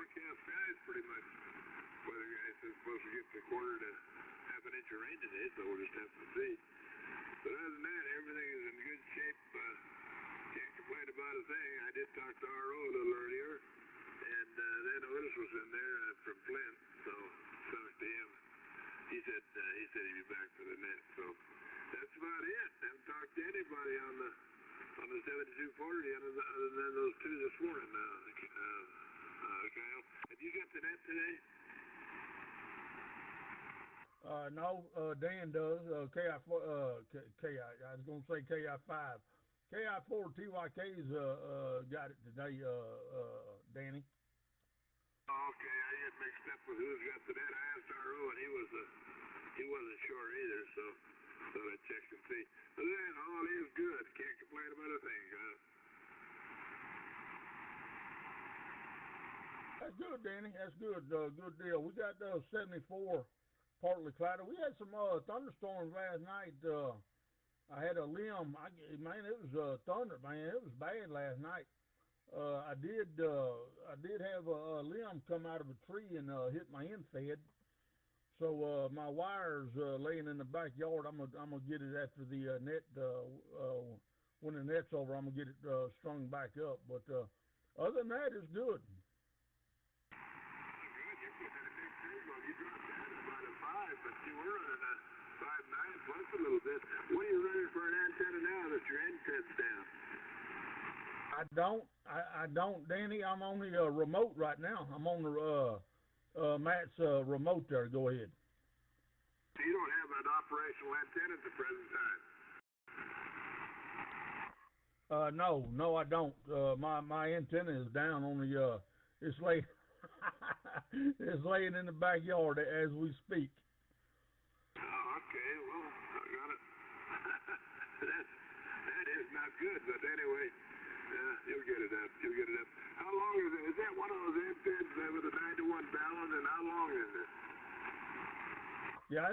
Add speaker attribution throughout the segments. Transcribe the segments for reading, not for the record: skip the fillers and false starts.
Speaker 1: forecast skies pretty much. Weather guy says supposed to get the quarter to half an inch of rain today, so we'll just have to see. But other than that, everything is in good shape. Can't complain about a thing. I did talk to RO a little earlier, and then Otis was in there from Flint, so talked to him. He said he'd be back for the net. So that's about it. Haven't talked to anybody on the 7240 other than those two this morning. Kyle, have you got the net today?
Speaker 2: No, Dan does. I was going to say KI5. KI4 TYK's got it today, Danny.
Speaker 1: Okay, I get mixed up with who's got the net. I asked RO and he wasn't sure either, so thought I'd check and see. But then all is good. Can't complain about a thing, huh?
Speaker 2: That's good, Danny. That's good. Good deal. We got 74 partly cloudy. We had some thunderstorms last night. I had a limb. Man, it was thunder. Man, it was bad last night. I did have a limb come out of a tree and hit my infed. So my wire's laying in the backyard. I'm gonna get it after the net. When the net's over, I'm gonna get it strung back up. But other than that, it's good.
Speaker 1: You dropped down to about a 5, but you were running a 5.9 plus a little bit. What are you running for an antenna now that your antenna's down?
Speaker 2: I don't, Danny. I'm on the remote right now. I'm on the Matt's remote there. Go ahead.
Speaker 1: So you don't have an operational antenna at the present time?
Speaker 2: No, I don't. My antenna is down on the. It's laying. It's laying in the backyard as we speak.
Speaker 1: Oh, okay. Well, I got it. that is not good, but anyway, you'll get it up. You'll get it up. How long is it? Is that one of those antennas with a 9-to-1 balun, and how long is it?
Speaker 2: Yeah,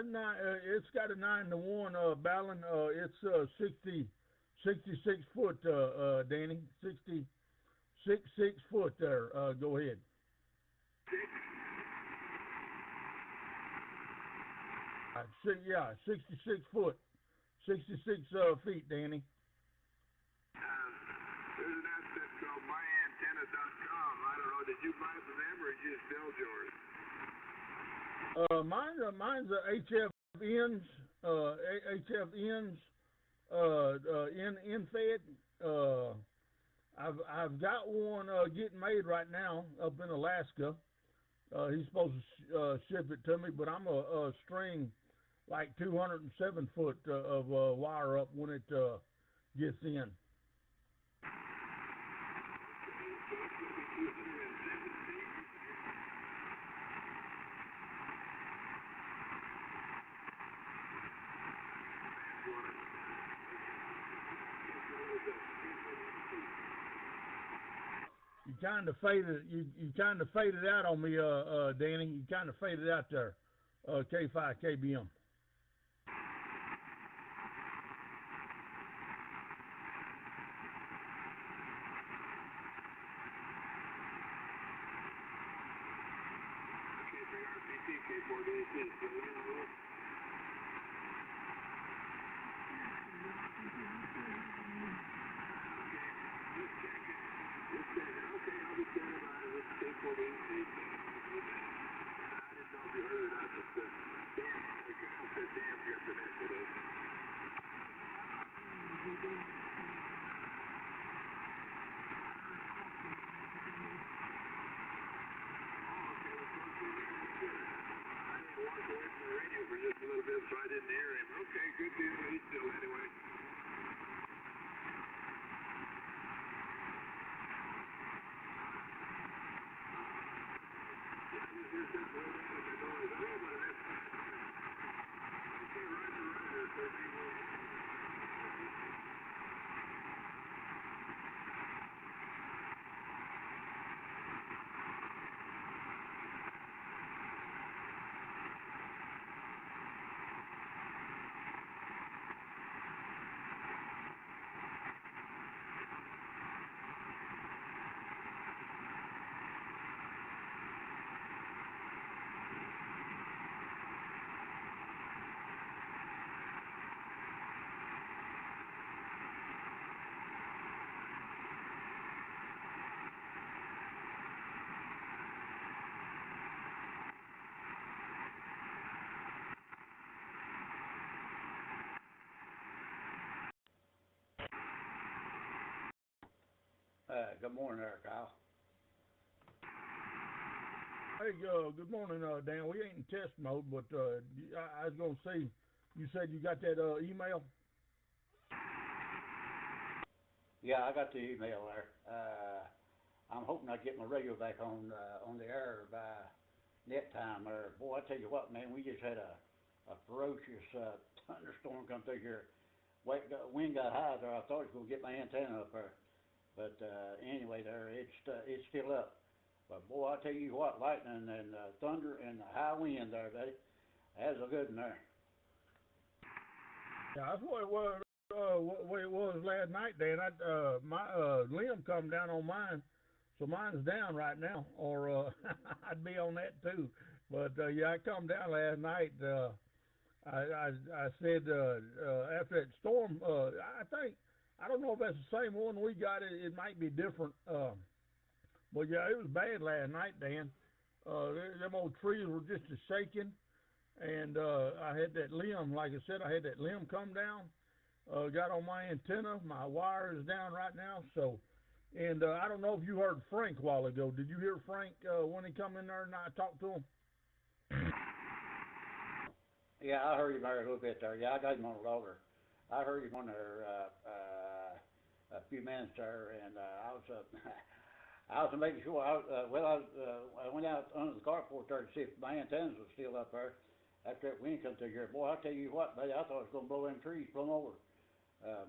Speaker 2: it's got a 9-to-1 balun. It's 66 foot, Danny. 66 foot there. Go ahead. 66 foot. 66 feet, Danny.
Speaker 1: There's an outfit called myantenna.com. I don't know, did you buy from them or did you just build yours?
Speaker 2: Mine's HF ends, in fed. I've got one getting made right now up in Alaska. He's supposed to ship it to me, but I'm a string like 207 foot of wire up when it gets in. You kind of faded out on me, Danny. You kind of faded out there, K5 KBM.
Speaker 3: Good morning there, Kyle.
Speaker 2: Hey, good morning, Dan. We ain't in test mode, but I was going to say, you said you got that email?
Speaker 3: Yeah, I got the email there. I'm hoping I get my radio back on the air by net time. Or boy, I tell you what, man, we just had a ferocious thunderstorm come through here. Wind got high there. I thought it was gonna get my antenna up there, but anyway, there it's still up. But boy, I tell you what, lightning and thunder and the high wind there, buddy, that's a good one there.
Speaker 2: Yeah, that's what it was. What it was last night, Dan. My limb come down on mine, so mine's down right now, or I'd be on that too. But yeah, I come down last night. I said after that storm, I don't know if that's the same one we got. It might be different. But yeah, it was bad last night, Dan. Them old trees were just a shaking, and I had that limb. Like I said, I had that limb come down. Got on my antenna. My wire is down right now. So, and I don't know if you heard Frank a while ago. Did you hear Frank when he come in there and I talked to him?
Speaker 3: Yeah, I heard him there a little bit there. Yeah, I got him on the logger. I heard him on there a few minutes there, and I was making sure. I went out under the carport there to see if my antennas were still up there. After that wind come through here, boy, I tell you what, buddy, I thought it was gonna blow them trees plumb over.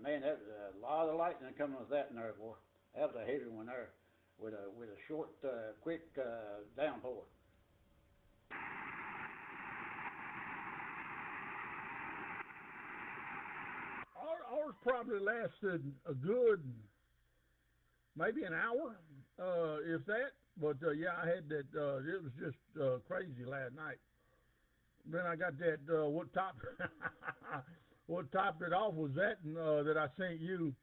Speaker 3: Man, that was a lot of lightning coming with that in there, boy. That was a heavy one there, with a short, quick downpour.
Speaker 2: Ours probably lasted a good, maybe an hour, if that. But yeah, I had that. It was just crazy last night. Then I got that. What topped it off was that that I sent you.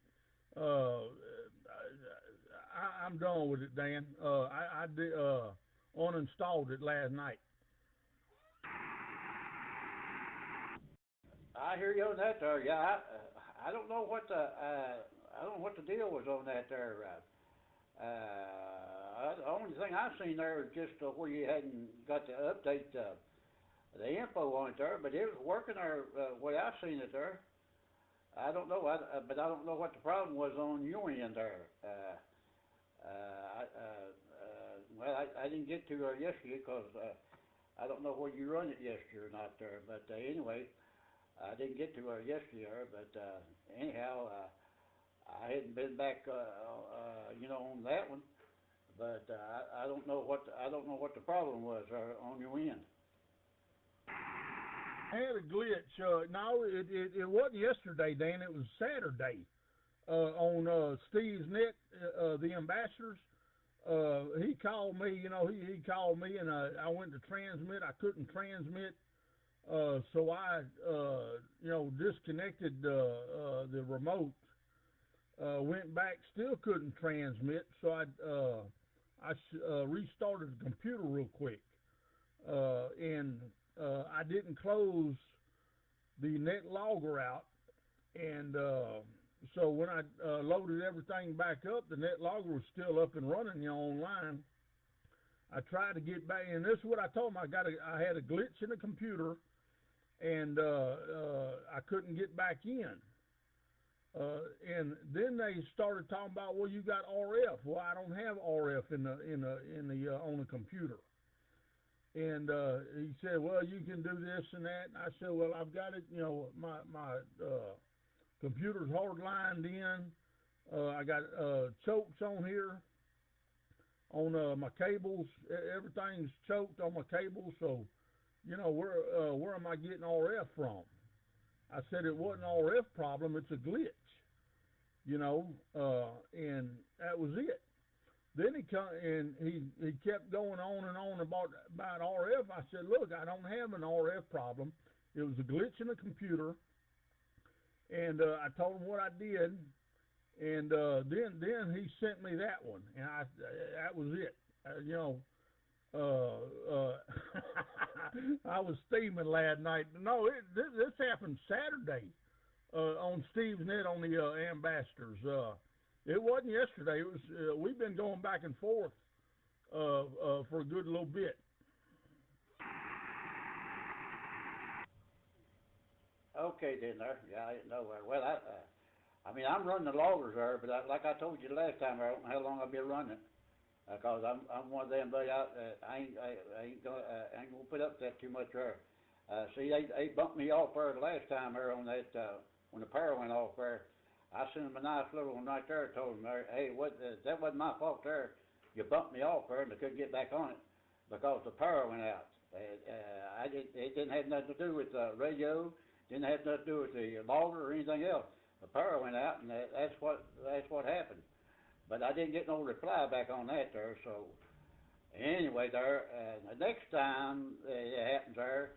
Speaker 2: I'm done with it, Dan. I did, uninstalled it last night.
Speaker 3: I hear you on that there. Yeah, I don't know what the deal was on that there. The only thing I've seen there is just where you hadn't got to update the info on it there, but it was working there way I've seen it there. I don't know, but I don't know what the problem was on your end there. Well, I didn't get to her yesterday because I don't know whether you run it yesterday or not there, but anyway, I didn't get to her yesterday, but anyhow, I hadn't been back, on that one. But I don't know what the problem was on your end.
Speaker 2: I had a glitch. No, it wasn't yesterday, Dan. It was Saturday on Steve's net, the ambassadors. He called me. He called me, and I went to transmit. I couldn't transmit. So I, disconnected the remote, went back, still couldn't transmit, so I restarted the computer real quick, and I didn't close the net logger out, and so when I loaded everything back up, the net logger was still up and running, online. I tried to get back, and this is what I told them. I had a glitch in the computer, and I couldn't get back in. And then they started talking about, well, you got RF. Well, I don't have RF in the on the computer. And he said, well, you can do this and that. And I said, well, I've got it. My computer's hard lined in. I got chokes on here on my cables. Everything's choked on my cables. So, where am I getting RF from? I said it wasn't an RF problem, it's a glitch, and that was it. Then he come and he kept going on and on about RF. I said, look, I don't have an RF problem. It was a glitch in the computer, and I told him what I did, and then he sent me that one, and that was it. I was steaming last night. No, this happened Saturday on Steve's net on the ambassadors. It wasn't yesterday. It was. We've been going back and forth for a good little bit.
Speaker 3: Okay, then there. Yeah, I didn't know. Well, I mean, I'm running the loggers there, but like I told you last time, I don't know how long I'll be running. Cause I'm one of them, buddy. I ain't gonna put up with that too much there. See, they bumped me off there the last time there on that when the power went off there. I sent them a nice little one right there. Told them, hey, that wasn't my fault there. You bumped me off there, and I couldn't get back on it because the power went out. It didn't have nothing to do with the radio. Didn't have nothing to do with the logger or anything else. The power went out, and that's what happened. But I didn't get no reply back on that there. So anyway, there, the next time it happens there,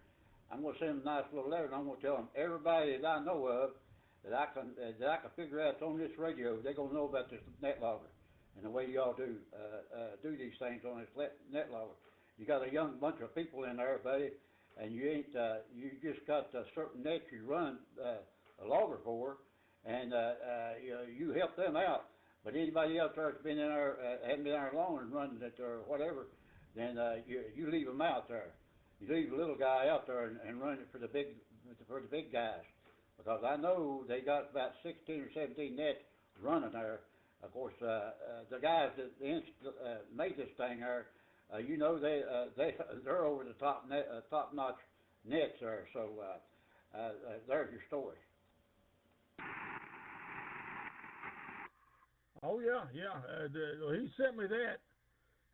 Speaker 3: I'm gonna send them a nice little letter, and I'm gonna tell them everybody that I know of that I can figure out on this radio, they're gonna know about this net logger and the way y'all do these things on this net logger. You got a young bunch of people in there, buddy, and you ain't you just got certain nets you run a logger for, and you help them out. But anybody else there that's been in there, hadn't been there long and running it or whatever, then you leave them out there. You leave the little guy out there and run it for the big guys, because I know they got about 16 or 17 nets running there. Of course, the guys that made this thing there, you know, they're over the top notch nets there. So there's your story.
Speaker 2: Oh yeah. He sent me that.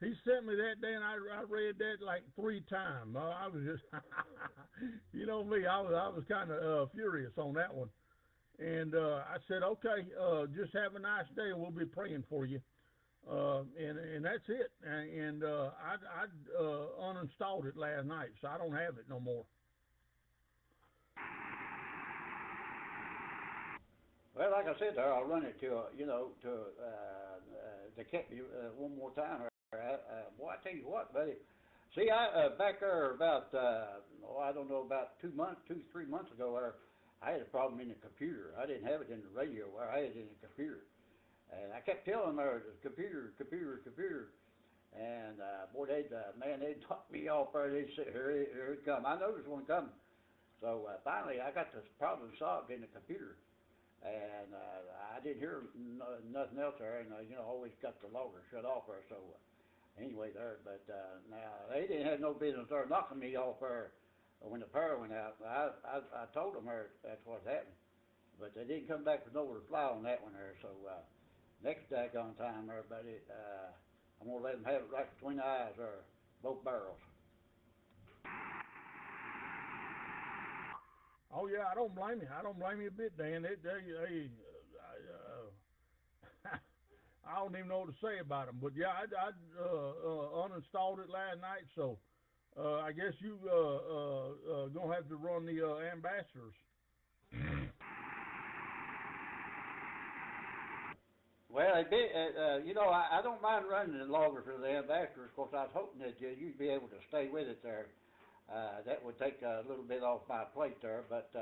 Speaker 2: He sent me that day, and I read that like 3 times. I was just, you know me, I was kind of furious on that one. And I said, okay, just have a nice day, and we'll be praying for you. And that's it. And I uninstalled it last night, so I don't have it no more.
Speaker 3: Well, like I said, I'll run it to keep me one more time. Boy, I tell you what, buddy. See, I back there about I don't know, about 2, 3 months ago, I had a problem in the computer. I didn't have it in the radio. I had it in the computer, and I kept telling her, computer. And boy, they'd talk me off there. They'd say, here it come. I noticed one coming. So finally, I got this problem solved in the computer. And I didn't hear nothing else there, and always got the logger shut off there. So anyway, there. But now they didn't have no business there knocking me off there when the power went out. I told them that's what's happening, but they didn't come back with no reply on that one there. So next daggone time, everybody, I'm gonna let them have it right between the eyes there, both barrels.
Speaker 2: Oh yeah, I don't blame you. I don't blame you a bit, Dan. I don't even know what to say about them. But yeah, I uninstalled it last night, so I guess you gonna have to run the ambassadors.
Speaker 3: Well, I don't mind running the logger for the ambassadors. Of course, I was hoping that you'd be able to stay with it there. That would take a little bit off my plate there, but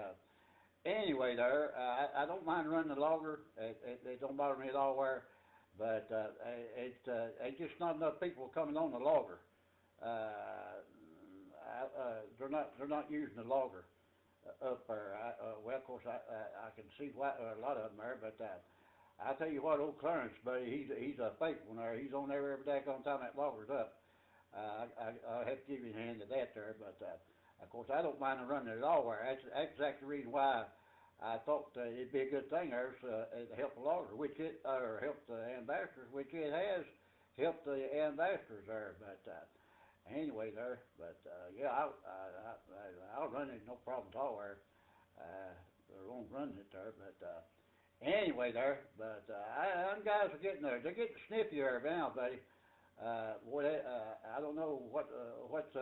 Speaker 3: anyway, there, I don't mind running the logger. It don't bother me at all there, but it's just not enough people coming on the logger. They're not using the logger up there. Well, of course, I can see why, a lot of them there, but I tell you what, old Clarence, buddy, he's a faithful one there. He's on there every daggone time that logger's up. I'll have to give you a hand to that there, but of course I don't mind running it all there. That's exactly the reason why I thought it'd be a good thing there to help the logger, or help the ambassadors, which it has helped the ambassadors there. But anyway there, but yeah, I'll run it, no problem at all there. They won't run it there, but anyway there. But them guys are getting there. They're getting sniffy there now, buddy. I don't know what's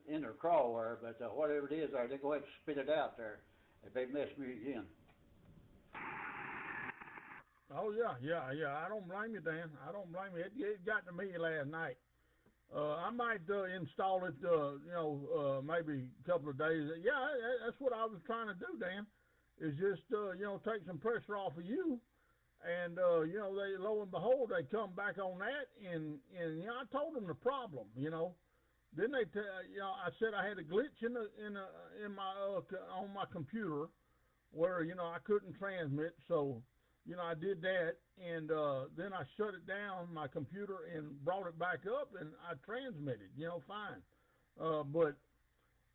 Speaker 3: in their crawl there, but whatever it is there, they go ahead and spit it out there if they mess me again.
Speaker 2: Oh yeah. I don't blame you, Dan. I don't blame you. It got to me last night. I might install it, maybe a couple of days. Yeah, that's what I was trying to do, Dan. Is just take some pressure off of you And you know, they lo and behold, they come back on that, and you know, I told them the problem. You know, then you know, I said I had a glitch in my on my computer where you know I couldn't transmit, so you know I did that, and then I shut it down my computer and brought it back up, and I transmitted. You know, fine. But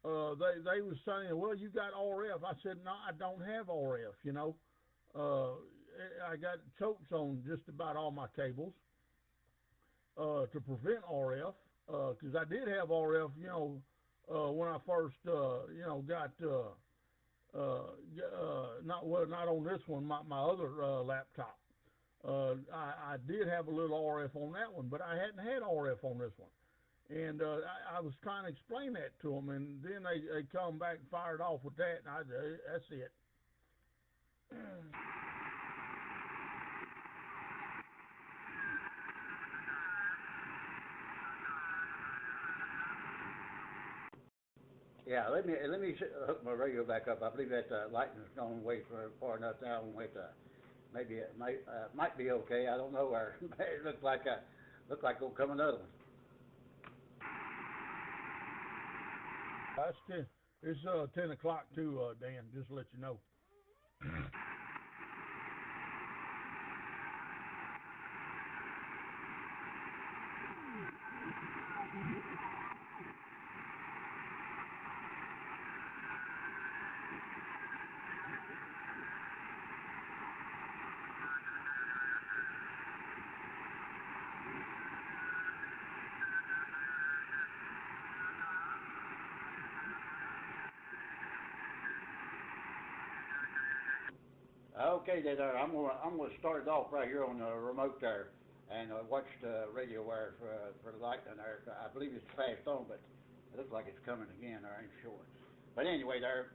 Speaker 2: they was saying, well, you got RF. I said, no, I don't have RF. You know, I got chokes on just about all my cables to prevent RF, because I did have RF, you know, when I first, you know, got not on this one, my other laptop. I did have a little RF on that one, but I hadn't had RF on this one. And I was trying to explain that to them, and then they come back and fired off with that, and that's it.
Speaker 3: Yeah, let me hook my radio back up. I believe that lightning's gone way far enough now. I'm going to maybe it might be okay. I don't know. It looks like will come another one.
Speaker 2: It's 10 o'clock too, Dan. Just to let you know.
Speaker 3: Okay, there. I'm gonna start it off right here on the remote there, and watch the radio wire for the lightning there. I believe it's passed on, but it looks like it's coming again. I ain't sure. But anyway, there.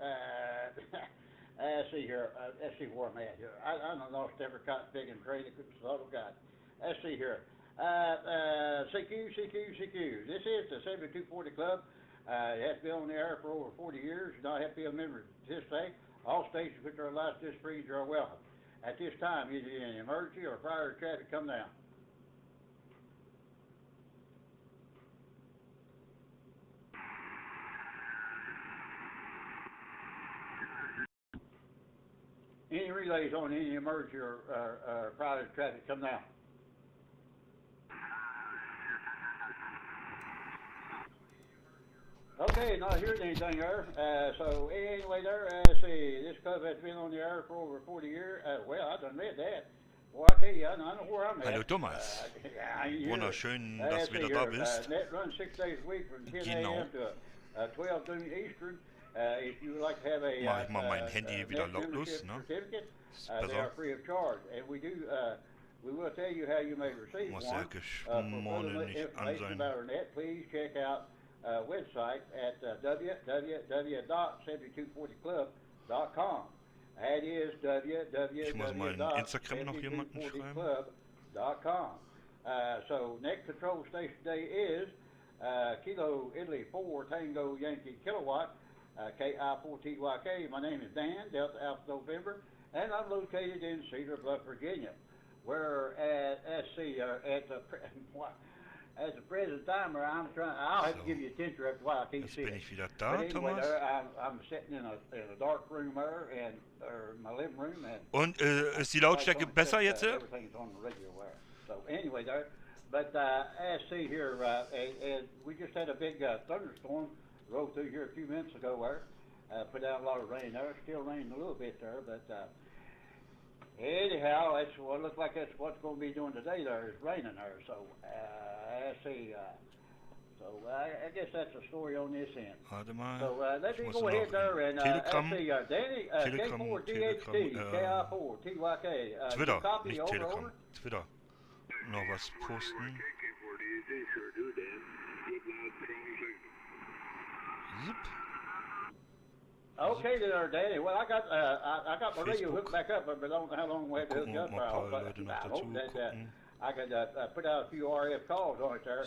Speaker 3: Let's see here. Let's see where I'm at here. I don't lost every cotton pig and trade. So God. Let's see here. CQ. This is the 7240 Club. It has been on the air for over 40 years. You not have to be a member to this day. All stations which are licensed free are welcome. At this time, either in an emergency or prior to traffic come down. Any relays on any emergency or prior to traffic come down. Okay, not hearing anything there. So anyway, there. See, this club has been on the air for over 40 years. Well, I done read that. Well, I tell you, I know where I'm at.
Speaker 4: Hallo Thomas. Wunderschön, dass du wieder da bist.
Speaker 3: Net runs 6 days a week from 10 a.m. to 12 noon Eastern. If you would like to have a
Speaker 4: Mach ich mal mein Handy wieder lautlos, ne?
Speaker 3: They are free of charge, and we do. We will tell you how you may receive
Speaker 4: Muss
Speaker 3: one.
Speaker 4: der Geschmorne nicht an sein.
Speaker 3: About our net, please check out website at www.7240club.com. That is www.7240club.com. So next control station today is Kilo Italy 4 Tango Yankee Kilowatt, KI4TYK. My name is Dan, Delta Alpha November, and I'm located in Cedar Bluff, Virginia. We're at at the present time, I'll have to give you a tinter after a while. I can't see
Speaker 4: bin
Speaker 3: it.
Speaker 4: ich wieder da,
Speaker 3: But anyway,
Speaker 4: Thomas.
Speaker 3: I'm sitting in a dark room there, and my living room, and
Speaker 4: Und ist die Lautstärke besser jetzt?
Speaker 3: everything's on the radio wire. So anyway, there. But let's see here. We just had a big thunderstorm roll through here a few minutes ago. There, put out a lot of rain there. Still raining a little bit there, but. Anyhow, that's what it looks like. That's what's going to be doing today. There is raining there, so let's see. So I guess that's the story on this end.
Speaker 4: Warte mal.
Speaker 3: So let me
Speaker 4: muss
Speaker 3: go ahead
Speaker 4: noch
Speaker 3: there and
Speaker 4: Telegram,
Speaker 3: let's see. Danny, K4DHT, KI4TYK.
Speaker 4: Twitter,
Speaker 3: Copy,
Speaker 4: nicht
Speaker 3: over,
Speaker 4: Telegram,
Speaker 3: over.
Speaker 4: Twitter. Noch was posten. Zip.
Speaker 3: Okay there, Danny. Well, I got my radio
Speaker 4: Facebook.
Speaker 3: hooked back up, but I don't know how long we have to hook it up for. I hope that I could put out a few RF calls on it there.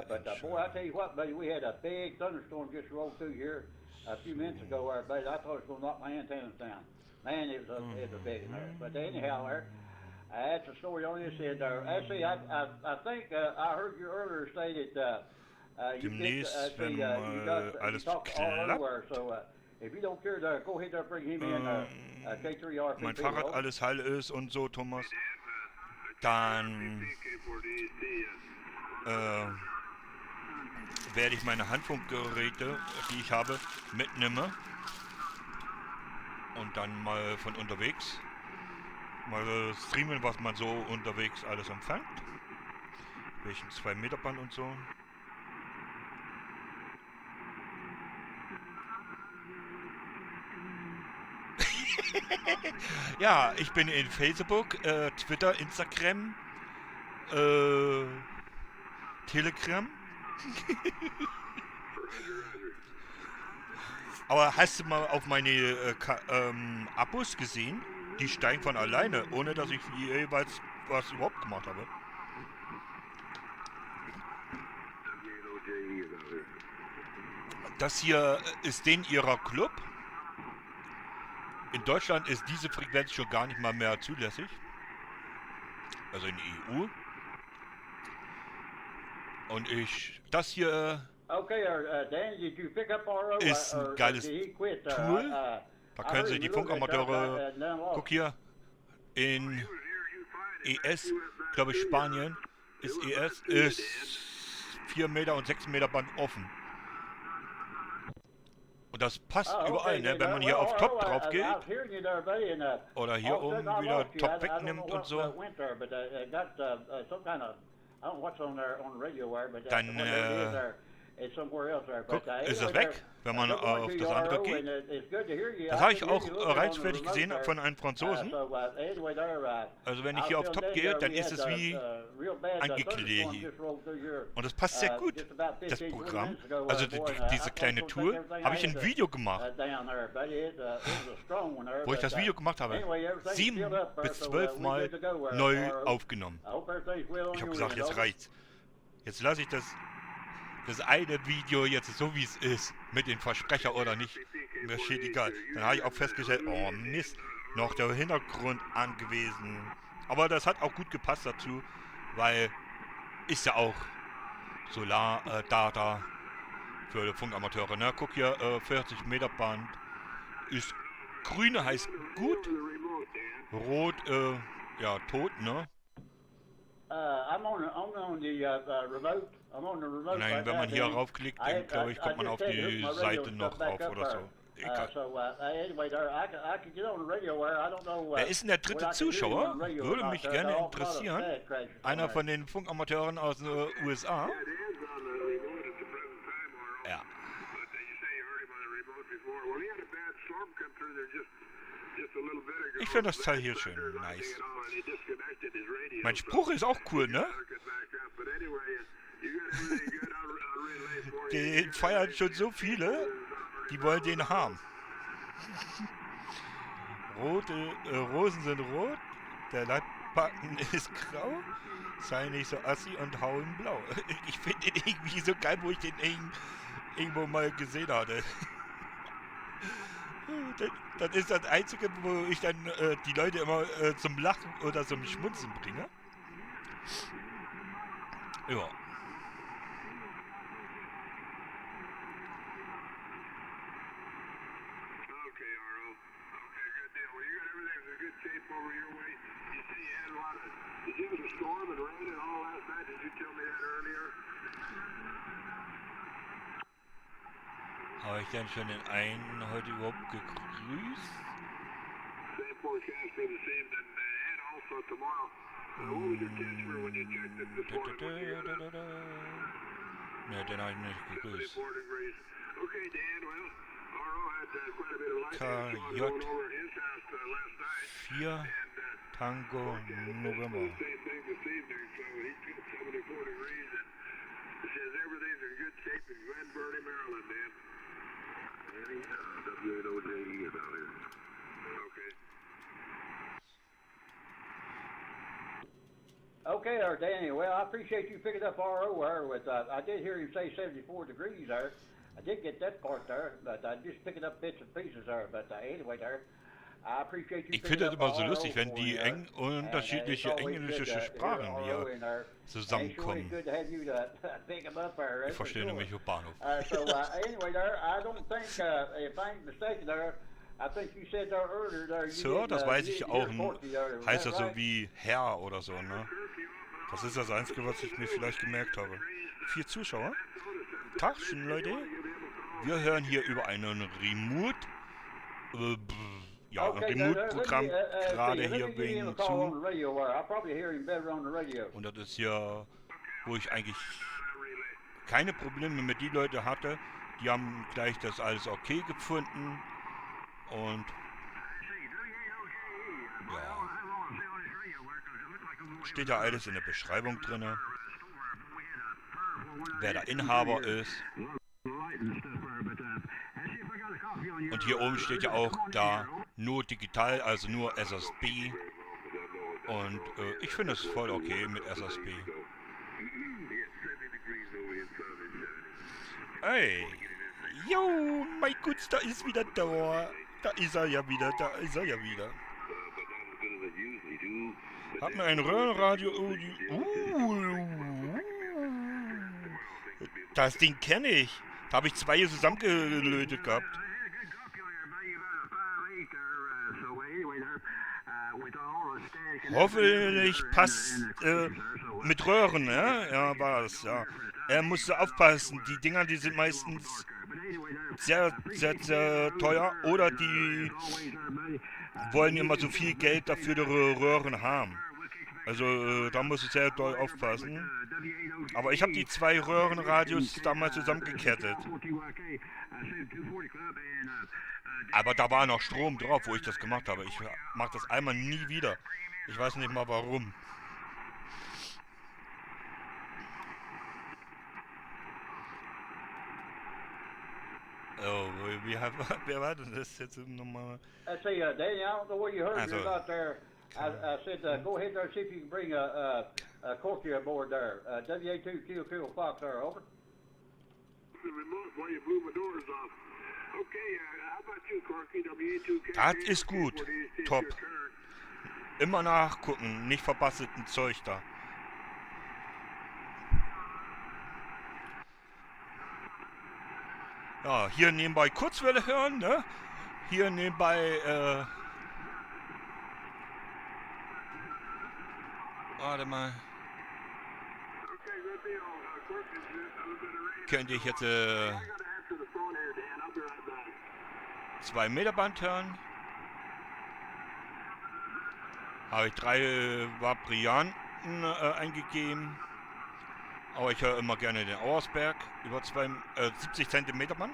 Speaker 3: But boy, I tell you what, buddy, we had a big thunderstorm just roll through here a few minutes ago, buddy. I thought it was going to knock my antennas down. Man, it was a big one there. But anyhow, there. That's the story on this end there. Actually, I think I heard you earlier say that
Speaker 4: Demnächst, wenn mal alles klappt,
Speaker 3: so if you don't care, go ahead and bring him in K3RF.
Speaker 4: mein Fahrrad alles heil ist und so, Thomas, dann werde ich meine Handfunkgeräte, die ich habe, mitnehmen und dann mal von unterwegs mal streamen, was man so unterwegs alles empfängt. Welchen 2 Meter Band und so. Ja, ich bin in Facebook, Twitter, Instagram, Telegram. Aber hast du mal auf meine Abos gesehen? Die steigen von alleine, ohne dass ich jeweils was überhaupt gemacht habe. Das hier ist ihrer Club. In Deutschland ist diese Frequenz schon gar nicht mal mehr zulässig. Also in der EU. Und das hier ist ein geiles Tool. Da können Sie die Funkamateure, guck hier, in ES, glaube ich Spanien, ist ES, ist 4 Meter und 6 Meter Band offen. Und das passt überall, ne? Wenn man hier auf Top drauf geht, oder hier oben wieder Top wegnimmt und so, dann guck, ist es weg, wenn man auf das andere geht. Das habe ich auch rein zufällig gesehen von einem Franzosen. Also wenn ich hier auf Top gehe, dann ist es wie angeklebt hier. Und das passt sehr gut, das Programm. Also diese kleine Tool, habe ich ein Video gemacht. Wo ich das Video gemacht habe, 7 bis 12 Mal neu aufgenommen. Ich habe gesagt, jetzt reicht's. Jetzt lasse ich das eine Video jetzt so wie es ist, mit den Versprecher oder nicht, mir steht egal. Dann habe ich auch festgestellt, oh Mist, noch der Hintergrund angewiesen. Aber das hat auch gut gepasst dazu, weil ist ja auch Solar, Data für Funkamateure, ne? Guck hier, 40 Meter Band, ist grüne heißt gut, rot, ja, tot, ne? Nein, wenn man hier raufklickt, dann glaube ich, kommt man auf die Seite noch rauf oder so. Egal. Wer ist denn der dritte Zuschauer? Würde mich gerne interessieren. Einer von den Funkamateuren aus den USA. Ja. Ich finde das Teil hier schön nice. Mein Spruch ist auch cool, ne? Den feiern schon so viele, die wollen den haben. Rosen sind rot, der Leitbacken ist grau, sei nicht so assi und hauen blau. Ich finde den irgendwie so geil, wo ich den irgendwo mal gesehen hatte. Das ist das Einzige, wo ich dann die Leute immer zum Lachen oder zum Schmunzeln bringe. Ja. Habe ich denn schon den einen heute überhaupt gegrüßt? Ne, den habe ich nicht gegrüßt. KJ 4 Tango November.
Speaker 3: Okay there, Danny. Well, I appreciate you picking up RO there with, I did hear him say 74 degrees there. I did get that part there, but I just picking up bits and pieces there. But anyway there,
Speaker 4: Ich finde das immer so lustig, wenn die unterschiedliche englische Sprachen hier zusammenkommen. Ich verstehe nämlich auf Bahnhof. Sir, das weiß ich auch, heißt das so wie Herr oder so, ne? Das ist das Einzige, was ich mir vielleicht gemerkt habe. 4 Zuschauer. Tagchen, Leute. Wir hören hier über einen Remote-Programm gerade hier wegen zu. Und das ist ja, wo ich eigentlich keine Probleme mit den Leuten hatte. Die haben gleich das alles okay gefunden. Und ja, steht ja alles in der Beschreibung drin, wer der Inhaber ist. Und hier oben steht ja auch da nur digital, also nur SSB. Und ich finde es voll okay mit SSB. Ey, yo, mein Gutz, da ist wieder da. Da ist er ja wieder, Hat mir ein Röhrenradio. Das Ding kenne ich. Da habe ich 2 hier zusammengelötet gehabt. Hoffentlich passt mit Röhren, ja? Ja, war es, ja. Er musste aufpassen. Die Dinger, die sind meistens sehr, sehr, sehr teuer. Oder die wollen immer so viel Geld dafür die Röhren haben. Also da muss ich sehr doll aufpassen. Aber ich habe die 2 Röhrenradios damals zusammengekettet. Aber da war noch Strom drauf, wo ich das gemacht habe. Ich mache das einmal nie wieder. Ich weiß nicht mal warum. Oh, wer war denn das jetzt nochmal?
Speaker 3: Also, I said, go ahead there and see if you can bring a Corky aboard there. WA2 Fox there, over.
Speaker 1: The remote while you blew my doors off. Okay, how about you, Corky? WA2
Speaker 4: Das ist gut. Top. Immer nachgucken, nicht verbastelten Zeug da. Ja, hier nebenbei Kurzwelle hören, ne? Hier nebenbei, warte mal. Könnte ich jetzt 2 Meter Band hören. Habe ich 3 Varianten eingegeben. Aber ich höre immer gerne den Auersberg über 70 cm Band.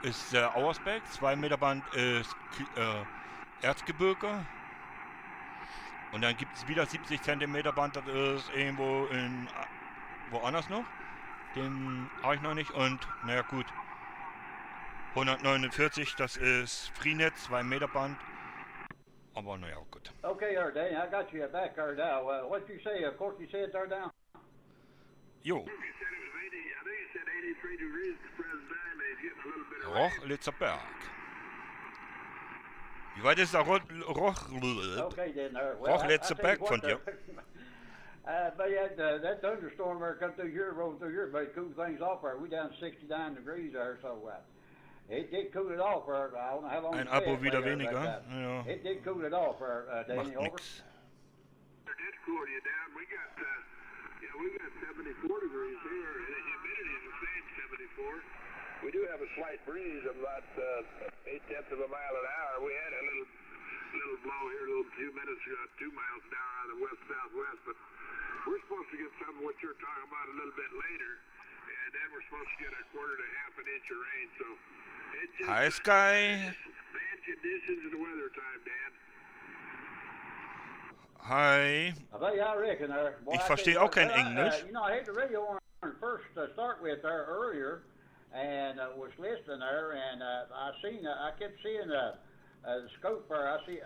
Speaker 4: Ist der Auersberg. 2 Meter Band ist Erzgebirge. Und dann gibt es wieder 70 cm Band, das ist irgendwo woanders noch. Den habe ich noch nicht. Und naja gut, 149, das ist Freenet, 2 Meter Band. Aber naja, gut.
Speaker 3: Okay, Danny, I got you back there now. What did you say? Of course you said there now.
Speaker 4: Jo. Rochlitzer Berg. Wie weit ist der Rochlitzer Berg von dir?
Speaker 3: But yeah, that thunderstorm there come through here, rolling through here, but it cooled things off there. We down 69 degrees there, so it did cool it off there. I don't know how long.
Speaker 4: Ein Abo wieder weniger. Ja.
Speaker 3: It did cool it off there, Danny, over.
Speaker 1: It did cool you down. We got 74 degrees here, and the humidity is the same, 74. We do have a slight breeze of about 0.8 of a mile an hour. We had a little blow here, a few minutes ago, 2 miles an hour out of the west-southwest, but we're supposed to get some of what you're talking about a little bit later, and then we're supposed to get a quarter to half an inch of rain, so it's just
Speaker 4: Hi, Sky.
Speaker 1: bad conditions in the weather time, Dan.
Speaker 4: Hi.
Speaker 3: I reckon there.
Speaker 4: Ich verstehe auch kein Englisch.
Speaker 3: You know, I had the radio on first to start with there earlier, and was listening there, and I kept seeing the scope there. I see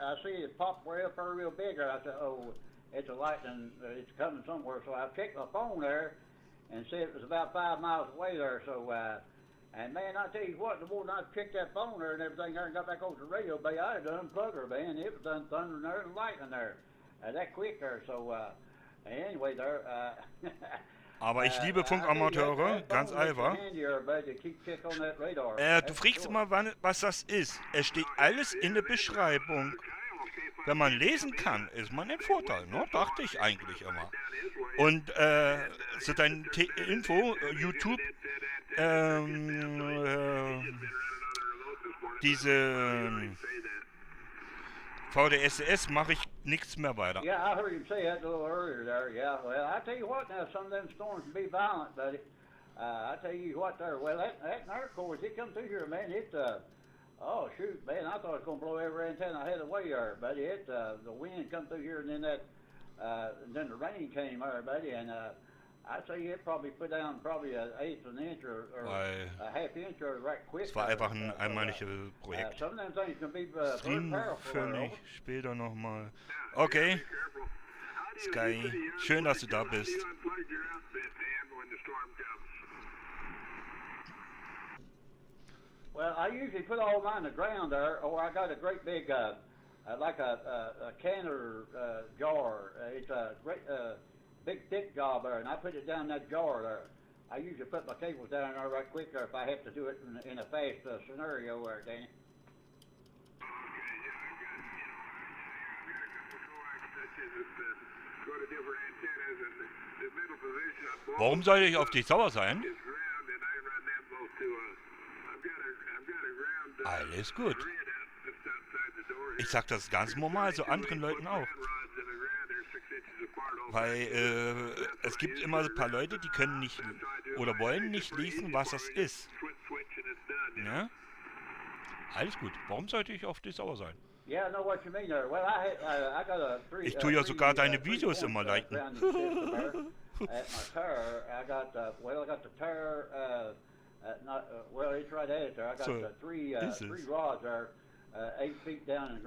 Speaker 3: it pop way up there real big. I said, oh, it's a lightning. It's coming somewhere. So I checked my phone there, and said it was about 5 miles away there. So And man, I tell you what, the more than I picked that phone there and everything there and got back over to the radio, baby, I had to unplug her, man. It was done thundering there and lightning there. That quick there, so, anyway there,
Speaker 4: Aber ich liebe Funkamateure, ganz einfach. Du fragst immer, was das ist. Es steht alles in der Beschreibung. Wenn man lesen kann, ist man im Vorteil, ne? Dachte ich eigentlich immer. Und so dein Info, YouTube, diese VDSS mache ich nichts mehr weiter.
Speaker 3: Yeah, I heard him say that a little earlier there. Yeah, well, I tell you what, now some of them storms can be violent, buddy. I tell you what, there. Well, that nerve course, it come through here, man. It oh shoot, man, I thought it was gonna blow every antenna I had away there, buddy. It the wind come through here, and then that then the rain came there, buddy, and I'd say it probably put down probably an eighth of an inch or a half inch or right quick.
Speaker 4: Es war einfach ein einmaliges Projekt.
Speaker 3: Some of them things can be
Speaker 4: Stream
Speaker 3: powerful.
Speaker 4: völlig später nochmal. Okay. Sky, schön, dass du da bist.
Speaker 3: Well, I usually put all mine on the ground there, or I got a great big, like a canner jar. It's a great big thick job there, and I put it down in that jar there. I usually put my cables down there right quick there if I have to do it in a fast scenario there, Danny.
Speaker 4: Warum soll ich auf dich sauer sein? Alles gut. Ich sag das ganz normal, so anderen Leuten auch. Weil es gibt immer ein paar Leute, die können nicht oder wollen nicht lesen, was das ist. Ja? Alles gut. Warum sollte ich auf dich sauer sein? Ich tue ja sogar deine Videos immer liken.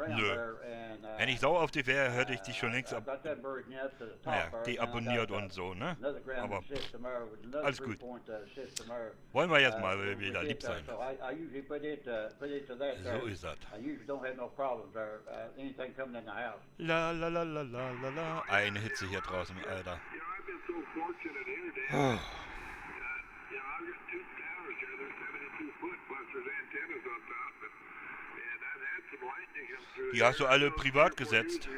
Speaker 4: Nö. Wenn ich sauer auf dich wäre, hätte ich dich schon längst deabonniert und so, ne? Aber alles gut. Wollen wir jetzt mal wieder lieb sein. So ist das. La la la la la la la. Eine Hitze hier draußen, Alter. Oh. Die hast du alle privat gesetzt.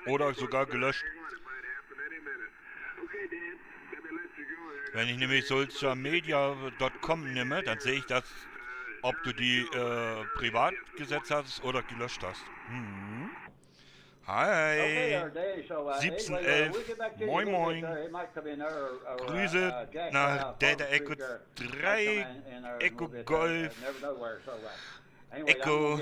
Speaker 4: Oder sogar gelöscht. Wenn ich nämlich socialmedia.com nehme, dann sehe ich das, ob du die privat gesetzt hast oder gelöscht hast. Hm. Hi, 1711, moin moin, Grüße nach Delta Echo 3, Echo Golf, Echo,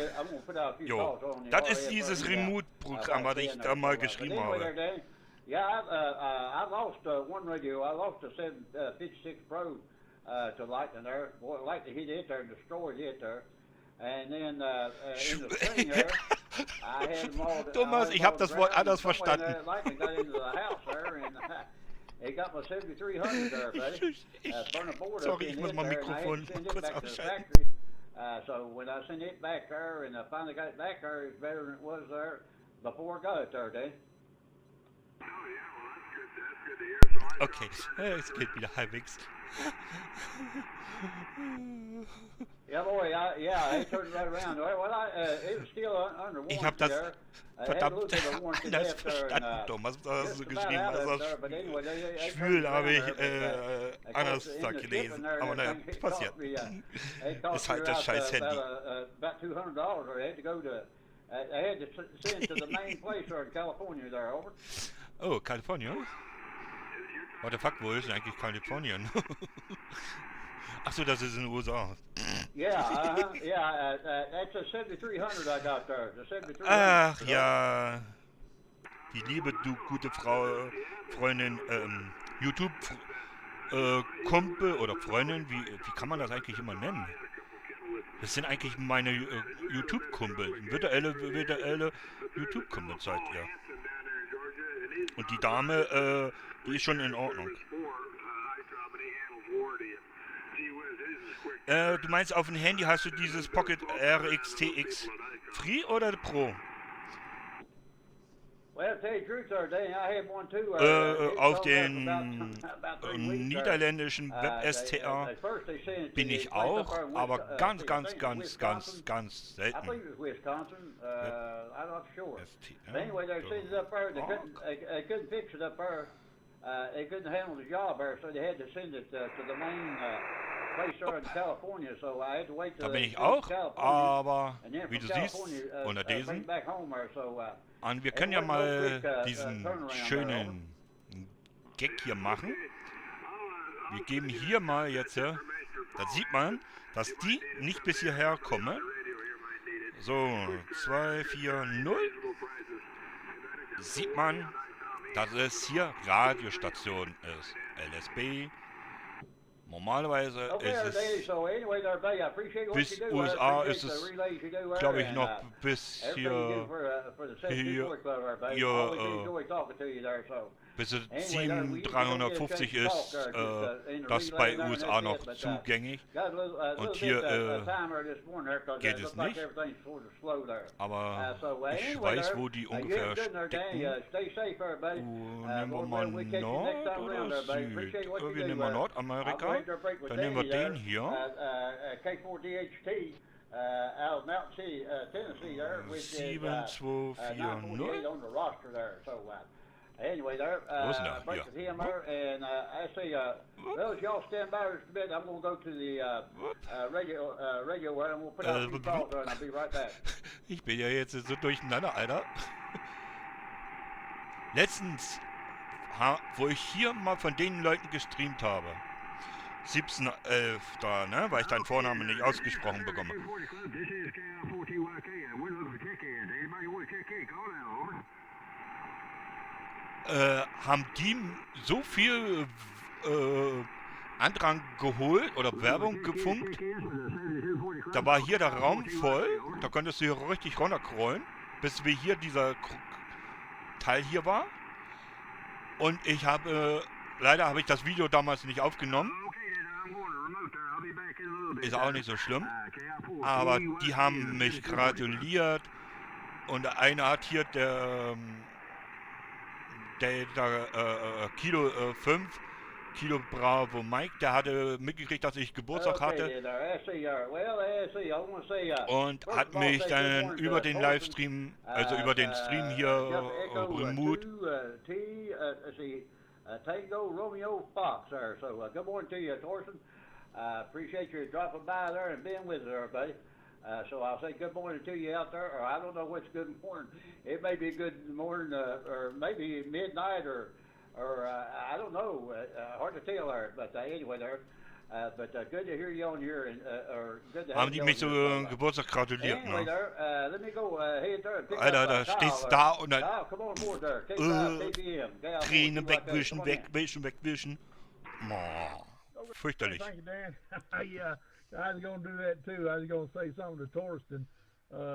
Speaker 4: jo, das ist dieses Remote-Programm, was ich da mal geschrieben habe.
Speaker 3: Yeah, I lost one radio. I lost the 756 Pro to lightning there. Boy, lightning hit it there and destroyed it there. And then in the spring there, I had them all.
Speaker 4: Thomas, ich habe das Wort anders verstanden.
Speaker 3: Lightning got into the house there, and it got my 7300 there, buddy.
Speaker 4: Sorry, ich muss mein Mikrofon kurz ausschalten.
Speaker 3: So when I sent it back there, and I finally got it back there, it's better than it was there before I got it there, Dave.
Speaker 4: Okay, es geht wieder halbwegs.
Speaker 3: Yeah, boy, I turned right around. Well, it was still under warranty.
Speaker 4: Ich habe das verdammt anders verstanden, Thomas, was hast du geschrieben hast. Schwül habe ich anders gelesen, aber naja, passiert. Ist halt das scheiß Handy.
Speaker 3: About $200, I had to go to, I had to send to the main place there in California there, over.
Speaker 4: Oh, Kalifornien? What the fuck, wo ist denn eigentlich Kalifornien? Achso, das ist in den USA.
Speaker 3: Yeah, that's a 7300 I got there. The 7300.
Speaker 4: Ach ja, die liebe, du gute Frau, Freundin, YouTube, Kumpel oder Freundin, wie kann man das eigentlich immer nennen? Das sind eigentlich meine YouTube-Kumpel. Virtuelle YouTube-Kumpel seid ihr. Und die Dame, die ist schon in Ordnung. Du meinst, auf dem Handy hast du dieses Pocket rxtx Free oder Pro? Auf den niederländischen Web-SDR bin ich auch, aber ganz selten.
Speaker 3: They couldn't handle the job there, so they had to send it to the main place there in California. So I had to wait
Speaker 4: da bin ich auch, aber wie du siehst, unter diesen. Und wir können ja mal diesen schönen Gag hier machen. Wir geben hier mal jetzt, da sieht man, dass die nicht bis hierher kommen. So, 240. Sieht man, dass es hier Radiostation ist. LSB. Normalerweise ist es bis USA ist es, glaube ich, noch bis hier bis es 7350 ist, das bei USA noch zugänglich. Und hier geht es nicht. Aber ich weiß, wo die ungefähr stecken. Nehmen wir mal Nord oder Süd? Wir nehmen mal Nordamerika. Dann nehmen wir den hier. Out of Mountain City, Tennessee, there, which is 948 on the roster there. So anyway, there, break with him there, and I say, well, as y'all stand by just a bit, I'm gonna go to the radio where I'm gonna put out a few calls there, and I'll be right back. Ich bin ja jetzt so durcheinander, Alter. Letztens, wo ich hier mal von den Leuten gestreamt habe. 1711 da, ne? Weil ich deinen Vornamen nicht ausgesprochen bekomme. Haben die so viel Andrang geholt oder Werbung gefunkt? Da war hier der Raum voll, da konntest du hier richtig runtercrollen, bis wir hier dieser Teil hier war. Und ich habe, leider habe ich das Video damals nicht aufgenommen. Ist auch nicht so schlimm. Aber die haben mich gratuliert. Und einer hat hier der Kilo 5, Kilo Bravo Mike, der hatte mitgekriegt, dass ich Geburtstag hatte. Und hat mich dann über den Livestream, also über den Stream hier remote.
Speaker 3: Tango Romeo Fox there. So good morning to you, Torsten. Appreciate you dropping by there and being with us, everybody. So I'll say good morning to you out there, or I don't know what's good morning. It may be good morning, or maybe midnight, or I don't know. Hard to tell there, but anyway there. But good to hear you on here, and or good to have
Speaker 4: haben die mich so Geburtstag gratuliert,
Speaker 3: anyway,
Speaker 4: ne?
Speaker 3: There, let me go ahead there and pick
Speaker 4: Alter,
Speaker 3: up,
Speaker 4: da stehst da und dann
Speaker 3: Kyle,
Speaker 4: Tränen wegwischen. Fürchterlich.
Speaker 2: Thank you, Dan. I was going to do that too. I was going to say something to Torsten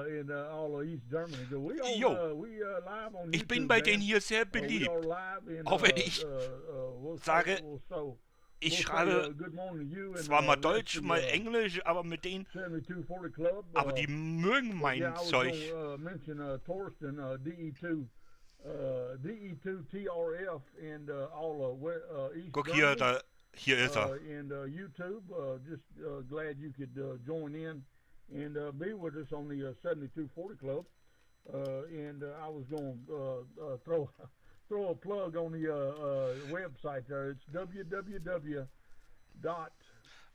Speaker 2: in all of East Germany. We live on YouTube,
Speaker 4: ich bin bei denen hier sehr beliebt. Auch wenn ich sage, ich schreibe zwar mal Deutsch, mal Englisch, aber mit denen, aber die mögen mein Zeug.
Speaker 2: Torsten, DE2TRF and all East
Speaker 4: Guck hier, hier ist er.
Speaker 2: And YouTube, just glad you could join in and be with us on the 7240 Club. And I was going to throw a plug on the website there. It's www.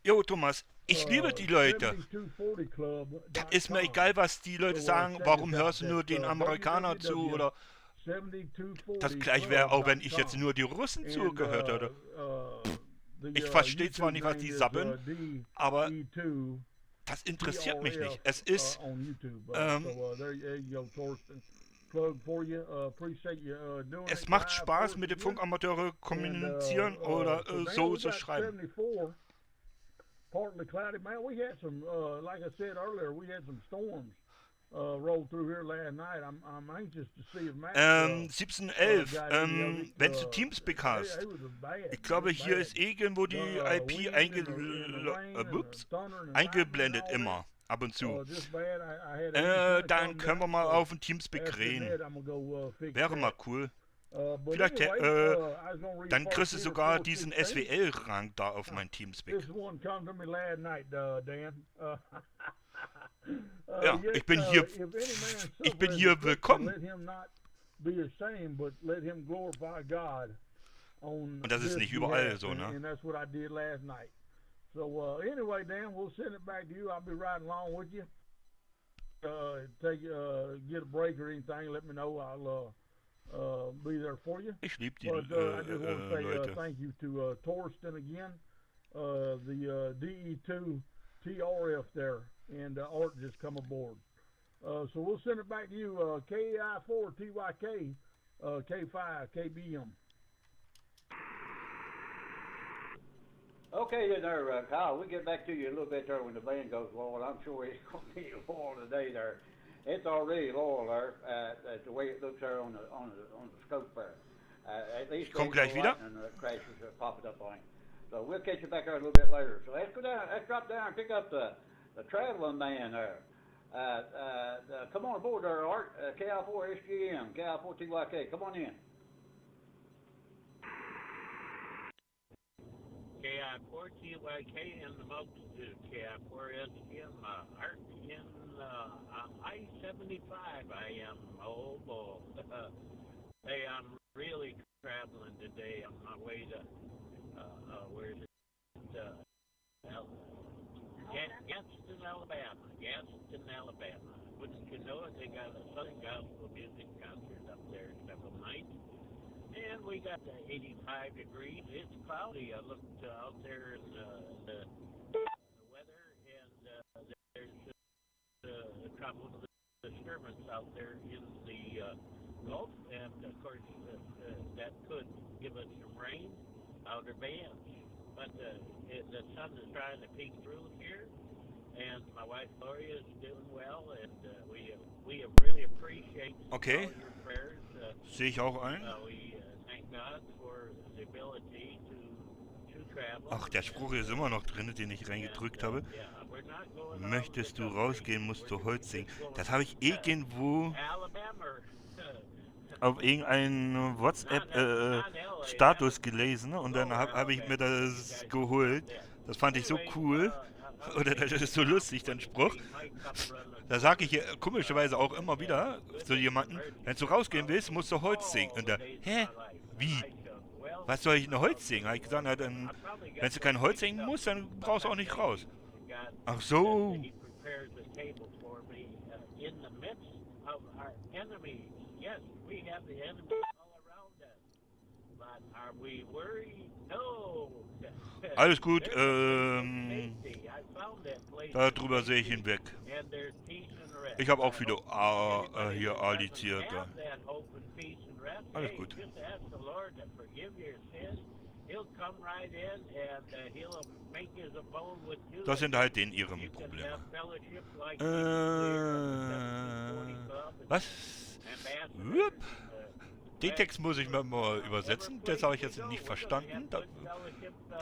Speaker 4: Jo, Thomas, ich liebe die Leute. Das ist mir egal, was die Leute sagen. Warum hörst du nur den Amerikaner zu? Oder das gleich wäre auch, wenn ich jetzt nur die Russen zugehört hätte. Ich verstehe zwar nicht, was die sabbeln, aber das interessiert mich nicht. Es ist, es macht Spaß, mit dem Funkamateure kommunizieren oder so zu schreiben.
Speaker 2: partly cloudy. Man, we had some, like I said earlier, we had some storms roll through here last night. I'm anxious to see if Matt
Speaker 4: 1711, wenn du Teamspeak hast. Ich glaube, hier ist irgendwo die IP eingeblendet immer, ab und zu. Dann können wir mal auf den Teamspeak reden. Wäre mal cool. Vielleicht, dann kriegst du sogar diesen SWL-Rang da auf mein Teamspeak. Ja, ich bin hier willkommen. Und das ist nicht überall so, ne?
Speaker 2: So anyway, Dan, we'll send it back to you. I'll be riding along with you. Get a break or anything, let me know. I'll be there for you.
Speaker 4: Ich liebe die
Speaker 2: I just want to say
Speaker 4: Leute.
Speaker 2: thank you to Torsten again, the DE2TRF there, and Art just come aboard. So we'll send it back to you, KI4TYK, K5, KBM.
Speaker 3: Okay there, Kyle, we'll get back to you a little bit there when the band goes loyal. I'm sure it's going to be loyal today there. It's already loyal there, the way it looks there on the scope there. At least
Speaker 4: Komm gleich wieder.
Speaker 3: Crashes are popping up on it. So we'll catch you back there a little bit later. So let's go down, let's drop down and pick up the traveling man there. Come on aboard there, Art. KI4SGM, KI4TYK. Come on in.
Speaker 5: KI4TYK and the multitude. KI4SGM, Art in I-75. I am mobile. Hey, I'm really traveling today on my way to, where is it? Gadsden, Alabama. Wouldn't you know it, they got a Southern Gospel music concert up there several nights. And we got 85 degrees. It's cloudy. I looked out there in the weather, and there's a tropical disturbance out there in the Gulf, and of course that could give us some rain, outer bands. But the sun is trying to peek through here, and my wife Gloria is doing well, and we really appreciate all your prayers.
Speaker 4: Sehe ich auch ein.
Speaker 5: We thank God for the ability to travel.
Speaker 4: Ach, der Spruch ist immer noch drin, den ich reingedrückt habe. Möchtest du rausgehen, musst du Holz singen. Das habe ich irgendwo auf irgendeinen WhatsApp-Status gelesen und dann habe ich mir das geholt. Das fand ich so cool. Oder das ist so lustig, der Spruch. Da sage ich komischerweise auch immer wieder zu jemandem, wenn du rausgehen willst, musst du Holz singen. Und der, hä? Wie? Was soll ich denn Holz singen? Habe ich gesagt, na, dann, wenn du kein Holz singen musst, dann brauchst du auch nicht raus. Ach so. Alles gut, darüber sehe ich hinweg. Ich habe auch wieder hier aliziert. Alles gut. Das sind halt ihre Probleme. Was? Den Text muss ich mir mal übersetzen, das habe ich jetzt nicht verstanden. Da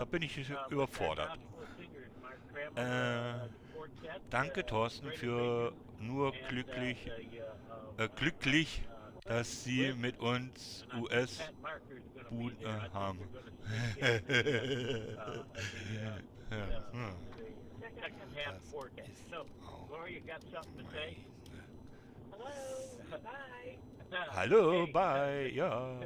Speaker 4: bin ich überfordert. Danke, Thorsten, für nur glücklich, dass Sie mit uns US-Bude haben. Hallo, bye, ja.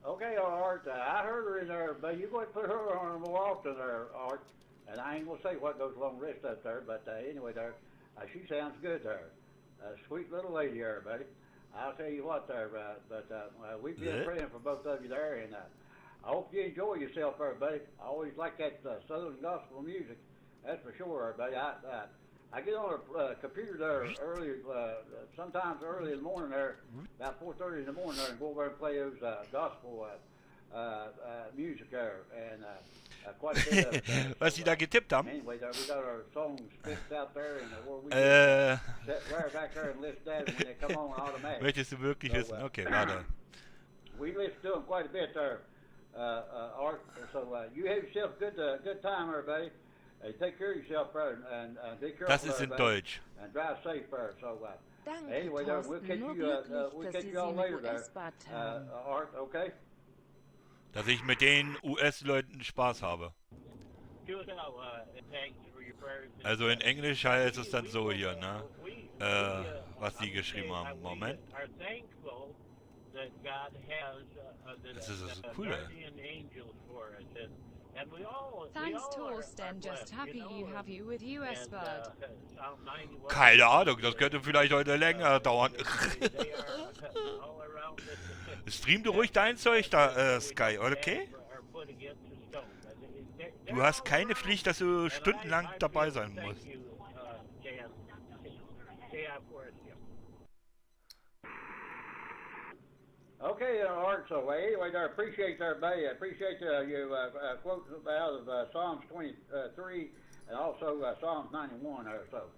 Speaker 3: Okay, Art, I heard her in there, but you're going to put her on more often there, Art. And I ain't going to say what goes along with this stuff there, but anyway, there, she sounds good there. Sweet little lady there, buddy. I'll tell you what there, we've been praying for both of you there, and I hope you enjoy yourself there, buddy. I always like that Southern Gospel music, that's for sure, buddy. I get on a computer there early, sometimes early in the morning there, about 4:30 in the morning there, and go over and play those gospel music there, and quite a bit of
Speaker 4: was Sie da getippt haben?
Speaker 3: Anyway, there, we got our songs fixed out there, and where we sit right back there and listen to that when they come on automatic.
Speaker 4: Möchtest du wirklich wissen? Okay, warte.
Speaker 3: We listen to them quite a bit there, Art. So you have yourself a good time, everybody. Take care of yourself, brother, and be careful.
Speaker 4: Das ist in Deutsch.
Speaker 3: And drive safe, brother. So
Speaker 6: Danke,
Speaker 3: anyway, there, we'll catch you all later there, Art. Okay.
Speaker 4: Dass ich mit den US-Leuten Spaß habe. Also in Englisch heißt es dann so hier, ne? Was die geschrieben haben. Moment. Das ist so cool,
Speaker 6: Thanks, Torsten. Just happy you have you with US Bird.
Speaker 4: Keine Ahnung, das könnte vielleicht heute länger dauern. Stream du ruhig dein Zeug da, Sky, okay? Du hast keine Pflicht, dass du stundenlang dabei sein musst.
Speaker 3: Okay, Art, so anyway, I appreciate everybody. I appreciate you quotes out of Psalms 23 and also Psalms 91 there. So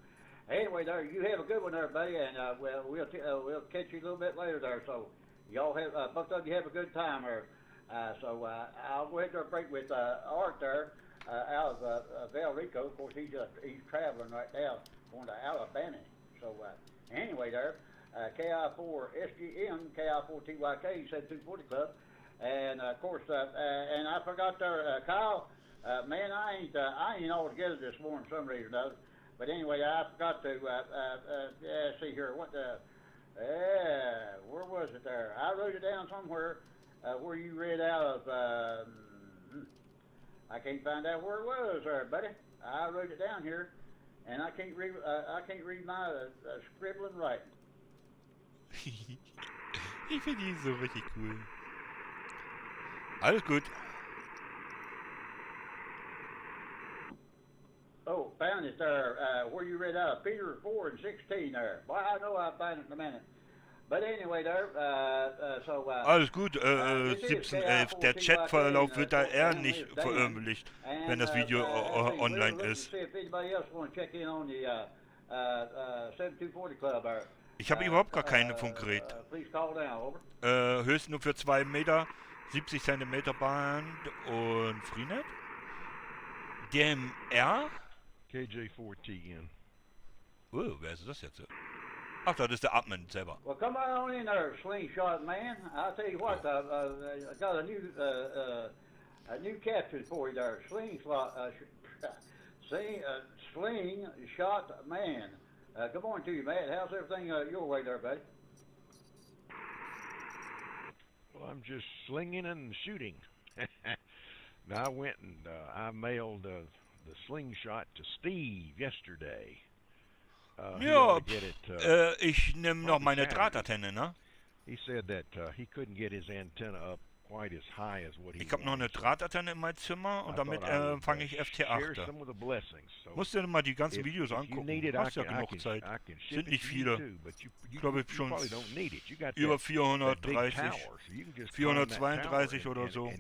Speaker 3: anyway, there, you have a good one, everybody, and we'll catch you a little bit later there. So y'all have, both of you have a good time there. So I'll go ahead and break with Art there out of Val Rico. Of course, he's traveling right now, going to Alabama. So anyway, there. KI4SGM, KI4TYK, said 240 Club, and of course, and I forgot there, Kyle, man, I ain't all together this morning for some reason or another, but anyway, I forgot to, see here, where was it there? I wrote it down somewhere, where you read out of, I can't find out where it was there, buddy. I wrote it down here, and I can't read my scribbling writing.
Speaker 4: Ich finde die so richtig cool. Alles gut.
Speaker 3: Oh, found it there, where you read out Peter 4 and 16 there. Boy, I know I'll find it in a minute. But anyway, there, so...
Speaker 4: Alles gut, 1711. Der Chatverlauf wird da eher nicht veröffentlicht, wenn das Video online ist. Ich habe überhaupt gar keine Funkgerät. Höchstens nur für 2 Meter, 70 cm Band und Freenet. DMR?
Speaker 7: KJ4TN.
Speaker 4: Oh, wer ist das jetzt? Ach, das ist der Admin selber.
Speaker 3: Well, come on in there, slingshot man. I'll tell you what, I got a new caption for you there. Slingshot man. Good morning to you, Matt. How's everything your way there, buddy?
Speaker 7: Well, I'm just slinging and shooting. Now I went and I mailed the slingshot to Steve yesterday.
Speaker 4: Ja, ich nehme noch meine Drahtantenne, ne?
Speaker 7: He said that he couldn't get his antenna up quite as high as what he
Speaker 4: Ich habe noch eine Drahtantenne in meinem Zimmer und damit fange ich FT8. Musst dir mal die ganzen Videos angucken. Du hast ja genug Zeit. Sind nicht viele. Ich glaube schon über 430, 432 oder so. Ja.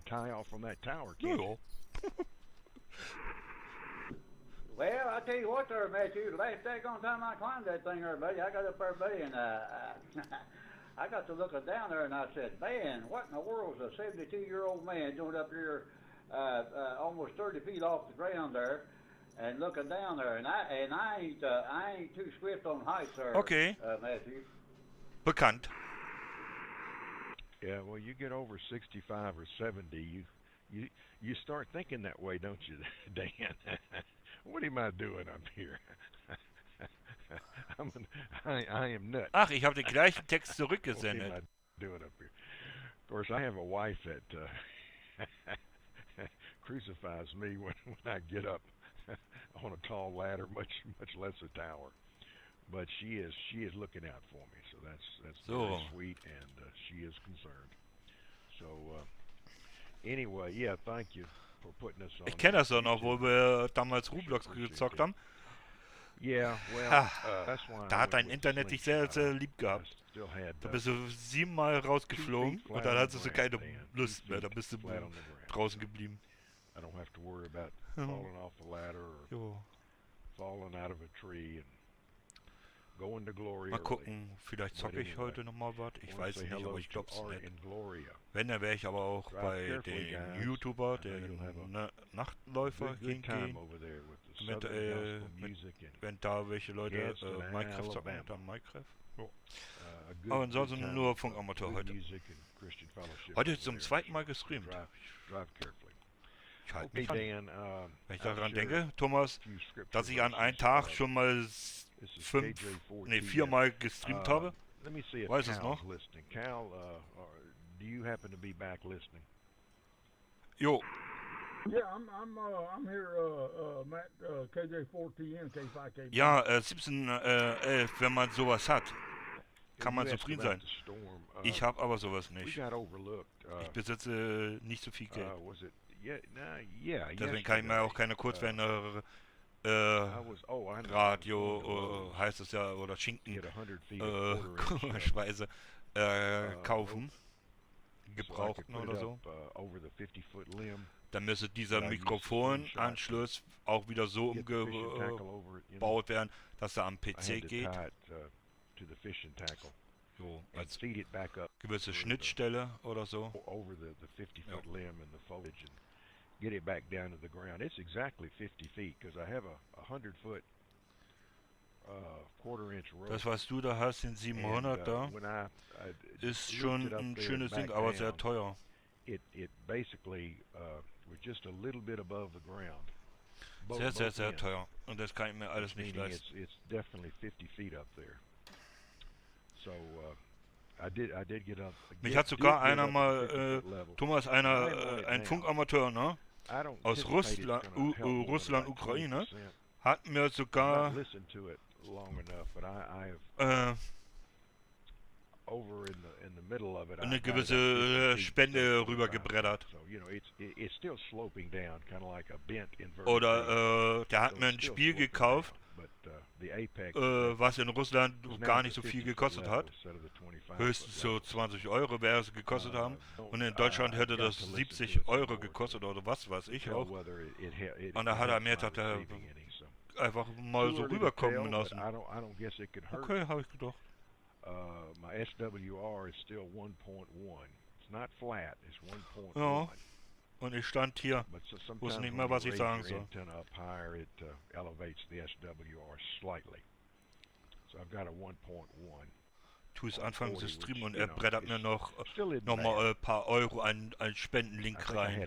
Speaker 3: Well, I tell you what there, Matthew, the last daggone time I climbed that thing there, buddy, I got up there, buddy, and I got to looking down there, and I said, man, what in the world is a 72-year-old man doing up here almost 30 feet off the ground there and looking down there? And I ain't too swift on heights there,
Speaker 4: okay.
Speaker 3: Matthew.
Speaker 4: Bekannt.
Speaker 7: Yeah, well, you get over 65 or 70, you start thinking that way, don't you, Dan? What am I doing up here? I am nuts.
Speaker 4: Ach, ich habe den gleichen Text zurückgesendet.
Speaker 7: What am I doing up here? Of course, I have a wife that crucifies me when I get up on a tall ladder, much less a tower. But she is looking out for me, so that's
Speaker 4: so
Speaker 7: very sweet, and she is concerned. So anyway, yeah, thank you for putting us on.
Speaker 4: Ich kenne das doch noch, wo wir damals Roblox gezockt haben.
Speaker 7: Yeah, well, that's why
Speaker 4: Da hat dein Internet dich sehr, sehr lieb gehabt. Da bist du 7-mal rausgeflogen und dann hattest du keine Lust mehr. Da bist du draußen geblieben.
Speaker 7: I don't have to worry about falling off the ladder or falling out of a tree and going to glory.
Speaker 4: Mal gucken, vielleicht zocke ich heute nochmal was. Ich weiß nicht, aber ich glaube es nicht. Wenn, dann wäre ich aber auch bei den YouTuber, den Nachtläufer hingehen. Wenn da welche Leute Minecraft zocken, dann Minecraft. Aber ansonsten nur Funkamateur heute. Heute ist zum zweiten Mal gestreamt. Ich halte mich an. Wenn ich daran denke, Thomas, dass ich an einem Tag schon mal 4 Mal gestreamt habe. Weiß es noch? Jo.
Speaker 2: Yeah, I'm here, Matt, KJ4TN, K5KB.
Speaker 4: Ja, 1711, wenn man sowas hat, kann man zufrieden sein. Ich habe aber sowas nicht. Ich besitze nicht so viel Geld. Deswegen kann ich mir auch keine Kurzwellenhörer Radio, heißt es ja, oder Schinken, Speise, kaufen. Gebrauchten oder so. Dann müsste dieser Mikrofonanschluss auch wieder so umgebaut werden, dass er am PC geht. So, als gewisse Schnittstelle oder so. Ja.
Speaker 7: Get it back down to the ground. It's exactly 50 feet because I have a 100-foot quarter-inch rope.
Speaker 4: Das, was du da hast, den 700 da, ist schon ein schönes Ding, aber sehr teuer.
Speaker 7: It basically was just a little bit above the ground.
Speaker 4: Sehr, sehr teuer. Und das kann ich mir alles nicht leisten.
Speaker 7: It's definitely 50 feet up there. So I did get up.
Speaker 4: Mich hat sogar einer mal, Thomas, ein Funkamateur, ne? Aus Russland, Ukraine, hat mir sogar eine gewisse Spende rübergebreddert. Oder der hat mir ein Spiel gekauft, was in Russland gar nicht so viel gekostet hat. Höchstens so 20 Euro wäre es gekostet haben. Und in Deutschland hätte das 70 Euro gekostet oder was weiß ich auch. Und da hat er mir gesagt, einfach mal so rüberkommen lassen. Okay, habe ich gedacht.
Speaker 7: My SWR is still 1.1. It's not flat, it's 1.1.
Speaker 4: Ja. Und ich stand hier, wusste nicht mehr, was ich sagen soll. Tu es anfangen zu streamen und er brettert mir noch mal ein paar Euro einen Spendenlink rein.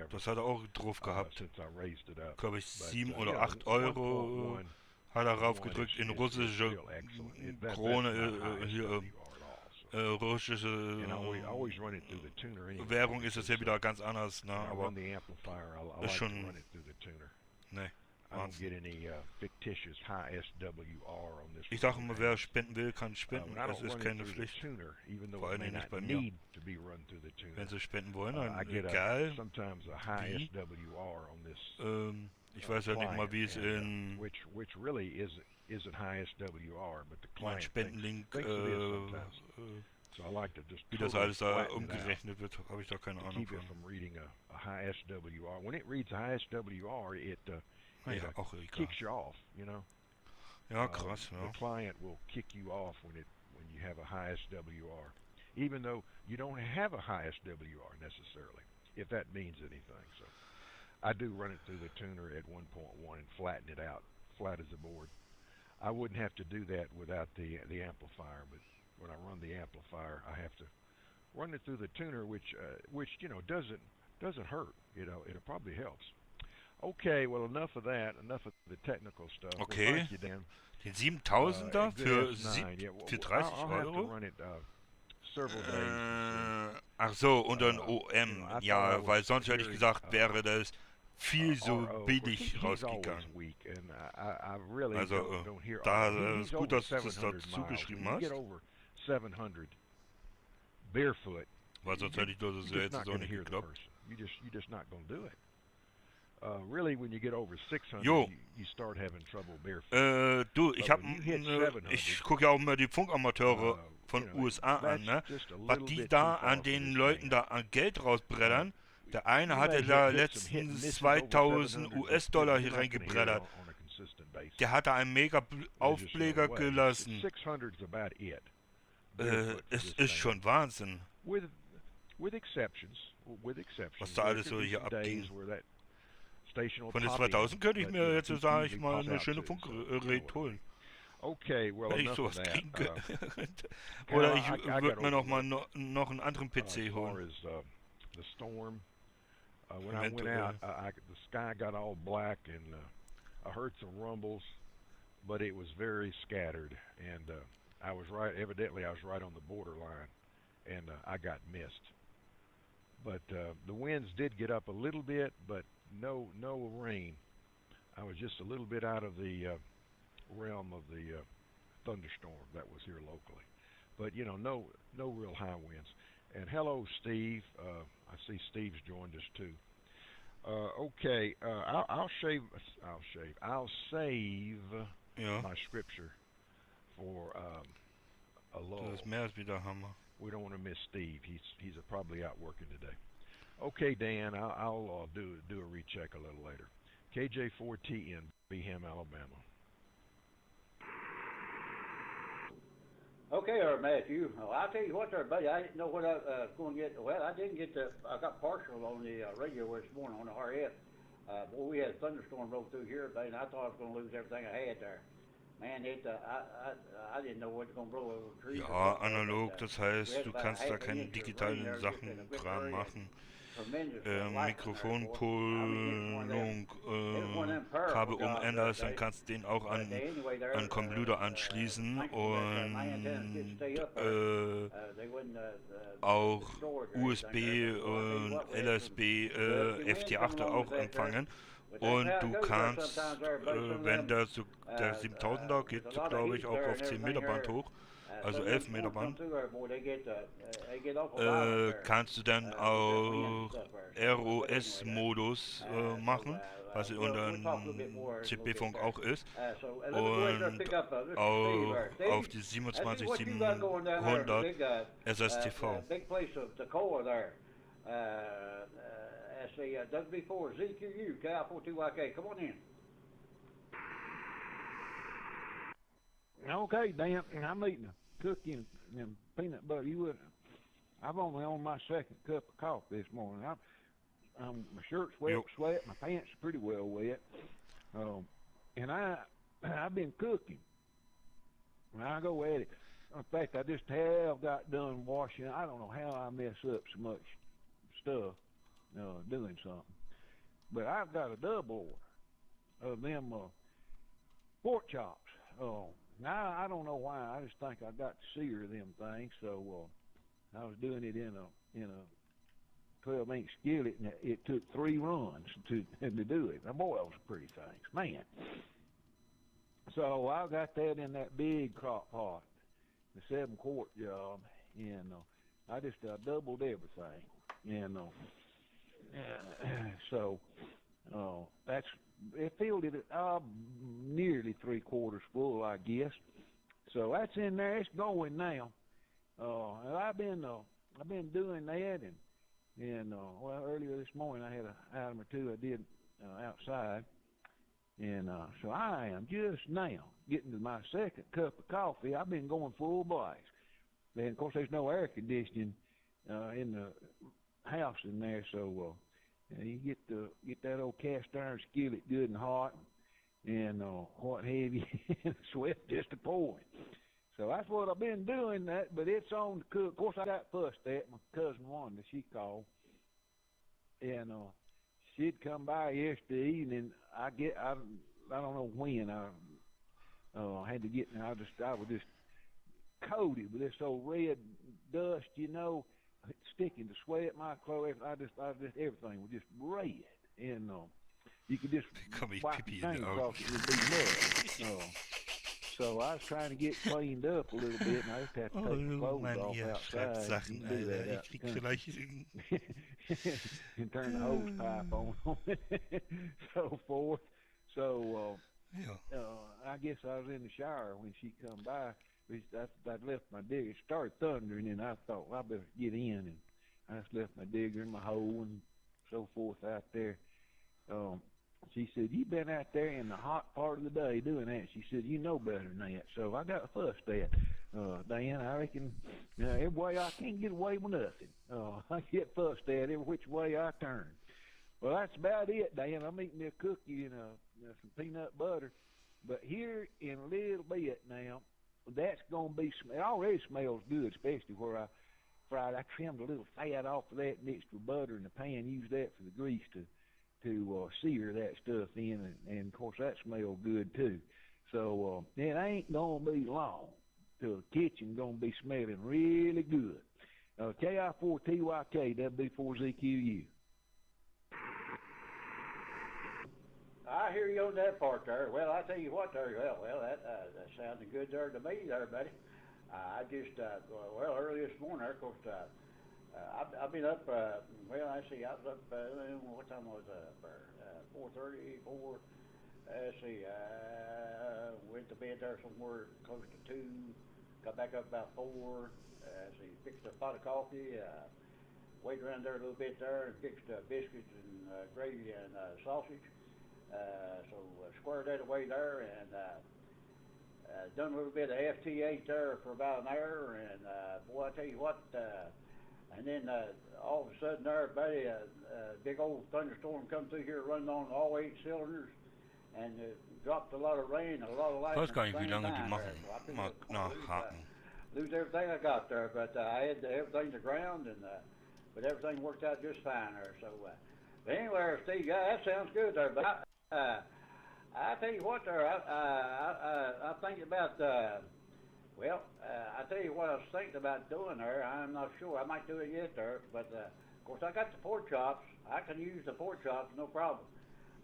Speaker 4: Das hat er auch drauf gehabt. Glaube ich 7 oder 8 Euro hat er raufgedrückt in russische Krone, russische Währung ist es ja wieder ganz anders, ne? Aber ist schon, ne. Ich sage immer, wer spenden will, kann spenden. Es ist keine Pflicht. Vor allem nicht bei mir. Wenn sie spenden wollen, dann egal wie. Ich weiß ja nicht mal, wie es in mein Spendenlink, wie das alles da umgerechnet wird, habe ich da keine Ahnung von. Ja, auch
Speaker 7: kicks you off, you know.
Speaker 4: Ja, krass, ja.
Speaker 7: The client will kick you off when you have a high SWR, even though you don't have a high SWR necessarily, if that means anything. So I do run it through the tuner at 1.1 and flatten it out, flat as a board. I wouldn't have to do that without the amplifier, but when I run the amplifier, I have to run it through the tuner, which you know doesn't hurt. You know, it probably helps. Okay, well enough of that, enough of the technical stuff.
Speaker 4: Okay, den 7000er für 30 Euro? Ach so, und dann OM, ja, weil sonst hätte ich gesagt, wäre das viel so billig rausgegangen. Also, da ist gut, dass du es dazu geschrieben hast. Was sonst hätte ich das jetzt
Speaker 7: not
Speaker 4: so
Speaker 7: going to
Speaker 4: nicht
Speaker 7: hear the
Speaker 4: geklappt.
Speaker 7: person. You're just not going to do it. Really, when you get over 600,
Speaker 4: Jo.
Speaker 7: you start having trouble barefoot.
Speaker 4: Du, ich
Speaker 7: But when you hit 700,
Speaker 4: ich gucke ja auch mal die Funkamateure von USA an, ne?
Speaker 7: just a
Speaker 4: Was
Speaker 7: little
Speaker 4: die
Speaker 7: bit
Speaker 4: da
Speaker 7: too far
Speaker 4: an
Speaker 7: for
Speaker 4: den
Speaker 7: this
Speaker 4: Leuten
Speaker 7: man.
Speaker 4: da an Geld rausbreddern. Der eine
Speaker 7: You
Speaker 4: hatte
Speaker 7: may
Speaker 4: da
Speaker 7: hit some hit and
Speaker 4: letztens
Speaker 7: misses over
Speaker 4: 2000
Speaker 7: 700,
Speaker 4: US-Dollar
Speaker 7: you're
Speaker 4: hier
Speaker 7: not gonna hear it
Speaker 4: reingebreddert.
Speaker 7: on a consistent basis.
Speaker 4: Der hatte einen mega
Speaker 7: They're just
Speaker 4: Aufbläger
Speaker 7: no way.
Speaker 4: gelassen.
Speaker 7: 600 is about it. Barefoot for
Speaker 4: Es
Speaker 7: this
Speaker 4: ist
Speaker 7: thing.
Speaker 4: schon Wahnsinn.
Speaker 7: With exceptions.
Speaker 4: Was da alles so hier abging. Von den 2000 könnte ich mir jetzt, sage ich mal, eine schöne Funkgerät holen.
Speaker 7: Okay, well,
Speaker 4: Wenn ich
Speaker 7: enough of
Speaker 4: sowas
Speaker 7: that.
Speaker 4: kriegen könnte. Oder ich würde mir noch mal noch einen anderen PC holen.
Speaker 7: The storm, when I went out, the sky got all black, and I heard some rumbles, but it was very scattered, and I was right. Evidently, I was right on the borderline, and I got missed. But the winds did get up a little bit, but no rain. I was just a little bit out of the realm of the thunderstorm that was here locally, but no real high winds. And hello, Steve. I see Steve's joined us too. Okay, I'll save my scripture for a lull.
Speaker 4: Das Meer ist wieder Hammer.
Speaker 7: We don't want to miss Steve. He's probably out working today. Okay, Dan, I'll do a recheck a little later. KJ4TN, Birmingham, Alabama.
Speaker 3: Okay, Matthew. Well, I'll tell you what, there, buddy. I didn't know what I was going to get. Well, I didn't get I got partial on the radio this morning on the RF. Boy, we had a thunderstorm roll through here, buddy, and I thought I was going to lose everything I had there. Man, I didn't know what was going to blow over the trees.
Speaker 4: Ja, analog, das heißt, du kannst da keine digitalen Sachen dran machen. Mikrofonpolung, Kabel umänderst, dann kannst du den auch an Computer anschließen und auch USB und LSB FT8 auch empfangen. Und du kannst, wenn der 7000er geht, glaube ich, auch auf 10 Meter Band hoch, also 11 Meter Band, kannst du dann auch ROS-Modus machen, was unter CP-Funk auch ist, und auch auf die 27700 SSTV. That's the W4 ZQU, Cal42YK. Come on in.
Speaker 8: Okay, Dan, I'm eating a cookie and peanut butter. I've only on my second cup of coffee this morning. My shirt's sweat, my pants are pretty well wet, and I've been cooking. I go at it. In fact, I just have got done washing. I don't know how I mess up so much stuff. Doing something, but I've got a double order of them pork chops. Now I don't know why. I just think I got to sear them things. So I was doing it in a 12-inch skillet, and it took 3 runs to do it. Now, boy, those are pretty things, man. So I got that in that big crock pot, the 7-quart job, and I just doubled everything, and. So that's it filled it nearly 3/4 full, I guess. So that's in there. It's going now. And I've been doing that, and well, earlier this morning I had an item or two I did outside, and so I am just now getting to my second cup of coffee. I've been going full blast. Then of course there's no air conditioning in the house in there, so you get that old cast iron skillet good and hot, and what have you, sweat just a pouring. So that's what I've been doing. But it's on the cook. Of course, I got fussed at. My cousin Wanda, she called, and she'd come by yesterday evening. I don't know when I had to get. I was just coated with this old red dust, sticking to sweat, my clothes. I just everything was just red, and you could just wipe your thing across it would be mud. So I was trying to get cleaned up a little bit, and I just had to take the clothes
Speaker 4: Mann,
Speaker 8: off
Speaker 4: ihr schreibt
Speaker 8: outside.
Speaker 4: Sachen,
Speaker 8: You can do
Speaker 4: Alter.
Speaker 8: that
Speaker 4: Ich
Speaker 8: out
Speaker 4: krieg
Speaker 8: in the
Speaker 4: vielleicht...
Speaker 8: and turn the hose pipe on, so forth. So
Speaker 4: Ja.
Speaker 8: I guess I was in the shower when she come by. I'd left my digger. It started thundering, and I thought, well, I better get in. And I just left my digger and my hoe and so forth out there. She said, you been out there in the hot part of the day doing that. She said, you know better than that. So I got fussed at. Dan, I reckon every way I can't get away with nothing. I get fussed at every which way I turn. Well, that's about it, Dan. I'm eating me a cookie and some peanut butter. But here in a little bit now, that's going to be, it already smells good, especially where I fried. I trimmed a little fat off of that, mixed with butter in the pan, used that for the grease to sear that stuff in, and of course that smells good too. So it ain't going to be long till the kitchen going to be smelling really good. KI4TYK, WB4ZQU.
Speaker 3: I hear you on that part there. Well, I tell you what there. Well, that sounded good there to me there, buddy. I just, early this morning, of course, I've been up, I was up, what time was I up? 4:30, 4, let's see, went to bed there somewhere close to 2, got back up about 4, fixed a pot of coffee, waited around there a little bit there, and fixed biscuits and gravy and sausage. So squared that away there, and done a little bit of FT8 there for about an hour, and boy, I tell you what, and then all of a sudden there, buddy, a big old thunderstorm come through here running on all 8 cylinders, and dropped a lot of rain, a lot of lightning.
Speaker 4: Ich weiß gar nicht, wie lange die machen. Mal nachhaken.
Speaker 3: Lose everything I got there, but I had everything to ground, and but everything worked out just fine there. So, but anyway, Steve, yeah, that sounds good there, but I tell you what there, I think about, I tell you what I was thinking about doing there. I'm not sure. I might do it yet there, but of course I got the pork chops. I can use the pork chops, no problem.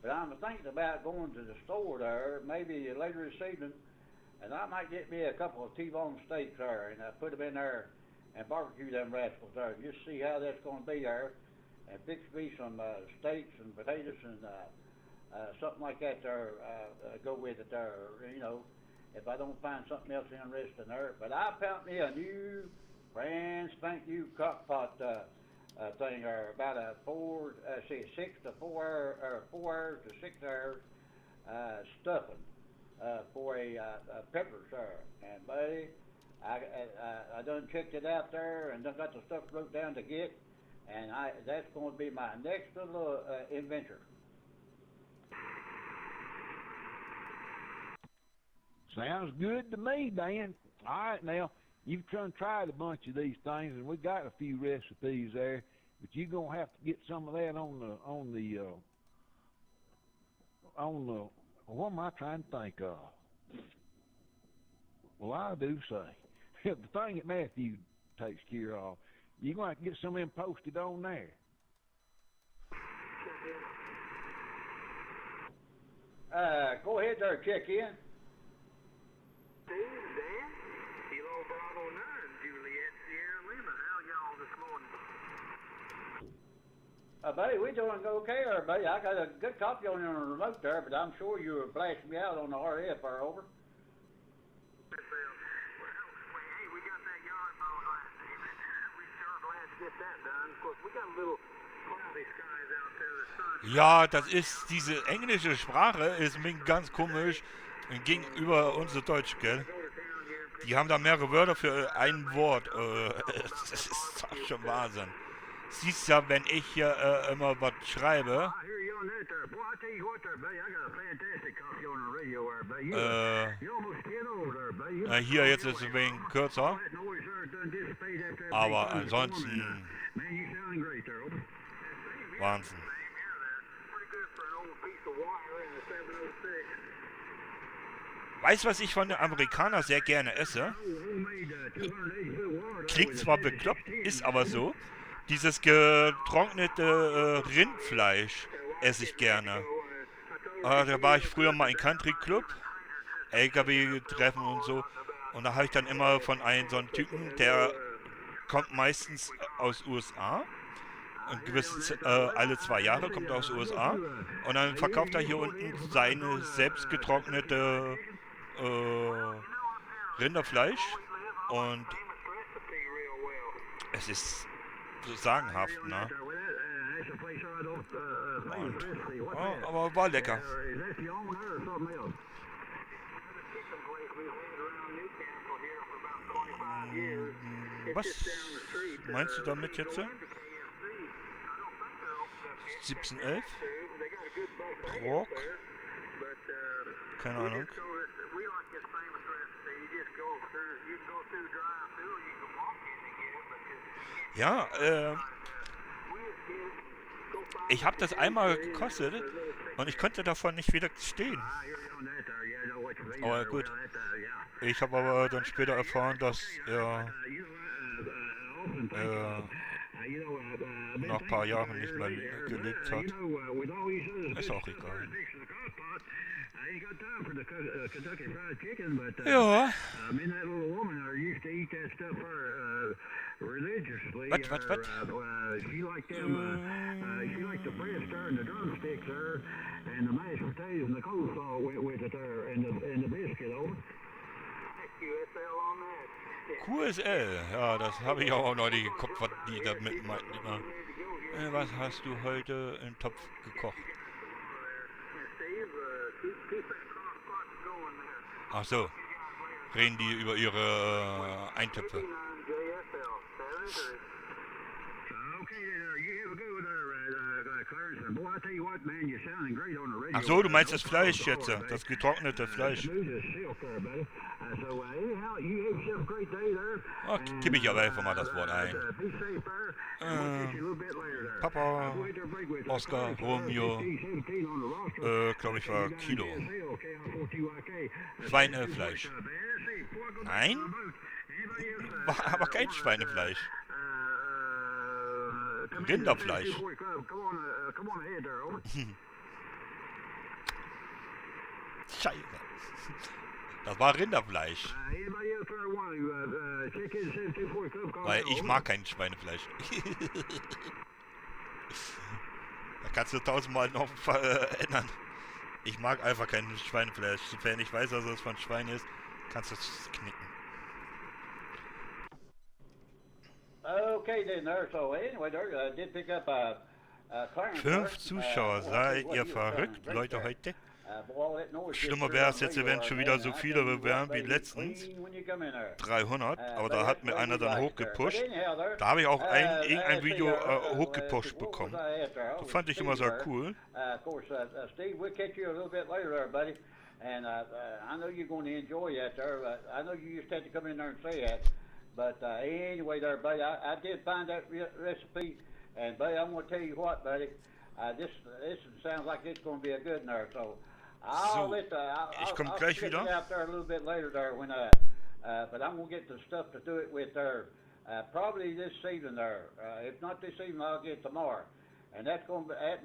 Speaker 3: But I'm thinking about going to the store there, maybe later this evening, and I might get me a couple of T-bone steaks there, and put them in there and barbecue them rascals there, and just see how that's going to be there, and fix me some steaks and potatoes and something like that there, go with it there, if I don't find something else interesting there. But I found me a new, brand spank new crockpot thing there, about a 6 to 4 hour, or 4 hours to 6 hours stuffing for a peppers there. And buddy, I done checked it out there and done got the stuff wrote down to get, and that's going to be my next little adventure.
Speaker 8: Sounds good to me, Dan. All right, now, you've tried a bunch of these things, and we got a few recipes there, but you're going to have to get some of that on the what am I trying to think of? Well, I do say, the thing that Matthew takes care of, you're going to have to get some of them posted on there.
Speaker 3: Go ahead there, check in.
Speaker 1: Steve, Dan, Kilo Bravo 9, Juliet, Sierra Lima. How y'all this morning?
Speaker 3: Buddy, we doing okay there, buddy. I got a good copy on your remote there, but I'm sure you were blasting me out on the RF there, over.
Speaker 1: Well, hey, we got that yard mowed last evening. We sure glad to get that done. Of course, we got a little cloudy skies out there. The sun.
Speaker 4: Ja, das ist, diese englische Sprache ist mir ganz komisch gegenüber unser Deutsch, gell? Die haben da mehrere Wörter für ein Wort. Das ist doch schon Wahnsinn. Siehst ja, wenn ich hier immer was schreibe. Hier jetzt ist es ein wenig kürzer. Aber ansonsten. Wahnsinn. Weißt du, was ich von den Amerikanern sehr gerne esse? Klingt zwar bekloppt, ist aber so. Dieses getrocknete Rindfleisch esse ich gerne. Da war ich früher mal im Country Club LKW-Treffen und so. Und da habe ich dann immer von einem so einen Typen, der kommt meistens aus USA. Und gewiss, alle 2 Jahre kommt er aus USA. Und dann verkauft er hier unten seine selbst getrocknete Rinderfleisch. Und es ist so sagenhaft, ne? Und, aber war lecker. Was meinst du damit jetzt? 1711? Rock? Keine Ahnung. Ja, ich habe das einmal gekostet und ich konnte davon nicht wieder stehen. Aber gut. Ich habe aber dann später erfahren, dass er nach ein paar Jahren nicht mehr gelebt hat. Ist auch egal. Ja. Was? QSL, ja, das habe ich auch noch nicht geguckt, was die damit meinten. Was hast du heute im Topf gekocht? Ach so, reden die über ihre Eintöpfe. Ach so, du meinst das Fleisch jetzt, das getrocknete Fleisch. Oh, kippe ich aber einfach mal das Wort ein. Papa, Oscar, Romeo, glaube ich war Kilo. Schweinefleisch. Nein? War aber kein Schweinefleisch. Rinderfleisch. Scheiße. Das war Rinderfleisch. Weil ich mag kein Schweinefleisch. Da kannst du 1000-mal noch ändern. Ich mag einfach kein Schweinefleisch. Wenn ich weiß, dass es von Schwein ist, kannst du es knicken.
Speaker 3: Okay, then there. So anyway, there did pick up Clarence.
Speaker 4: 5 Zuschauer, seid ihr verrückt, Leute, heute? Schlimmer wäre es jetzt, wenn schon wieder so viele wären wie letztens. 300, aber da hat mir einer dann hochgepusht. Da habe ich auch irgendein Video hochgepusht bekommen. Das fand ich immer sehr cool.
Speaker 3: Steve, we'll catch you a little bit later there, buddy. And I know you're going to enjoy that there. I know you just had to come in there and say that. But anyway there, buddy, I did find that recipe. And, buddy, I'm going to tell you what, buddy. This sounds like it's going to be a good one there. So I'll
Speaker 4: gleich wieder.
Speaker 3: Out there a little bit later there when but I'm going to get the stuff to do it with there probably this evening there. If not this evening, I'll get it tomorrow. And that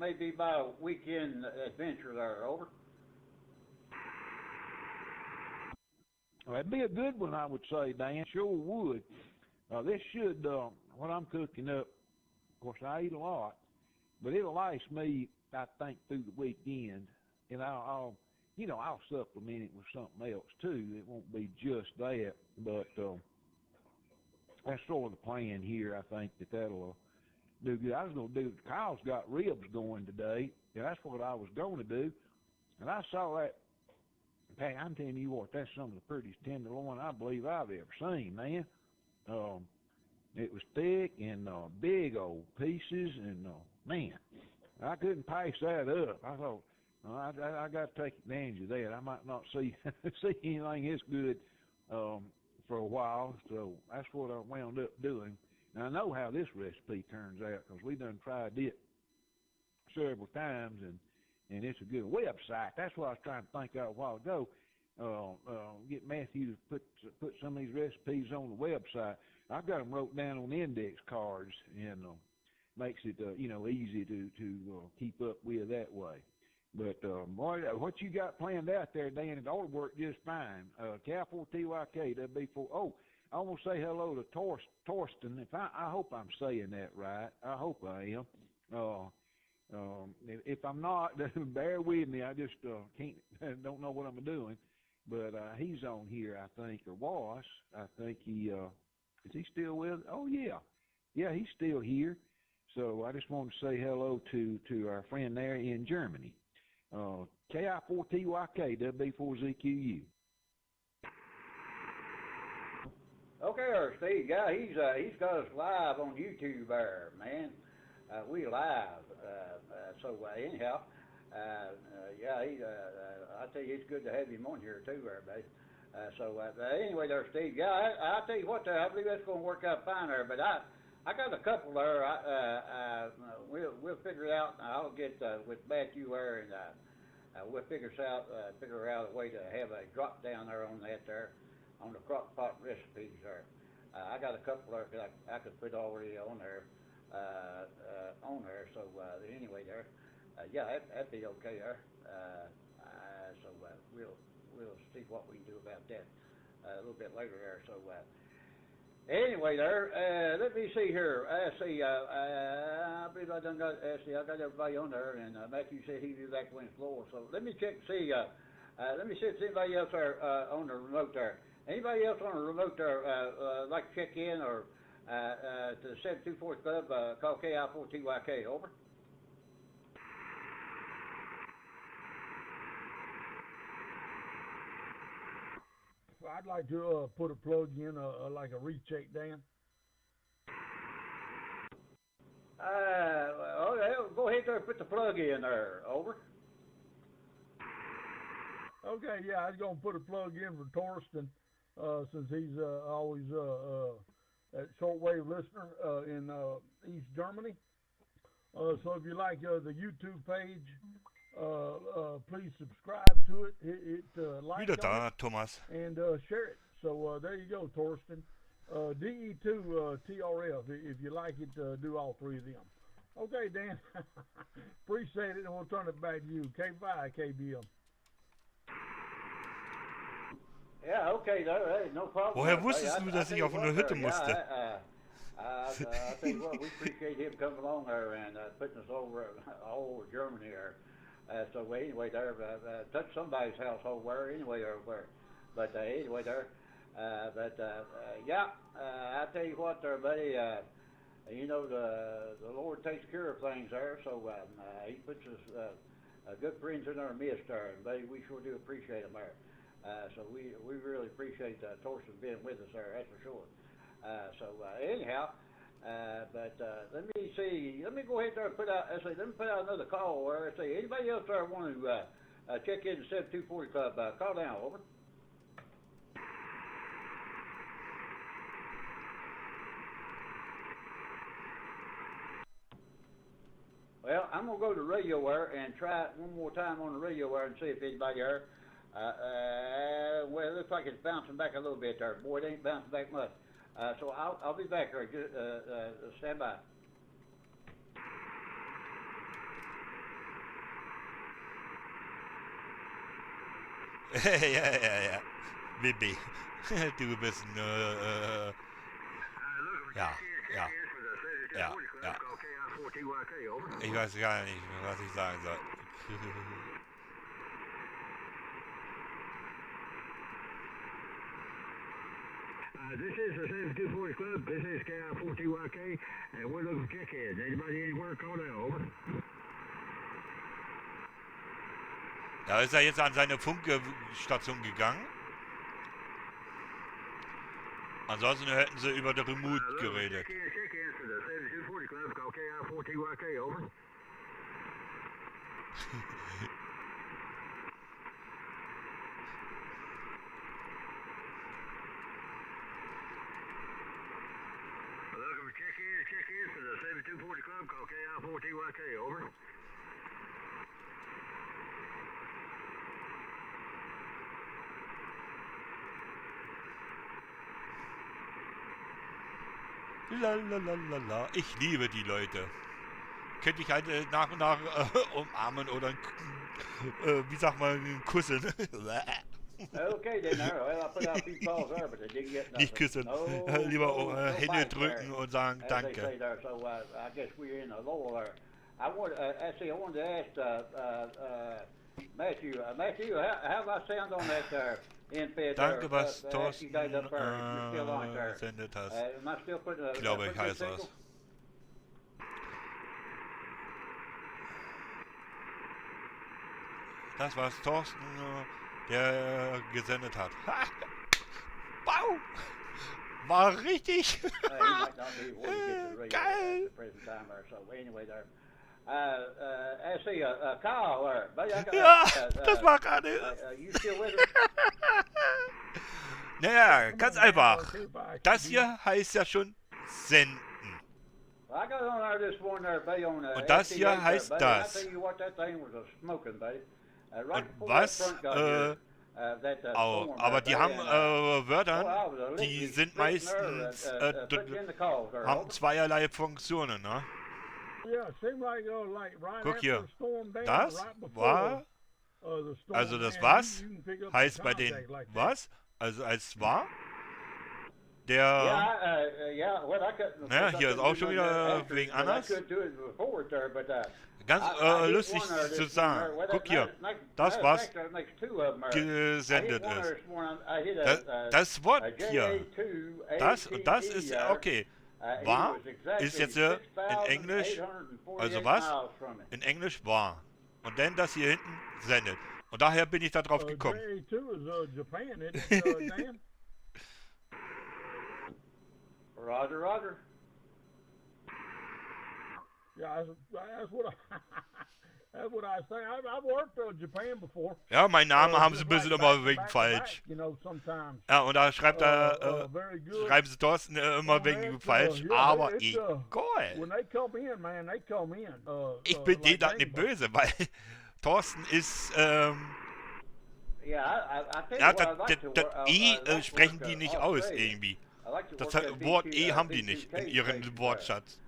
Speaker 3: may be by a weekend adventure there. Over.
Speaker 8: Well, it'd be a good one, I would say, Dan. Sure would. This should, what I'm cooking up, of course, I eat a lot, but it'll last me, I think, through the weekend. And I'll supplement it with something else, too. It won't be just that, but that's sort of the plan here. I think that'll do good. I was going to do, Kyle's got ribs going today, and that's what I was going to do. And I saw that. Hey, I'm telling you what, that's some of the prettiest tenderloin I believe I've ever seen, man. It was thick and big old pieces, and man, I couldn't pass that up. I thought, I got to take advantage of that. I might not see anything this good for a while, so that's what I wound up doing. And I know how this recipe turns out because we done tried it several times, and it's a good website. That's what I was trying to think of a while ago. Get Matthew to put some of these recipes on the website. I've got them wrote down on index cards, and makes it easy to keep up with that way. But what you got planned out there, Dan, it ought to work just fine. K4TYK, WB4. Oh, I want to say hello to Torsten. I hope I'm saying that right. I hope I am. If I'm not, bear with me. I just don't know what I'm doing. But he's on here, I think, or was. I think he is he still with us? Oh, yeah. Yeah, he's still here. So I just want to say hello to our friend there in Germany. KI4TYK, WB4ZQU.
Speaker 3: Okay, Steve. Yeah, he's got us live on YouTube there, man. We live. Anyhow, yeah, I tell you, it's good to have him on here too, everybody. Anyway, there, Steve. Yeah, I tell you what, I believe that's going to work out fine there. But I got a couple there. We'll figure it out. I'll get with Matthew there, and we'll figure out a way to have a drop down there on that there, on the crock pot recipes there. I got a couple there that I could put already on there. So anyway there, yeah, that'd be okay there. We'll see what we can do about that a little bit later there. So anyway there, let me see here. I believe I done got. I got everybody on there, and Matthew said he'd be back when it's lower. So let me check. Let me see if there's anybody else there on the remote there. Anybody else on the remote there like to check in or to the 724 Club? Call KI4TYK. Over.
Speaker 2: I'd like to put a plug in, like a recheck, Dan.
Speaker 3: Go ahead there and put the plug in there. Over.
Speaker 2: Okay, yeah, I was going to put a plug in for Torsten, since he's always a shortwave listener in East Germany. So if you like the YouTube page, please subscribe to it. Like
Speaker 4: Wieder da, Thomas.
Speaker 2: And share it. So there you go, Torsten. DE2TRF. If you like it, do all three of them. Okay, Dan. Appreciate it, and we'll turn it back to you. K5, KBM.
Speaker 3: Ja, okay, hey, no problem.
Speaker 4: Woher wusstest du, dass ich auf eine Hütte musste?
Speaker 3: I tell you what, we appreciate him coming along there and putting us over all over Germany there. So anyway, there, touch somebody's household where anyway there, where. But anyway there, yeah, I tell you what there, buddy. You know the Lord takes care of things there, so He puts us good friends in our midst there, and buddy, we sure do appreciate them there. So we really appreciate Torsten being with us there, that's for sure. Anyhow, let me see. Let me go ahead there and put out. Let me put out another call. Or say anybody else there want to check in the 7240 Club? Call down. Over. Well, I'm gonna go to the radio wire and try it one more time on the radio wire and see if anybody there. Well, it looks like it's bouncing back a little bit there. Boy, it ain't bouncing back much. So I'll be back there. Stand by.
Speaker 4: Ja. Bibi. Du bist ein, ja. Ich weiß gar nicht, was ich sagen soll.
Speaker 1: This is the 7240 Club. This is KI4TYK, and we're looking for check-ins. Anybody anywhere, call now. Over.
Speaker 4: Da ist er jetzt an seine Funkstation gegangen. Ansonsten hätten sie über der Remote geredet.
Speaker 1: Check-ins for the 7240 Club. Call KI4TYK. Over. Check-in for the 7240 Club, call KI4TYK, over.
Speaker 4: Lalalala. Ich liebe die Leute. Könnte ich halt nach und nach umarmen oder wie sagt man, kussen.
Speaker 3: Okay, then, well, I put out a few calls there, but they didn't get nothing.
Speaker 4: Nicht küssen, lieber Hände drücken und sagen Danke.
Speaker 3: So I guess we're in a lull there. I wanted to ask Matthew, how do I sound on that there?
Speaker 4: Danke, was Thorsten sendet hast. Ich glaube, ich heiße es. Das war's, Thorsten, der gesendet hat. Wow! War richtig! Geil! Ja, das war gerade. Naja, ganz einfach. Das hier heißt ja schon senden. Und das hier heißt das. Und was? Aber die haben Wörter, die sind meistens, haben zweierlei Funktionen, ne? Guck hier, das war, also das was heißt bei denen was, also als war, der, naja, hier ist auch schon wieder wegen anders, ganz lustig zu sagen, guck hier, das was gesendet ist, das Wort hier, das und das ist, okay, war ist jetzt in Englisch, also was? In Englisch war. Und dann das hier hinten sendet. Und daher bin ich da drauf gekommen.
Speaker 3: Roger, Roger.
Speaker 2: Yeah, that's what I say. I've worked in Japan before.
Speaker 4: Ja, mein Name haben sie ein bisschen immer wegen falsch. Ja, und da schreibt er, schreiben sie Thorsten immer wegen falsch, aber egal. Ich bin denen das nicht böse, weil Thorsten ist, ja, das E sprechen die nicht aus irgendwie. Das Wort E haben die nicht in ihrem Wortschatz.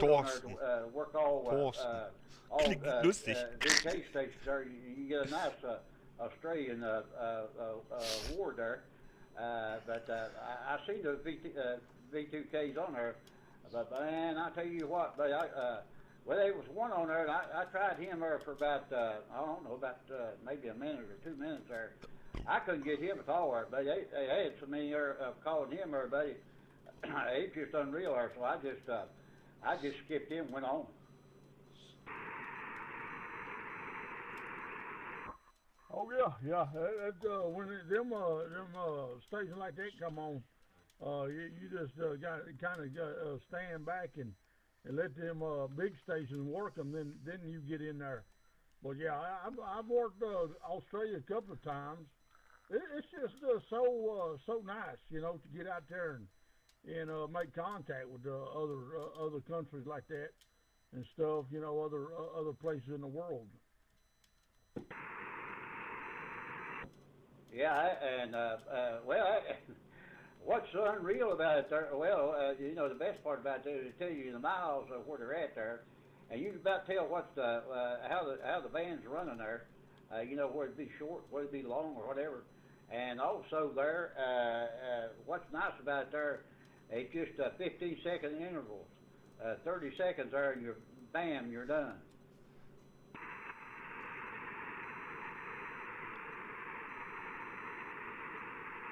Speaker 4: Thorsten. Thorsten. Klingt lustig.
Speaker 3: Australian war there, but I seen the V2Ks on there, but man, I tell you what, but well, there was one on there, and I tried him there for about, I don't know, about maybe a minute or 2 minutes there. I couldn't get him at all there, but they had so many there calling him there, buddy. It's just unreal there, so I just skipped him and went on.
Speaker 2: Oh yeah. When them stations like that come on, you just got kind of stand back and let them big stations work them. Then you get in there. But yeah, I've worked Australia a couple of times. It's just so nice, you know, to get out there and make contact with other countries like that and stuff. You know, other places in the world.
Speaker 3: Yeah, and what's unreal about it there? Well, you know, the best part about it is to tell you the miles of where they're at there, and you can about tell what's how the band's running there. You know, whether it be short, whether it be long, or whatever. And also there, what's nice about it there, it's just 15-second intervals, 30 seconds there, and you're done.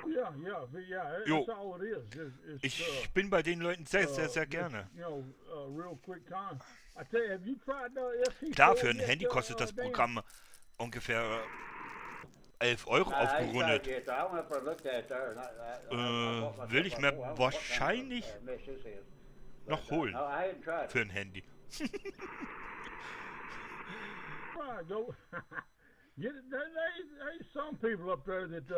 Speaker 2: Yeah, that's all it is.
Speaker 4: Ich bin bei den Leuten sehr gerne.
Speaker 2: Real quick I tell you, have you tried FT4?
Speaker 4: Klar, für ein Handy kostet das Programm ungefähr 11 € aufgerundet. Will ich mir wahrscheinlich noch holen. Für ein Handy.
Speaker 2: There's some people up there that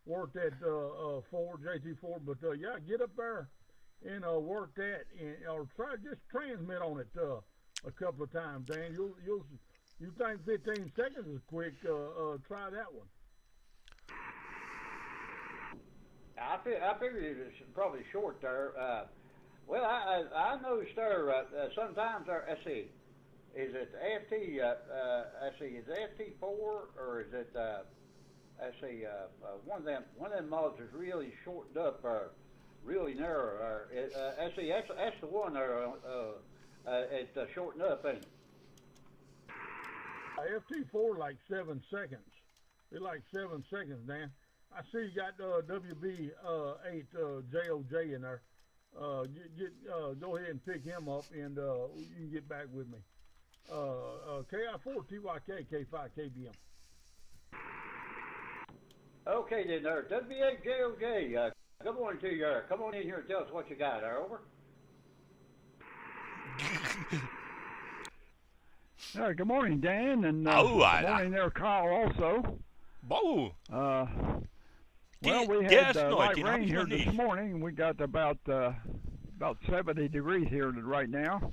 Speaker 2: work that JT4, but yeah, get up there and work that, or try just transmit on it a couple of times, Dan. You think 15 seconds is quick? Try that one.
Speaker 3: I figured it's probably short there. Well, I noticed there sometimes there. Let's see. is it FT? Let's see, is it FT4 or is it? Let's see, one of them mods is really shortened up, really narrow. Let's see, that's the one there. It's shortened up, ain't it?
Speaker 2: FT4 like 7 seconds. It's like 7 seconds, Dan. I see you got WB8 JOJ in there. Go ahead and pick him up, and you can get back with me. KI4 TYK K5 KBM.
Speaker 3: Okay then, there. W8 JOJ. Good morning to you. Come on in here and tell us what you got. Over.
Speaker 9: Good morning, Dan, and good morning there, Kyle, also.
Speaker 4: Wow.
Speaker 9: Well, we had light rain here this morning. We got about 70 degrees here right now,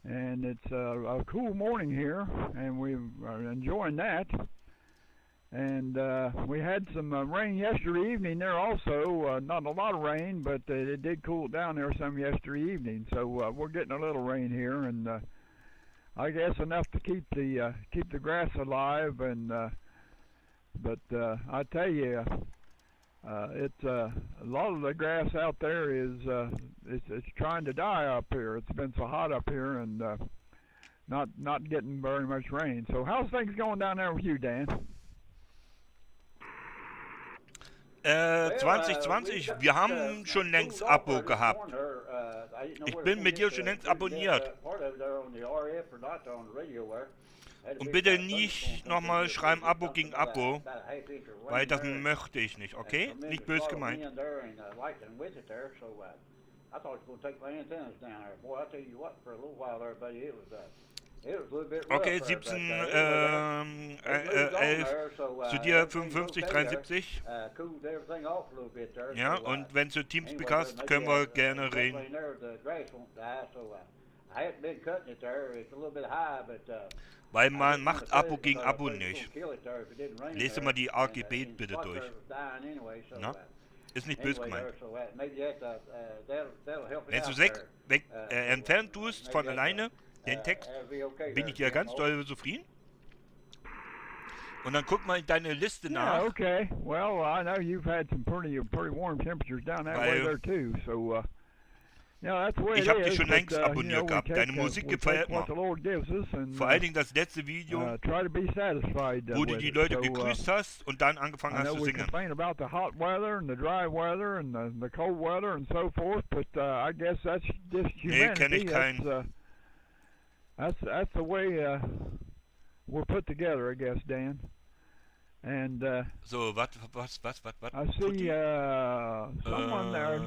Speaker 9: and it's a cool morning here, and we're enjoying that. And we had some rain yesterday evening there also. Not a lot of rain, but it did cool down there some yesterday evening. So we're getting a little rain here, and I guess enough to keep the grass alive. And but I tell you, it's a lot of the grass out there is it's trying to die up here. It's been so hot up here, and not getting very much rain. So how's things going down there with you, Dan?
Speaker 4: 2020, wir haben schon längst Abo gehabt. Ich bin mit dir schon längst abonniert. Und bitte nicht nochmal schreiben Abo gegen Abo, weil das möchte ich nicht, okay? Nicht böse gemeint. Okay, 17, 11, zu dir 55, 73. Ja, und wenn du Teamspeak hast, können wir gerne reden. Weil man macht Abo gegen Abo nicht. Lese mal die AGB bitte durch. Na? Ist nicht böse gemeint. Wenn du entfernt tust von alleine, den Text, bin ich dir ganz doll zufrieden. Und dann guck mal in deine Liste nach.
Speaker 9: Yeah, okay. Well, I know you've had some pretty warm temperatures down that way there too. So, yeah, that's the way it is.
Speaker 4: Ich habe dich schon längst abonniert gehabt. Deine Musik gefällt mir. Vor allen Dingen das letzte Video, wo du die Leute gegrüßt hast und dann angefangen hast zu singen.
Speaker 9: About the hot weather and the dry weather and the cold weather and so forth, but I guess that's just humanity.
Speaker 4: Nee, kenn ich keinen.
Speaker 9: That's the way we're put together, I guess, Dan. And
Speaker 4: so, what?
Speaker 9: I see someone there.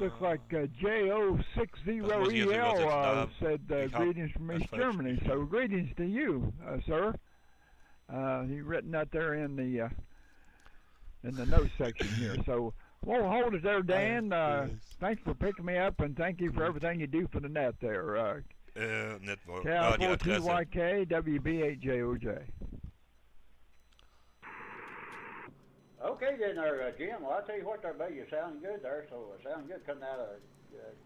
Speaker 9: Looks like J060EL said greetings from East Germany. So greetings to you, sir. You've written that there in the notes section here. So we'll hold it there, Dan. Thanks for picking me up, and thank you for everything you do for the net there.
Speaker 4: Network.
Speaker 9: KI4TYK WB8JOJ.
Speaker 3: Okay then, Jim. Well, I'll tell you what, there, buddy, you sound good there. So it sounds good coming out of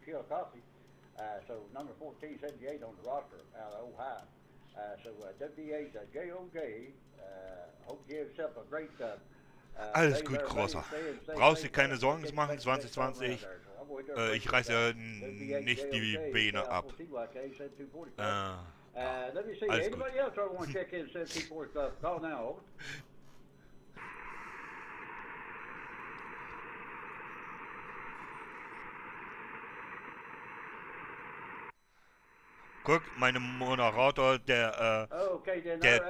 Speaker 3: Chillicothe. So number 1478 on the roster out of Ohio. So W8JOJ. Hope you have yourself a great.
Speaker 4: Alles gut, Großer. Brauchst dir keine Sorgen zu machen, 2020. Ich reiße nicht die Beine ab. Alles gut. Guck, mein Moderator, der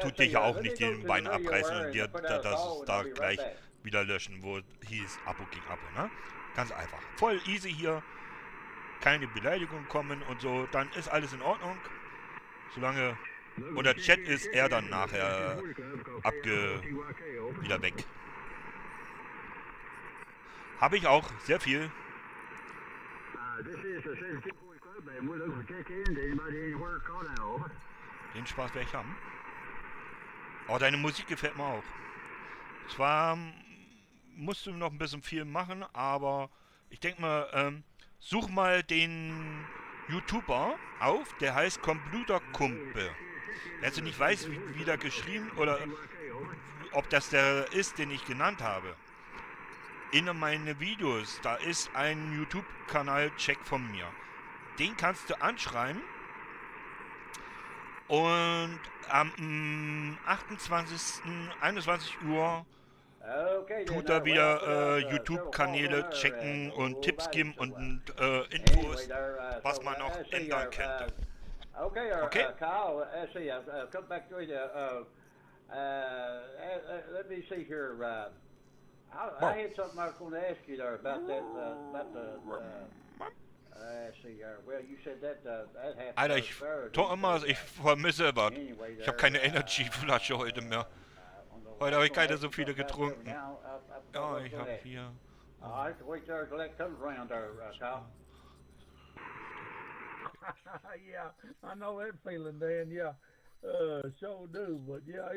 Speaker 4: tut dich ja auch nicht die Beine abreißen und dir das da gleich wieder löschen, wo hieß Abo gegen Abo, ne? Ganz einfach. Voll easy hier. Keine Beleidigungen kommen und so. Dann ist alles in Ordnung. Solange unter Chat ist er dann nachher wieder weg. Habe ich auch sehr viel. Den Spaß werde ich haben. Oh, deine Musik gefällt mir auch. Zwar musst du noch ein bisschen viel machen, aber ich denke mal, such mal den YouTuber auf, der heißt Computerkumpel. Wer jetzt nicht weiß, wie der geschrieben oder ob das der ist, den ich genannt habe. In meine Videos, da ist ein YouTube-Kanal-Check von mir. Den kannst du anschreiben. Und am 28. 21 Uhr tut er wieder YouTube-Kanäle checken und Tipps geben und Infos, was man noch ändern könnte.
Speaker 3: Okay, Kyle, let's see, I'll come back to you. Let me see here. I had something I was going to ask you there about that, let's see, well, you said that happened.
Speaker 4: Alter, ich vermisse was. Ich habe keine Energy-Flasche heute mehr. Heute habe ich keine so viele getrunken. Ja, ich habe hier.
Speaker 3: I have to wait there till that comes around there, Kyle.
Speaker 2: Yeah, I know that feeling, Dan. Yeah, sure do. But yeah,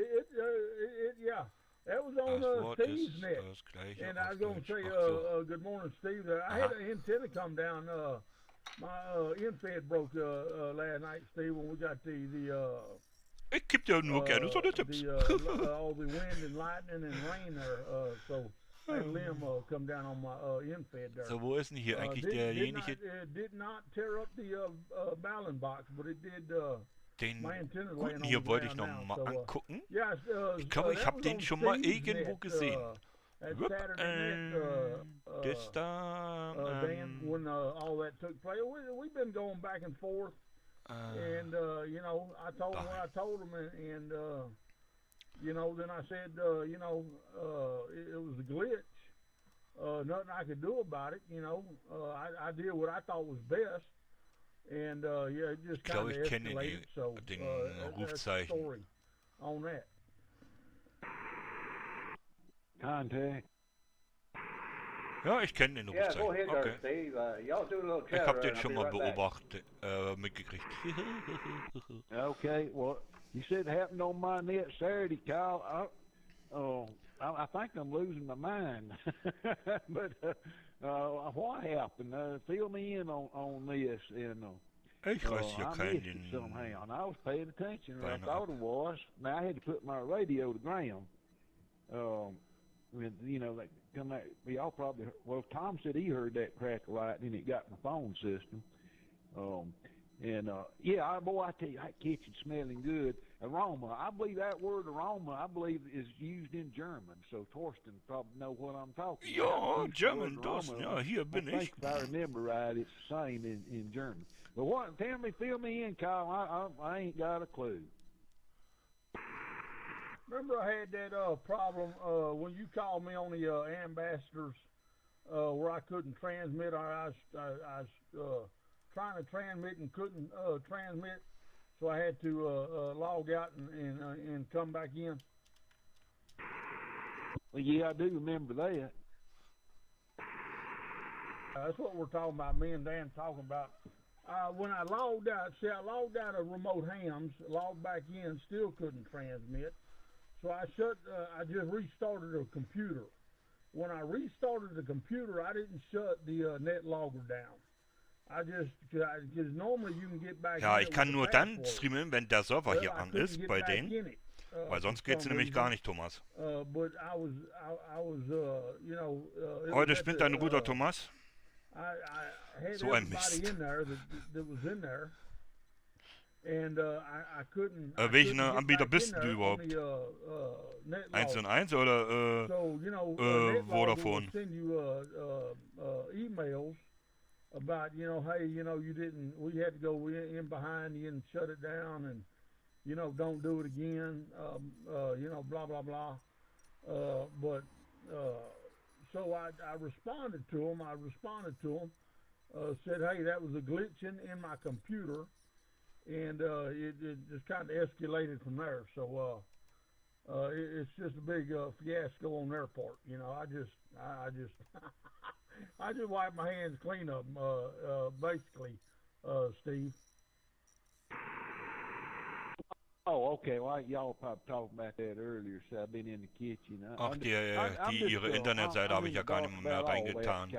Speaker 2: yeah, that was on Steve's net. And I was going to say, good morning, Steve. I had an antenna come down. My infed broke last night, Steve, when we got the
Speaker 4: ich geb dir nur gerne so eine Tipps.
Speaker 2: All the wind and lightning and rain there. So that limb come down on my infed there.
Speaker 4: So, wo ist denn hier eigentlich derjenige?
Speaker 2: Did not tear up the balun box, but it did.
Speaker 4: Den guten hier wollte ich noch mal angucken. Ich glaube, ich habe den schon mal irgendwo gesehen. Das da.
Speaker 2: Dan, when all that took place, we've been going back and forth, and you know, I told him what I told him, and you know, then I said, you know, it was a glitch. Nothing I could do about it. You know, I did what I thought was best. And yeah, it just kind of escalated. So that's the story on that.
Speaker 8: Contact.
Speaker 4: Ja, ich kenne den Rufzeichen.
Speaker 3: Okay.
Speaker 4: Ich habe den schon mal beobachtet, mitgekriegt.
Speaker 8: Okay, well, you said it happened on my net Saturday, Kyle. I think I'm losing my mind. But what happened? Fill me in on this. And
Speaker 4: ich weiß hier keinen.
Speaker 8: Somehow, and I was paying attention. And I thought it was. Now I had to put my radio to ground. You know, like come out. Y'all probably. Well, Tom said he heard that crack of lightning. It got my phone system. Yeah, boy, I tell you, that kitchen smelling good. Aroma. I believe that word aroma, is used in German. So Torsten probably know what I'm talking about.
Speaker 4: Ja, German, Torsten. Ja, hier bin ich.
Speaker 8: If I remember right, it's the same in German. But what? Tell me, fill me in, Kyle. I ain't got a clue.
Speaker 2: Remember, I had that problem when you called me on the ambassadors where I couldn't transmit. I was trying to transmit and couldn't transmit, so I had to log out and come back in.
Speaker 8: Well, yeah, I do remember that.
Speaker 2: That's what we're talking about. Me and Dan talking about. When I logged out, I logged out of Remotehams, logged back in, still couldn't transmit. So I just restarted the computer. When I restarted the computer, I didn't shut the net logger down. Because normally you can get back.
Speaker 4: Ja, ich kann nur dann streamen, wenn der Server hier an ist bei denen. Weil sonst geht's nämlich gar nicht, Thomas. Heute spinnt dein Router, Thomas. So ein Mist. Welchen Anbieter bist du überhaupt? 1&1 oder Vodafone?
Speaker 2: About, you know, hey, you know, we had to go in behind you and shut it down, and, you know, don't do it again, you know, blah, blah, blah. So I responded to him. Said, hey, that was a glitch in my computer, and it just kind of escalated from there. So it's just a big fiasco on their part. You know, I just I just wipe my hands clean of them, basically, Steve.
Speaker 8: Oh, okay. Well, y'all probably talked about that earlier, so I've been in the kitchen.
Speaker 4: Ach, Ihre Internetseite habe ich ja gar nicht mehr reingetan.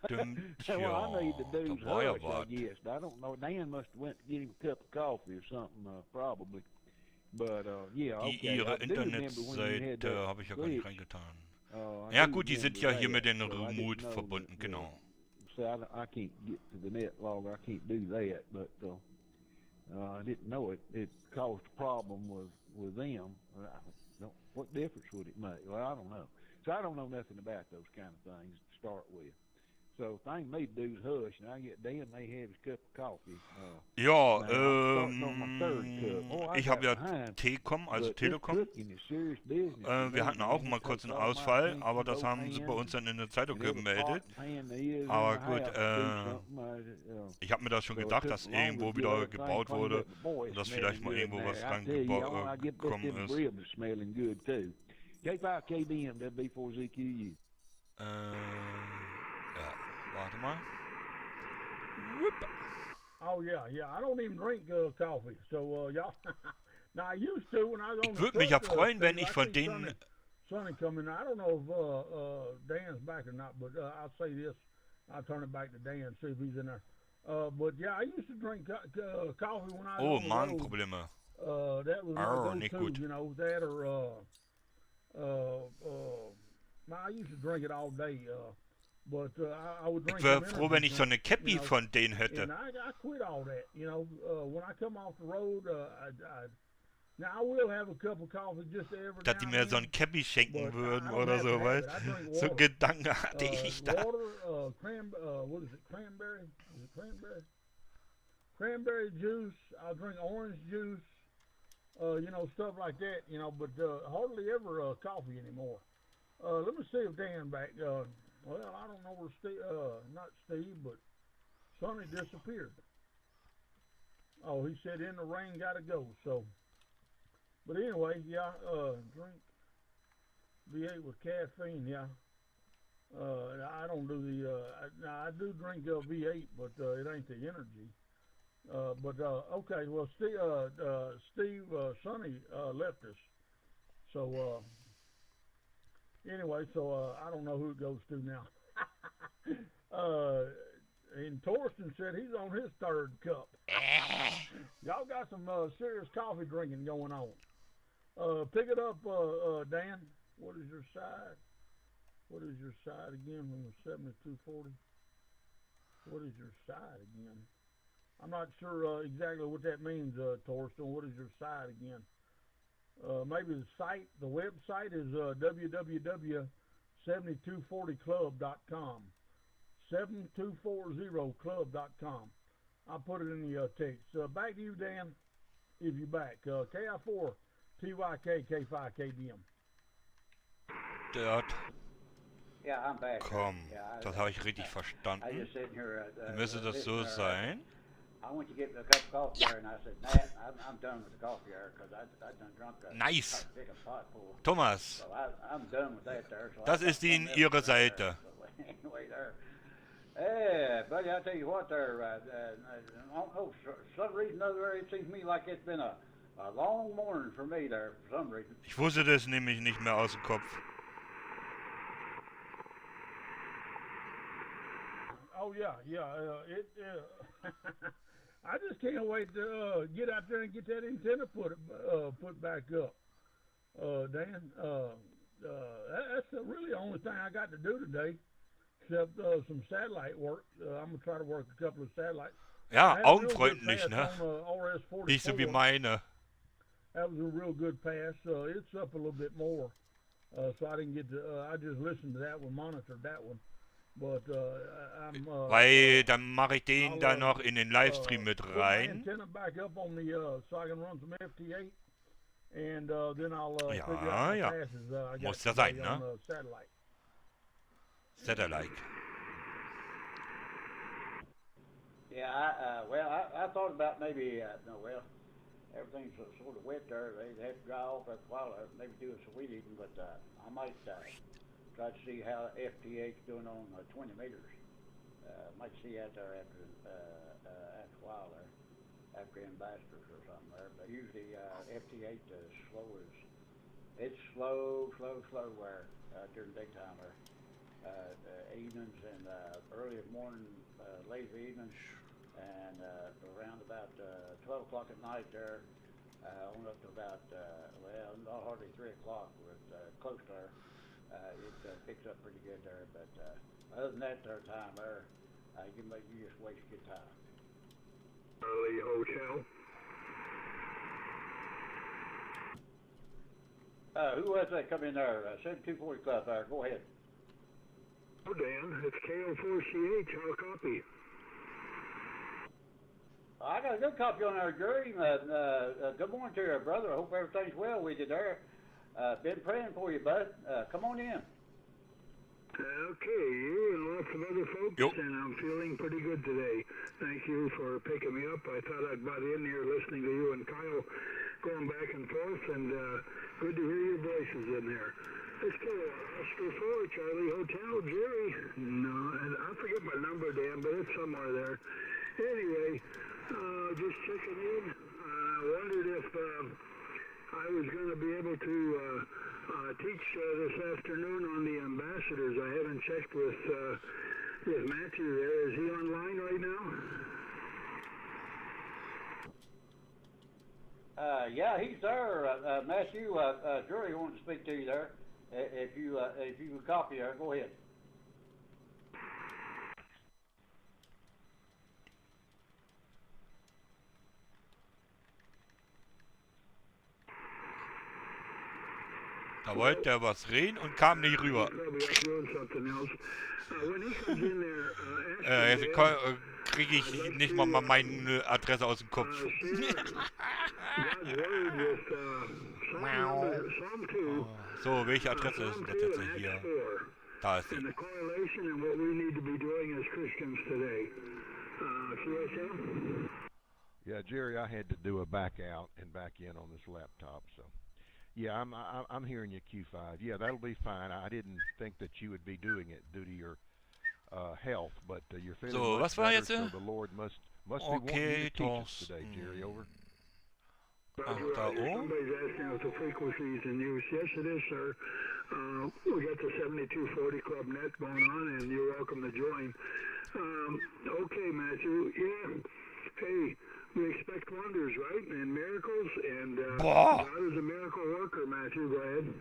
Speaker 4: Stimmt, ja. Da war ja was.
Speaker 8: I don't know. Dan must have went to get him a cup of coffee or something, probably. But, yeah, okay.
Speaker 4: Ihre Internetseite habe ich ja gar nicht reingetan. Ja gut, die sind ja hier mit den Remote verbunden, genau.
Speaker 8: So I can't get to the net logger. I can't do that, but I didn't know it caused a problem with them. What difference would it make? Well, I don't know. So I don't know nothing about those kind of things to start with. So the thing me to do is hush, and I get Dan, they have his cup of coffee.
Speaker 4: Ja, ich habe ja Telekom, also Telekom. Wir hatten auch mal kurz einen Ausfall, aber das haben sie bei uns dann in der Zeitung gemeldet. Aber gut, ich habe mir das schon gedacht, dass irgendwo wieder gebaut wurde und dass vielleicht mal irgendwo was rangekommen ist. Warte mal. Whoop.
Speaker 2: Oh yeah. I don't even drink coffee, so y'all. Now I used to when I was on
Speaker 4: Ich würde mich ja freuen, wenn ich von denen.
Speaker 2: Sonny coming. I don't know if Dan's back or not, but I'll say this. I'll turn it back to Dan, see if he's in there. But yeah, I used to drink coffee when I was on the road.
Speaker 4: Magenprobleme.
Speaker 2: That was my go-to, you know, that or I used to drink it all day. But I would drink.
Speaker 4: Ich wäre froh, wenn ich so eine Cappy von denen hätte.
Speaker 2: And I quit all that, you know. When I come off the road, now I will have a cup of coffee just every
Speaker 4: Dass die mir so ein Cappy schenken würden oder so, weißt du? So Gedanken hatte ich da.
Speaker 2: Water, what is it, cranberry? Is it cranberry? Cranberry juice. I'll drink orange juice. You know, stuff like that, you know, but hardly ever coffee anymore. Let me see if Dan back. Well, I don't know where not Steve, but Sonny disappeared. Oh, he said in the rain, gotta go, so. But anyway, yeah, drink V8 with caffeine, yeah. I don't do I do drink V8, but it ain't the energy. Okay, well, Steve Sonny left us, so anyway, so I don't know who it goes to now. And Torsten said he's on his third cup. Y'all got some serious coffee drinking going on. Pick it up, Dan. What is your side? What is your side again from the 7240? What is your side again? I'm not sure exactly what that means, Torsten. What is your side again? Maybe the website is www.7240club.com. 7240club.com. I'll put it in the text. Back to you, Dan, if you're back. KI4 TYK K5KDM.
Speaker 3: Yeah, I'm back.
Speaker 4: Komm, das habe ich richtig verstanden. Müsste das so sein?
Speaker 3: I went to get a cup of coffee there, and I said, Matt, I'm done with the coffee there, because I done drunk a
Speaker 4: nice.
Speaker 3: Big pot full.
Speaker 4: Thomas,
Speaker 3: so I'm done with that there. So
Speaker 4: das ist Ihre Seite.
Speaker 3: Anyway, there. Yeah, buddy, I tell you what, there, I don't know, for some reason or other, it seems to me like it's been a long morning for me there, for some reason.
Speaker 4: Ich wusste das nämlich nicht mehr aus dem Kopf.
Speaker 2: Oh, yeah. I just can't wait to get out there and get that antenna put back up, Dan. That's really the only thing I got to do today, except some satellite work. I'm gonna try to work a couple of satellites.
Speaker 4: Ja, augenfreundlich, ne? Nicht so wie meine.
Speaker 2: That was a real good pass. It's up a little bit more, so I didn't get to. I just listened to that one, monitored that one. But,
Speaker 4: weil dann mache ich den da noch in den Livestream mit rein. Ja, muss ja sein, ne? Satellite.
Speaker 3: Yeah, I thought about maybe, everything's sort of wet there. They have to dry off after a while, maybe do a weed eating, but I might try to see how FTH doing on 20 meters. Might see out there after a while there. African ambassadors or something there. But usually FT8 is slow as it's slow where during daytime there. Evenings and early morning, late evenings, and around about 12 o'clock at night there, on up to about well, not hardly 3 o'clock, but close there. It picks up pretty good there. But other than that, time there, you just waste your time.
Speaker 1: Early hotel.
Speaker 3: Who was that come in there? 7240 Club there. Go ahead.
Speaker 1: Oh, Dan, it's KO4CH. How copy?
Speaker 3: I got a good copy on there, Jerry. Good morning to you, brother. I hope everything's well with you there. Been praying for you, bud. Come on in.
Speaker 1: Okay, you and lots of other folks, and I'm feeling pretty good today. Thank you for picking me up. I thought I'd butt in here listening to you and Kyle going back and forth, and good to hear your voices in there. Let's go. Oscar 4, Charlie Hotel, Jerry. No, and I forget my number, Dan, but it's somewhere there. Anyway, just checking in. I wondered if I was going to be able to teach this afternoon on the ambassadors. I haven't checked with Matthew there. Is he online right now?
Speaker 3: Yeah, he's there. Matthew, Jerry wants to speak to you there. If you can copy her, go ahead.
Speaker 4: Da wollte er was reden und kam nicht rüber. Jetzt kriege ich nicht mal meine Adresse aus dem Kopf. So, welche Adresse ist das jetzt hier? Da ist sie.
Speaker 7: Yeah, Jerry, I had to do a back out and back in on this laptop, so. Yeah, I'm hearing you, Q5. Yeah, that'll be fine. I didn't think that you would be doing it due to your health, but you're feeling
Speaker 4: so,
Speaker 7: much
Speaker 4: was war
Speaker 7: better,
Speaker 4: jetzt?
Speaker 7: so the Lord must be wanting you to teach us today, Jerry. Over.
Speaker 4: Ach, da oben?
Speaker 1: Somebody's asking if the frequency's in use. Yes, it is, sir. We got the 7240 Club net going on, and you're welcome to join. Okay, Matthew. Yeah. Hey, we expect wonders, right? And miracles, and God is a miracle worker, Matthew. Go ahead.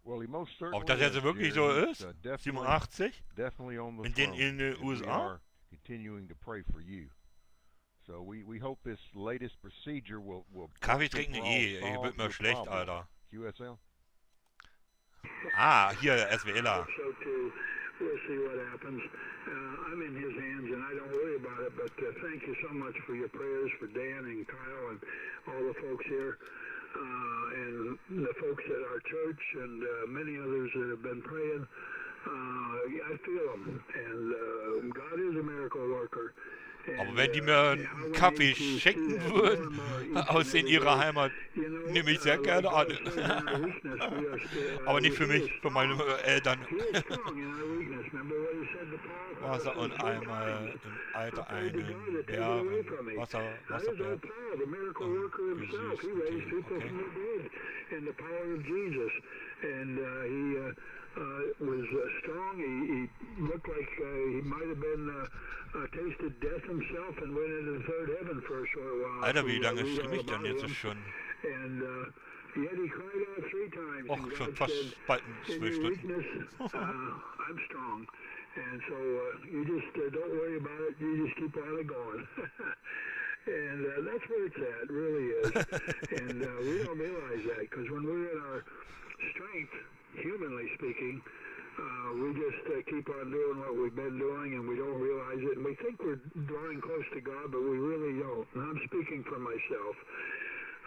Speaker 7: Well, he most certainly
Speaker 4: Ob das jetzt wirklich so ist? 87?
Speaker 7: Definitely on the
Speaker 4: in den USA?
Speaker 7: We are continuing to pray for you. So we hope this latest procedure will
Speaker 4: Kaffee trinken hier wird mir schlecht, Alter.
Speaker 7: QSL?
Speaker 4: Ah, hier, SWLer.
Speaker 1: We'll see what happens. I'm in his hands, and I don't worry about it, but thank you so much for your prayers for Dan and Kyle and all the folks here, and the folks at our church, and many others that have been praying. I feel them, and God is a miracle worker.
Speaker 4: Aber wenn die mir einen Kaffee schenken würden, aus in ihrer Heimat, nehme ich sehr gerne an. Aber nicht für mich, für meine Eltern. Wasser und einmal im Alter einen Bären, Wasserbär.
Speaker 1: Was strong. He looked like he might have been tasted death himself and went into the third heaven for a short while.
Speaker 4: Alter, wie lange schrieb ich dann jetzt schon?
Speaker 1: And yet he cried out 3 times.
Speaker 4: Och, schon fast bald 12 Stunden.
Speaker 1: I'm strong. And so you just don't worry about it. You just keep on going. And that's where it's at, really is. And we don't realize that, because when we're in our strength, humanly speaking, we just keep on doing what we've been doing, and we don't realize it. And we think we're drawing close to God, but we really don't. And I'm speaking for myself.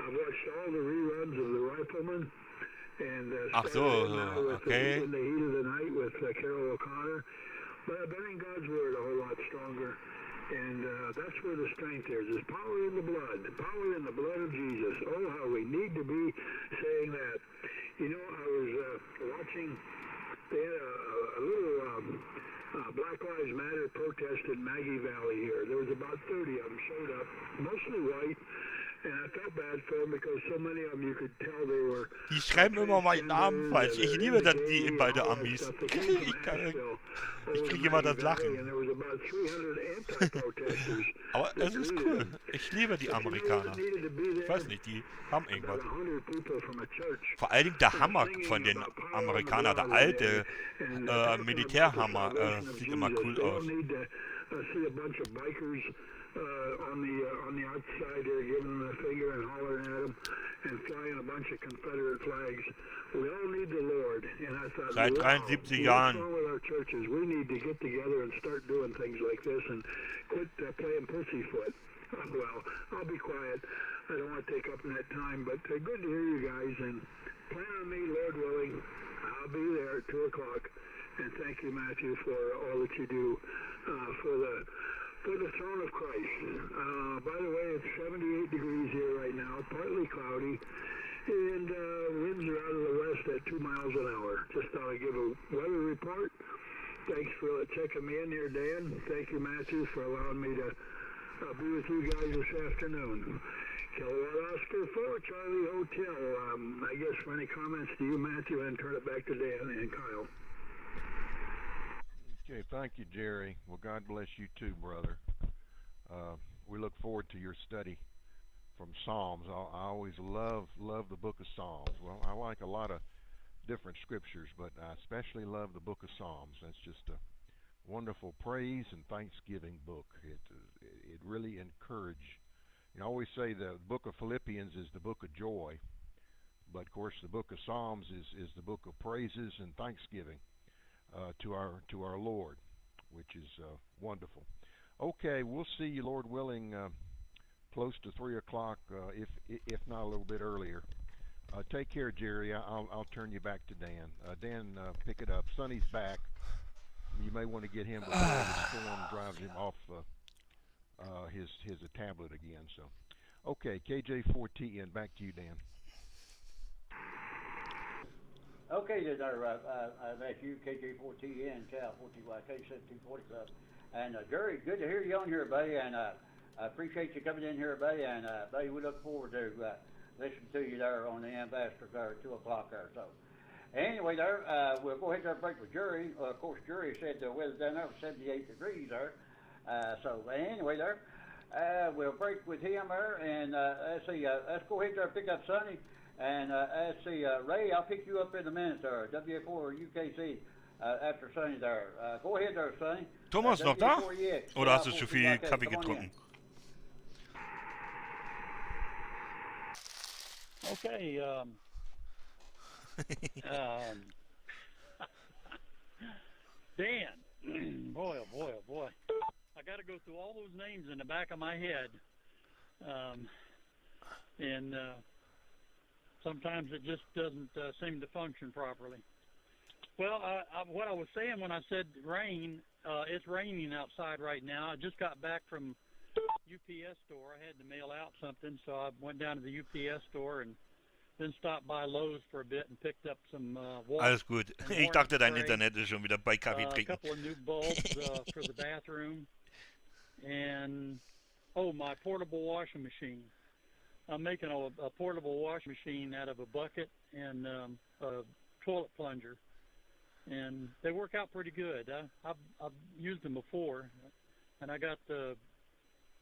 Speaker 1: I've watched all the reruns of The Rifleman, and
Speaker 4: okay.
Speaker 1: In the Heat of the Night with Carol O'Connor. But I've been in God's Word a whole lot stronger. And that's where the strength is. There's power in the blood. Power in the blood of Jesus. Oh, how we need to be saying that. You know, I was watching, they had a little black
Speaker 10: Lives Matter protest in Maggie Valley here. There was about 30 of them showed up, mostly white. And I felt bad for them because so many of them you could tell they were.
Speaker 4: Die schreiben immer meinen Namen falsch. Ich liebe das, die bei der Amis. Ich kriege immer das Lachen. Aber es ist cool. Ich liebe die Amerikaner. Ich weiß nicht, die haben irgendwas. Vor allen Dingen der Hammer von den Amerikanern, der alte Militärhammer, sieht immer cool aus. On the outside there, giving them a finger and hollering at them and flying a bunch of Confederate flags. We all need the Lord. And I thought, seit 73 Jahren.
Speaker 10: What's wrong with our churches? We need to get together and start doing things like this and quit playing pussyfoot. Well, I'll be quiet. I don't want to take up that time, but good to hear you guys. And plan on me, Lord willing. I'll be there at 2 o'clock. And thank you, Matthew, for all that you do for the throne of Christ. By the way, it's 78 degrees here right now, partly cloudy, and winds are out of the west at 2 miles an hour. Just thought I'd give a weather report. Thanks for checking me in here, Dan. Thank you, Matthew, for allowing me to be with you guys this afternoon. Kilowatt Oscar 4, Charlie Hotel. I guess for any comments to you, Matthew, and turn it back to Dan and Kyle.
Speaker 7: Okay, thank you, Jerry. Well, God bless you too, brother. We look forward to your study from Psalms. I always love the book of Psalms. Well, I like a lot of different scriptures, but I especially love the book of Psalms. That's just a wonderful praise and thanksgiving book. It really encourages. You know, I always say the book of Philippians is the book of joy, but of course the book of Psalms is the book of praises and thanksgiving to our Lord, which is wonderful. Okay, we'll see you, Lord willing, close to 3 o'clock, if not a little bit earlier. Take care, Jerry. I'll turn you back to Dan. Dan, pick it up. Sonny's back. You may want to get him before the storm drives him off his tablet again. So, okay, KJ4TN, back to you, Dan.
Speaker 3: Okay, there, that's you, KJ4TN, Cal 4TYK 7240 Club. And Jerry, good to hear you on here, buddy, and I appreciate you coming in here, buddy, and buddy, we look forward to listening to you there on the Ambassador there at 2 o'clock there. So, anyway, there, we'll go ahead and break with Jerry. Of course, Jerry said the weather down there was 78 degrees there. So, anyway, there, we'll break with him there, and let's see, let's go ahead and pick up Sonny. And let's see, Ray, I'll pick you up in a minute there, WA4 UKC, after Sonny there. Go ahead there, Sonny.
Speaker 4: Thomas noch da? Oder hast du zu viel Kaffee getrunken?
Speaker 11: Okay, Dan, boy, oh boy, oh boy. I got to go through all those names in the back of my head. And sometimes it just doesn't seem to function properly. Well, what I was saying when I said rain, it's raining outside right now. I just got back from UPS store. I had to mail out something, so I went down to the UPS store and then stopped by Lowe's for a bit and picked up some water.
Speaker 4: Alles gut. Ich dachte, dein Internet ist schon wieder bei Kaffee trinken.
Speaker 11: A couple of new bulbs for the bathroom. And, my portable washing machine. I'm making a portable washing machine out of a bucket and a toilet plunger. And they work out pretty good. I've used them before. And I got the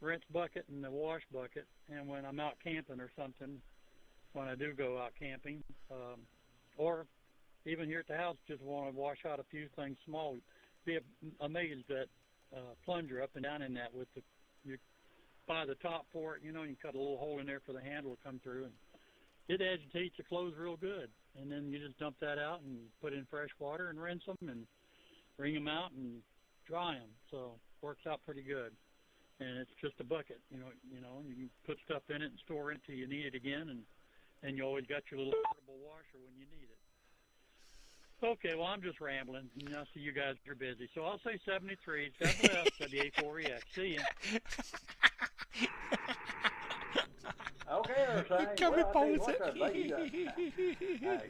Speaker 11: rinse bucket and the wash bucket. And when I'm out camping or something, when I do go out camping, or even here at the house, just want to wash out a few things small. Be amazed at plunger up and down in that with you buy the top for it, you can cut a little hole in there for the handle to come through, and it agitates the clothes real good. And then you just dump that out and put in fresh water and rinse them and wring them out and dry them. So works out pretty good. And it's just a bucket, you can put stuff in it and store it until you need it again, and you always got your little portable washer when you need it. Okay, well, I'm just rambling. I see you guys are busy. So I'll say 73. God bless, WA4EX. See ya.
Speaker 3: Okay, there, Sonny.
Speaker 4: Can we pause it?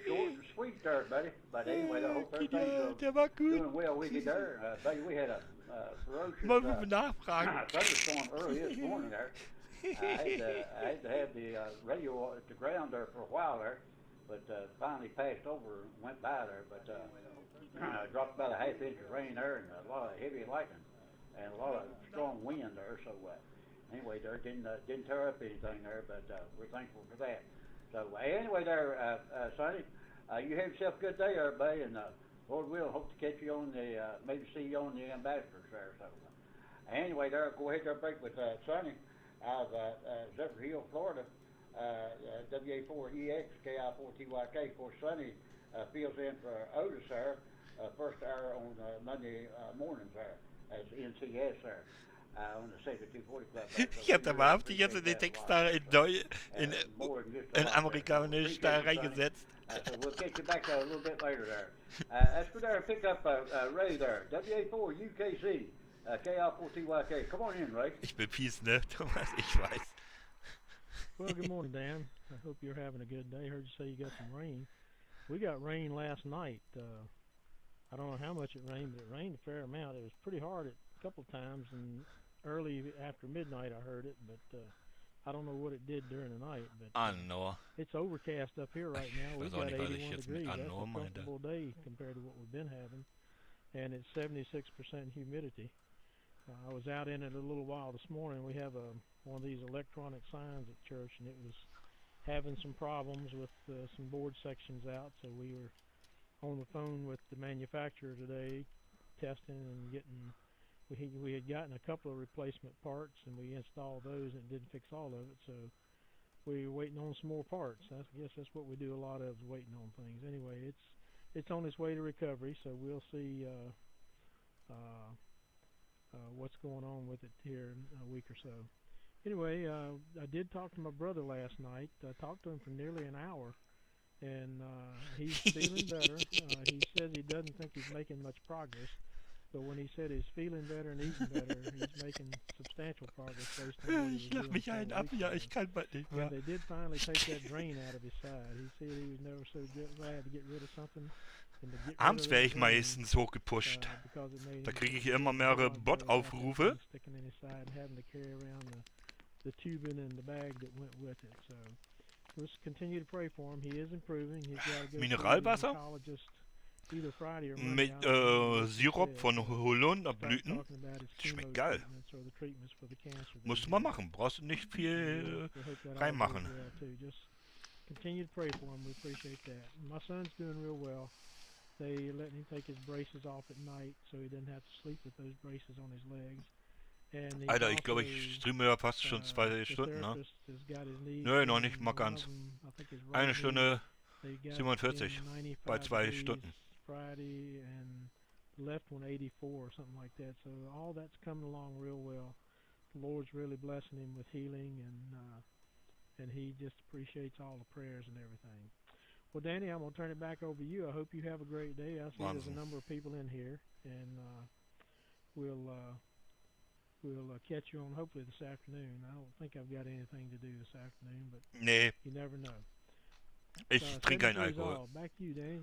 Speaker 3: Short and sweet there, buddy. But anyway, I hope everything's doing well with you there. Buddy, we had a ferocious thunderstorm early this morning there. I had to have the radio at the ground there for a while there, but finally passed over and went by there. But dropped about a half inch of rain there and a lot of heavy lightning and a lot of strong wind there. So anyway, there didn't tear up anything there, but we're thankful for that. So anyway, there, Sonny, you have yourself a good day, everybody, and Lord willing, hope to catch you on the maybe see you on the ambassadors there. So anyway, there, go ahead there, break with Sonny out of Zephyr Hill, Florida, WA4EX KI4TYK. Of course, Sonny fills in for Otis there, first hour on Monday mornings there as NCS there. On the Sacred 240 Club.
Speaker 4: Ich hab da mal jetzt den Text da in amerikanisch da reingesetzt.
Speaker 3: So we'll get you back a little bit later there. Let's go there and pick up Ray there. WA4 UKC KI4TYK. Come on in, Ray.
Speaker 4: Ich bin Peace, ne, Thomas? Ich weiß.
Speaker 12: Well, good morning, Dan. I hope you're having a good day. Heard you say you got some rain. We got rain last night. I don't know how much it rained, but it rained a fair amount. It was pretty hard a couple of times, and early after midnight I heard it, but I don't know what it did during the night. But it's overcast up here right now. We've got 81 degrees. That's a comfortable day compared to what we've been having, and it's 76% humidity. I was out in it a little while this morning. We have one of these electronic signs at church, and it was having some problems with some board sections out, so we were on the phone with the manufacturer today testing and getting. We had gotten a couple of replacement parts, and we installed those, and it didn't fix all of it, so we were waiting on some more parts. I guess that's what we do a lot of, is waiting on things. Anyway, it's on its way to recovery, so we'll see what's going on with it here in a week or so. Anyway, I did talk to my brother last night. I talked to him for nearly an hour, and he's feeling better. He says he doesn't think he's making much progress. But when he said he's feeling better and eating better, he's making substantial progress based on what he was doing. And they did finally take that drain out of his side. He said he was never so glad to get rid of something.
Speaker 4: Abends werde ich meistens hochgepusht. Da kriege ich immer mehrere Bot-Aufrufe.
Speaker 12: The tubing and the bag that went with it. So let's continue to pray for him. He is improving. He's got a good
Speaker 4: Mineralwasser mit Sirup von Holunderblüten. Schmeckt geil. Musst du mal machen. Brauchst du nicht viel reinmachen.
Speaker 12: Continue to pray for him. We appreciate that. My son's doing real well. They let him take his braces off at night, so he didn't have to sleep with those braces on his legs.
Speaker 4: Alter, ich glaube, ich streame ja fast schon 2 Stunden, ne? Nö, noch nicht mal ganz. 1 Stunde 47 bei 2 Stunden.
Speaker 12: Friday and left one 84 or something like that. So all that's coming along real well. The Lord's really blessing him with healing, and he just appreciates all the prayers and everything. Well, Danny, I'm going to turn it back over to you. I hope you have a great day. I see there's a number of people in here, and we'll catch you on hopefully this afternoon. I don't think I've got anything to do this afternoon, but you never know.
Speaker 4: Ich trinke keinen Alkohol.
Speaker 12: Back to you, Danny.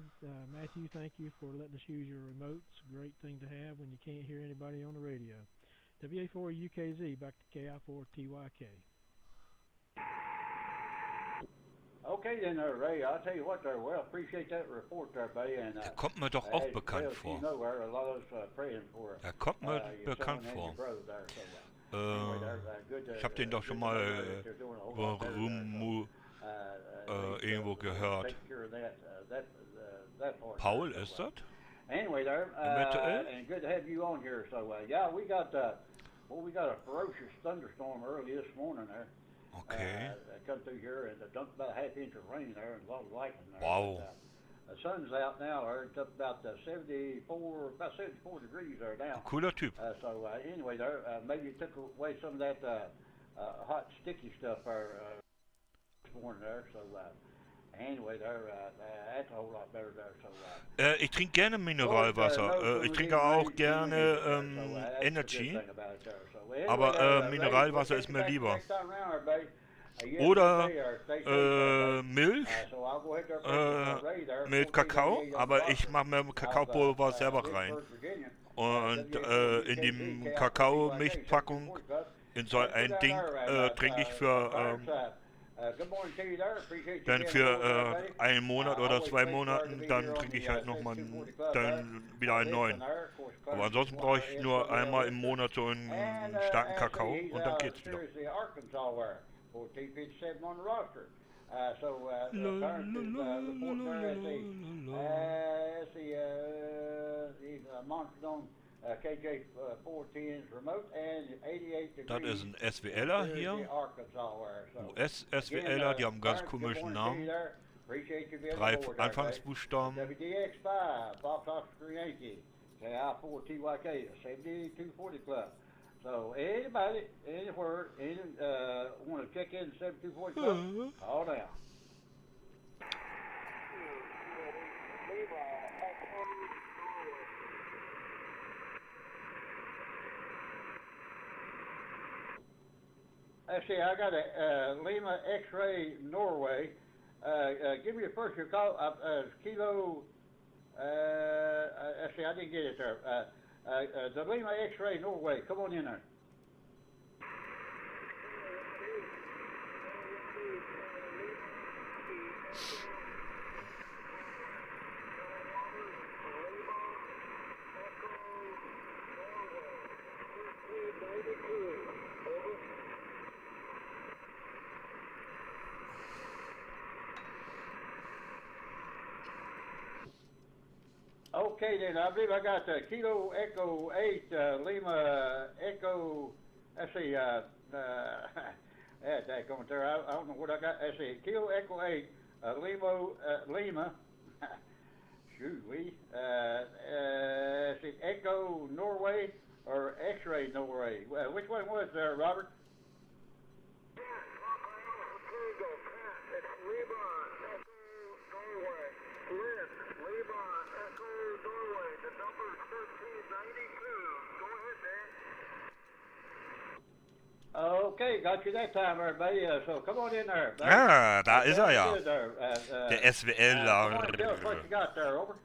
Speaker 12: Matthew, thank you for letting us use your remote. It's a great thing to have when you can't hear anybody on the radio. WA4 UKZ, back to KI4TYK.
Speaker 3: Okay then, Ray, I'll tell you what there, well, appreciate that report there, buddy. And,
Speaker 4: kommt mir doch auch bekannt vor. Kommt mir bekannt vor. Ich habe den doch schon mal irgendwo gehört. Paul, ist das?
Speaker 3: Anyway, there, and good to have you on here. So, yeah, we got a ferocious thunderstorm early this morning there.
Speaker 4: Okay.
Speaker 3: Come through here and dumped about a half inch of rain there and a lot of lightning there.
Speaker 4: Wow.
Speaker 3: The sun's out now. It's up about 74 degrees there now.
Speaker 4: Cooler Typ.
Speaker 3: So anyway, there maybe it took away some of that hot sticky stuff there this morning there. So anyway, there that's a whole lot better there. So
Speaker 4: ich trinke gerne Mineralwasser. Ich trinke auch gerne Energy. Aber Mineralwasser ist mir lieber. oder Milch mit Kakao, aber ich mache mir Kakaopulver selber rein. Und in die Kakao-Milchpackung, in so ein Ding, trinke ich für dann für einen Monat oder 2 Monaten, dann trinke ich halt nochmal dann wieder einen neuen. Aber ansonsten brauche ich nur einmal im Monat so einen starken Kakao und dann geht's wieder. Das ist ein SWLer hier, US-SWLer, die haben einen ganz komischen Namen, 3 Anfangsbuchstaben.
Speaker 3: So anybody, anywhere, want to check in 7240 club, call down. Let's see, I got a Lima X-ray Norway. Give me your first your call. Kilo. Let's see, I didn't get it there. The Lima X-ray Norway. Come on in there. Okay, then I believe I got Kilo Echo 8 Lima Echo. Let's see. That going there. I don't know what I got. Let's see. Kilo Echo 8 Lima. Shoot, let's see. Echo Norway or X-ray Norway. Which one was there, Robert? Okay, got you that time, everybody. So come on in there.
Speaker 4: Ah, da ist er ja. Der SWLer.
Speaker 3: Tell us what you got there, over.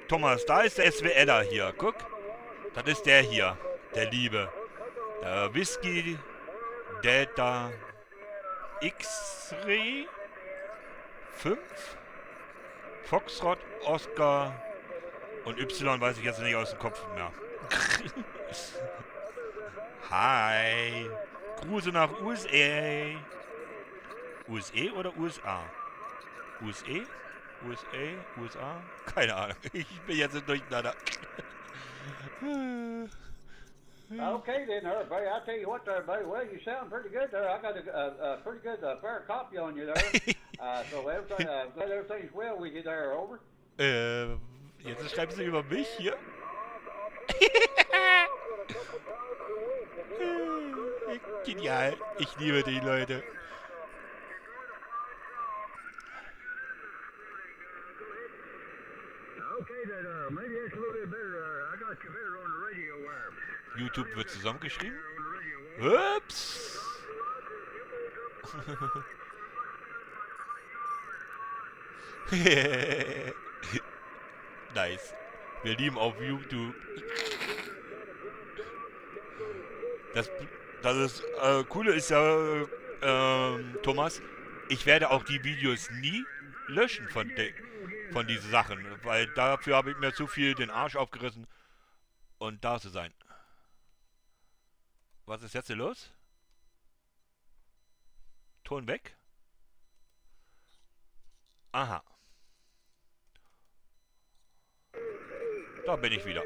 Speaker 4: Thomas, da ist der SWLer hier. Guck. Das ist der hier. Der Liebe. Whisky Delta X-Ray 5 Foxtrot Oscar und Y weiß ich jetzt nicht aus dem Kopf mehr. Hi. Grüße nach USA. USA oder USA? USA? USA? USA? Keine Ahnung. Ich bin jetzt durcheinander.
Speaker 3: Okay then, everybody. I tell you what, there, everybody. Well, you sound pretty good there. I got a pretty good fair copy on you there. So everything, glad everything's well with you there. Over.
Speaker 4: Jetzt schreibst du über mich hier. Genial. Ich liebe die Leute. YouTube wird zusammengeschrieben. Ups. Nice. Wir lieben auf YouTube. Das ist, Coole ist ja, Thomas, ich werde auch die Videos nie löschen von diesen Sachen, weil dafür habe ich mir zu viel den Arsch aufgerissen, und da zu sein. Was ist jetzt hier los? Ton weg? Aha. Da bin ich wieder.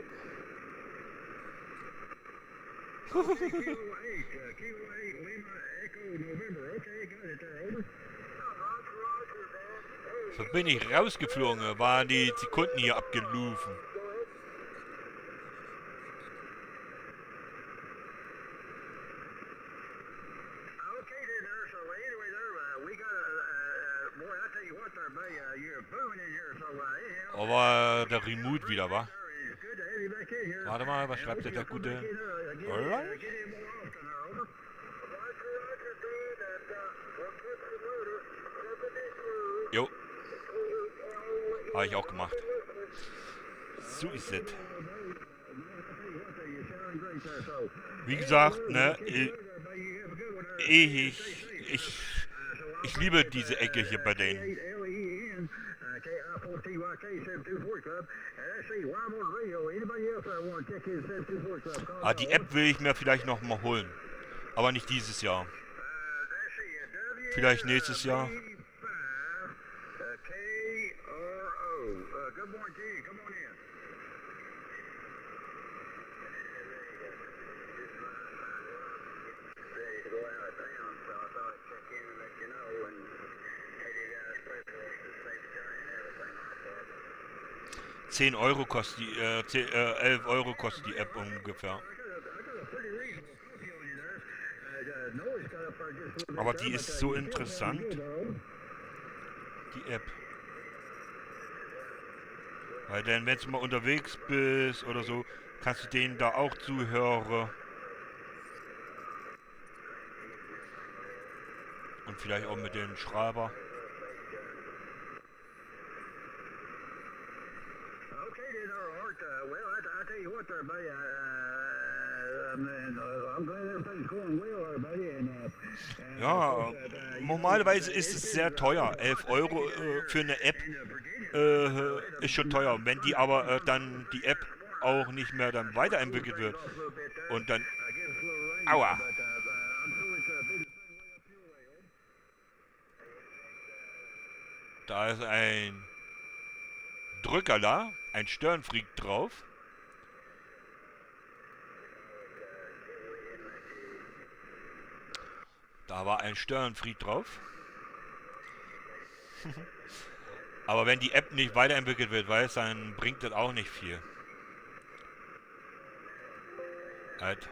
Speaker 4: So bin ich rausgeflogen, waren die Sekunden hier abgelaufen. Aber der Remote wieder, wa? Warte mal, was schreibt der gute? Oder? Jo. Habe ich auch gemacht. So ist es. Wie gesagt, ne, ich liebe diese Ecke hier bei denen. Ah, die App will ich mir vielleicht noch mal holen. Aber nicht dieses Jahr. Vielleicht nächstes Jahr. €10 kostet die, 11 Euro kostet die App ungefähr. Aber die ist so interessant, die App. Weil dann, wenn du mal unterwegs bist oder so, kannst du denen da auch zuhören. Und vielleicht auch mit den Schreiber. Ja, normalerweise ist es sehr teuer. 11 Euro für eine App ist schon teuer. Wenn die aber dann die App auch nicht mehr dann weiterentwickelt wird und dann... Aua! Da ist ein Drückerler, ein Störenfreak drauf. Da war ein Störenfreak drauf. Aber wenn die App nicht weiterentwickelt wird, weißt, dann bringt das auch nicht viel. Halt.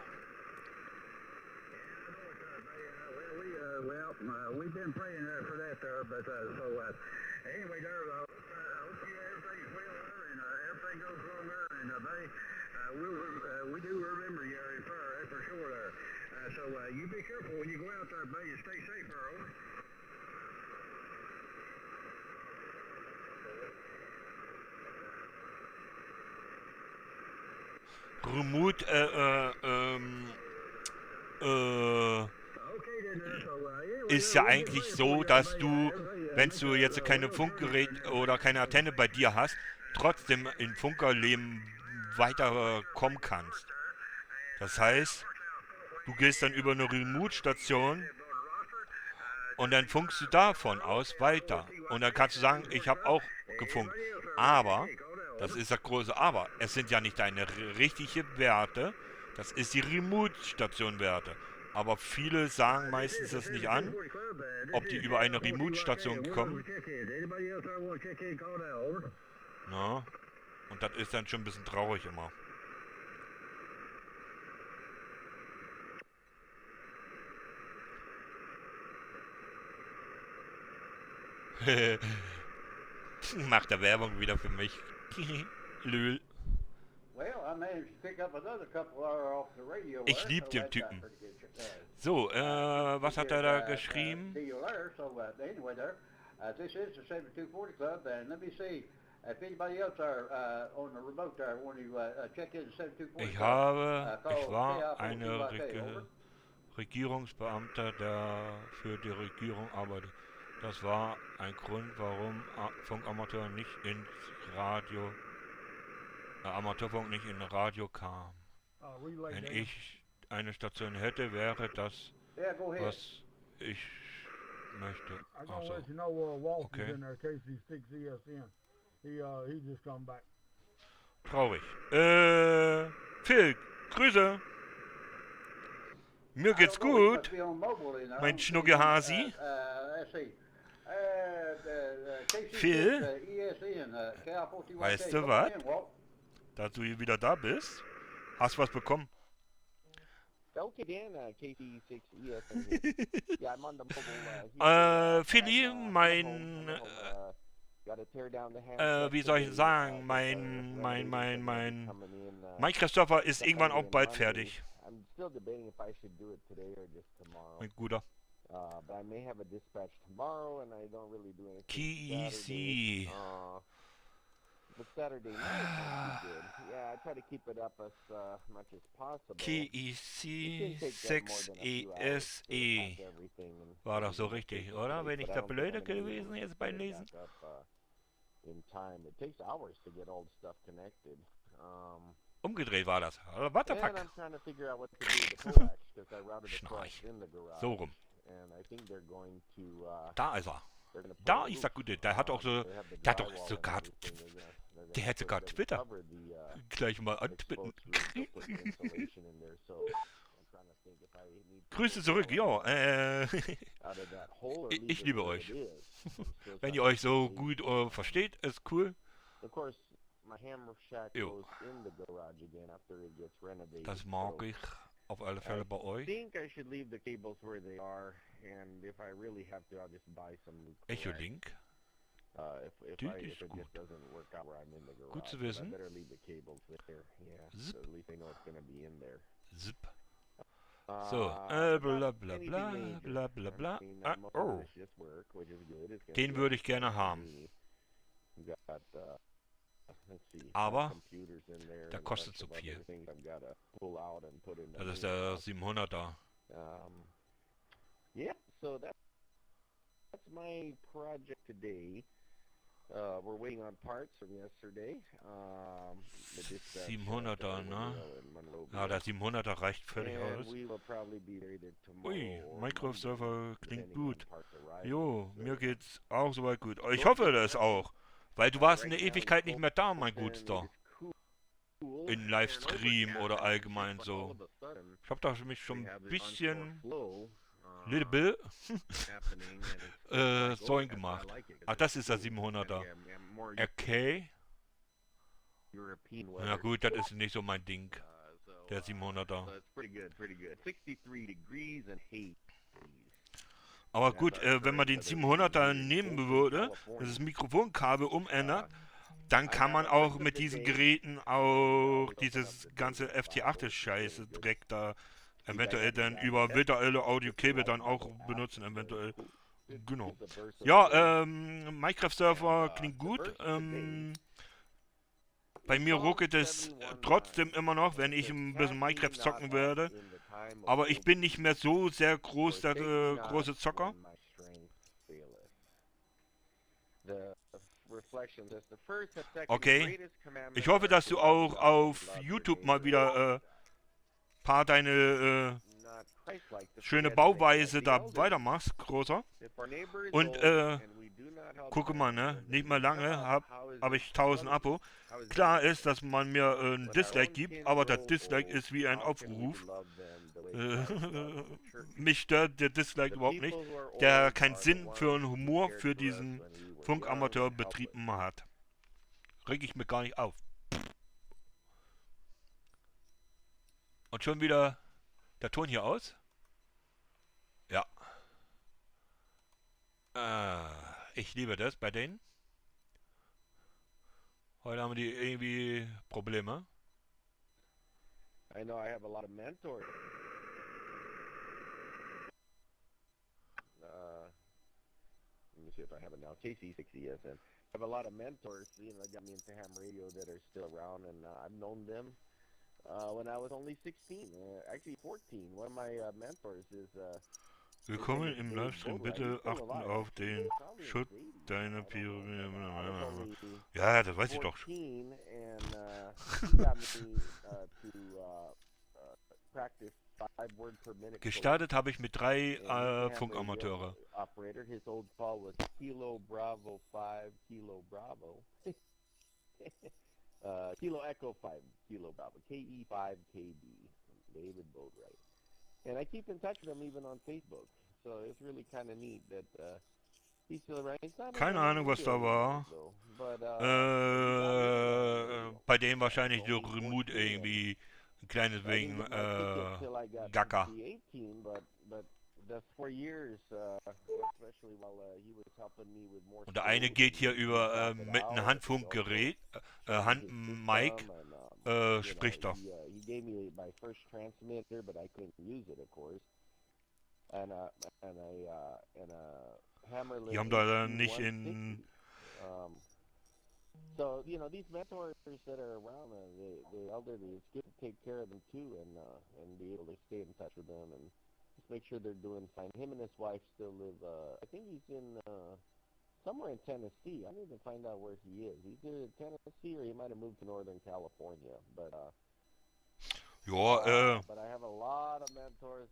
Speaker 10: You be careful when you go out there, buddy, and stay safe, Earl.
Speaker 4: Remote, ist ja eigentlich so, dass du, wenn du jetzt keine Funkgerät oder keine Antenne bei dir hast, trotzdem in Funkerleben weiterkommen kannst. Das heißt, du gehst dann über eine Remote-Station und dann funkst du davon aus weiter. Und dann kannst du sagen, ich habe auch gefunkt. Aber, das ist das große Aber, es sind ja nicht deine richtigen Werte, das ist die Remote-Station-Werte. Aber viele sagen meistens das nicht an, ob die über eine Remote-Station kommen. Na, und das ist dann schon ein bisschen traurig immer. Macht er Werbung wieder für mich. Lül. Ich lieb den Typen. So, was hat er da geschrieben? Ich war eine Regierungsbeamter, der für die Regierung arbeitet. Das war ein Grund, warum Funkamateur nicht ins Radio, Amateurfunk nicht in Radio kam. Wenn ich eine Station hätte, wäre das, was ich möchte. Also, okay. Traurig. Phil, Grüße. Mir geht's gut, mein Schnuggehasi. Phil, weißt du was? Da du wieder da bist, hast du was bekommen.
Speaker 13: Okay, Dan, KC6ES. Yeah, I'm on the mobile.
Speaker 4: Philly, mein, wie soll ich sagen, mein Minecraft-Server ist irgendwann auch bald fertig. Mein Guter. KEC.
Speaker 13: But Saturday night would be good. Yeah, I try to keep it up as much as possible.
Speaker 4: KEC 6ESE. War doch so richtig, oder? Wenn ich da blöde gewesen jetzt beim Lesen.
Speaker 13: In time. It takes hours to get all the stuff connected.
Speaker 4: Umgedreht war das. What the fuck?
Speaker 13: I'm trying to figure out what to do with the coax because I routed across in the garage.
Speaker 4: So rum.
Speaker 13: And I think they're going to
Speaker 4: da ist er. Da ist der Gute. Der hat auch so, der hat doch sogar, der hätte sogar Twitter. Gleich mal antwittern. Grüße zurück, ja. Ich liebe euch. Wenn ihr euch so gut versteht, ist cool. Jo. Das mag ich auf alle Fälle bei euch. Echolink. Die ist gut. Gut zu wissen. Zip. Zip. So, bla bla bla bla bla bla. Oh. Den würde ich gerne haben. Aber der kostet so viel. Das ist der 700er.
Speaker 13: Yeah, so that's my project today. We're waiting on parts from yesterday.
Speaker 4: 700er, ne? Ja, der 700er reicht völlig aus. Ui, Minecraft-Server klingt gut. Jo, mir geht's auch soweit gut. Ich hoffe das auch. Weil du warst in der Ewigkeit nicht mehr da, mein Gutster. In Livestream oder allgemein so. Ich hab da mich schon ein bisschen... Little bit Säulen gemacht. Ach, das ist der 700er. Okay. Na gut, das ist nicht so mein Ding. Der 700er. Aber gut, wenn man den 700er nehmen würde, das Mikrofonkabel umändert, dann kann man auch mit diesen Geräten auch dieses ganze FT8-Scheiße direkt da eventuell dann über virtuelle Audio-Cable dann auch benutzen, eventuell. Genau. Ja, Minecraft-Server klingt gut. Bei mir ruckelt es trotzdem immer noch, wenn ich ein bisschen Minecraft zocken werde. Aber ich bin nicht mehr so sehr groß, der große Zocker. Okay. Ich hoffe, dass du auch auf YouTube mal wieder paar deine schöne Bauweise da weitermachst, großer. Und gucke mal, ne? Nicht mehr lange hab ich 1000 Abo. Klar ist, dass man mir ein Dislike gibt, aber der Dislike ist wie ein Aufruf. Mich stört der Dislike überhaupt nicht, der keinen Sinn für einen Humor für diesen Funkamateurbetrieb hat. Reg ich mir gar nicht auf. Und schon wieder der Ton hier aus? Ja. Ich liebe das bei denen. Heute haben die irgendwie Probleme.
Speaker 13: I know I have a lot of mentors. Let me see if I have it now. KC6ES. I have a lot of mentors, you know, that got me into ham radio that are still around, and I've known them when I was only 16, actually 14. One of my mentors is
Speaker 4: Willkommen im Livestream. Bitte achten auf den Schutz deiner Pyramide. Ja, das weiß ich doch schon. Gestartet habe ich mit 3 Funkamateure.
Speaker 13: His old call was Kilo Bravo 5 Kilo Bravo. Kilo Echo 5 Kilo Bravo. KE5KB. David Boatwright. And I keep in touch with him even on Facebook. So it's really kind of neat that he's still around.
Speaker 4: Keine Ahnung, was da war. Bei dem wahrscheinlich so Remote irgendwie ein kleines wegen Gacker. Und der eine geht hier über mit einem Handfunkgerät, Handmic, spricht er. Die haben da nicht in...
Speaker 13: So, you know, these mentors that are around, the elderly, it's good to take care of them too, and be able to stay in touch with them and just make sure they're doing fine. Him and his wife still live, I think he's in, somewhere in Tennessee. I need to find out where he is. He's either in Tennessee or he might have moved to Northern California, but,
Speaker 4: ja,
Speaker 13: but I have a lot of mentors,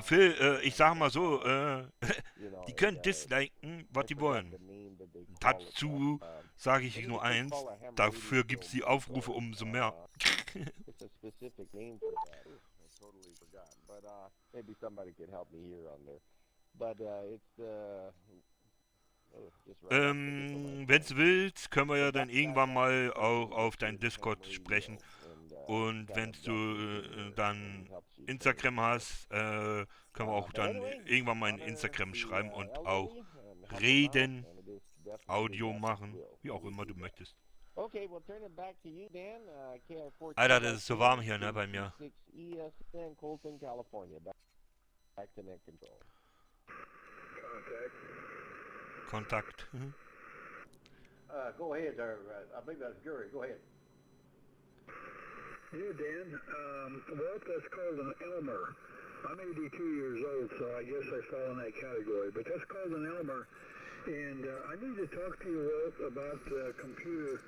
Speaker 4: Phil, ich sag mal so, die können disliken, was die wollen. Dazu sage ich nur eins, dafür gibt's die Aufrufe umso mehr. Wenn's willst, können wir ja dann irgendwann mal auch auf dein Discord sprechen. Und wenn du dann Instagram hast, können wir auch dann irgendwann mal in Instagram schreiben und auch reden, Audio machen, wie auch immer du möchtest. Alter, das ist so warm hier, ne, bei mir. Kontakt.
Speaker 3: Go ahead there. I believe that's Gary. Go ahead.
Speaker 10: Yeah, Dan. Well, that's called an Elmer. I'm 82 years old, so I guess I fall in that category. But that's called an Elmer, and I need to talk to you, Wolf, about computer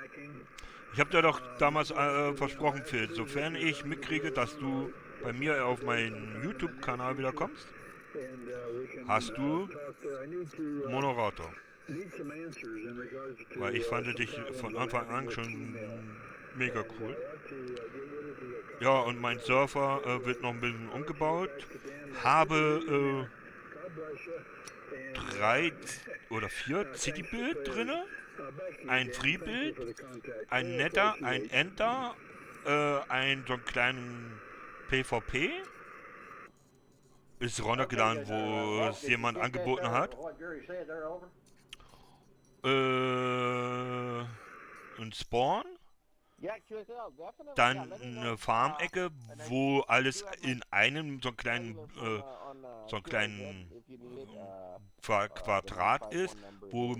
Speaker 10: hacking.
Speaker 4: Ich habe dir doch damals versprochen, Phil, sofern ich mitkriege, dass du bei mir auf meinen YouTube-Kanal wieder kommst, hast du Moderator. Weil ich fand dich von Anfang an schon mega cool. Ja, und mein Surfer wird noch ein bisschen umgebaut. Habe 3 oder 4 Citybild drinne, ein Freebild, ein Netter, ein Enter, so einen kleinen PvP. Ist runtergeladen, wo es jemand angeboten hat. Ein Spawn. Dann eine Farmecke, wo alles in einem so einen kleinen Quadrat ist, wo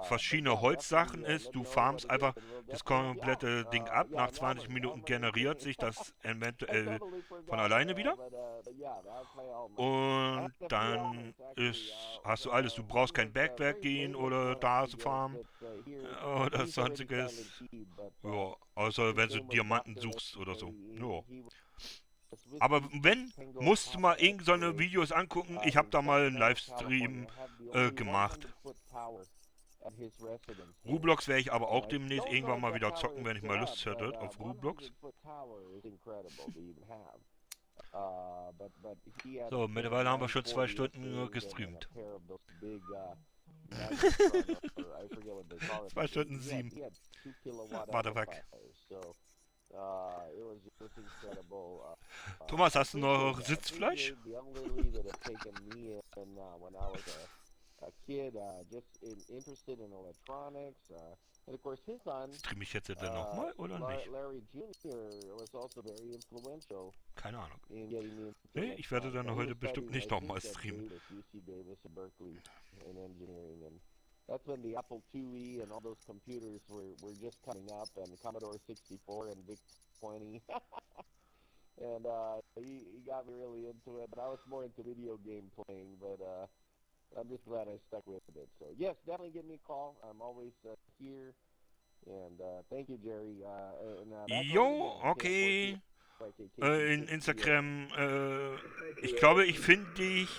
Speaker 4: verschiedene Holzsachen ist. Du farmst einfach das komplette Ding ab. Nach 20 Minuten generiert sich das eventuell von alleine wieder. Und dann hast du alles. Du brauchst kein Bergwerk gehen oder da zu farmen oder sonstiges. Ja, außer wenn du Diamanten suchst oder so. Ja. Aber wenn, musst du mal irgend so eine Videos angucken. Ich habe da mal einen Livestream gemacht. Roblox werde ich aber auch demnächst irgendwann mal wieder zocken, wenn ich mal Lust hätte auf Roblox. So, mittlerweile haben wir schon 2 Stunden gestreamt. 2 Stunden 7. Warte weg. Thomas, hast du noch Sitzfleisch? Stream ich jetzt nochmal oder nicht? Keine Ahnung. Nee, ich werde dann heute bestimmt nicht nochmal streamen. That's when the Apple IIe and all those computers were just coming up, and Commodore 64 and VIC 20. And he got me really into it, but I was more into video game playing, but I'm just glad I stuck with it. So yes, definitely give me a call. I'm always here, and thank you, Jerry. Jo, okay. In Instagram, ich glaube, ich finde dich.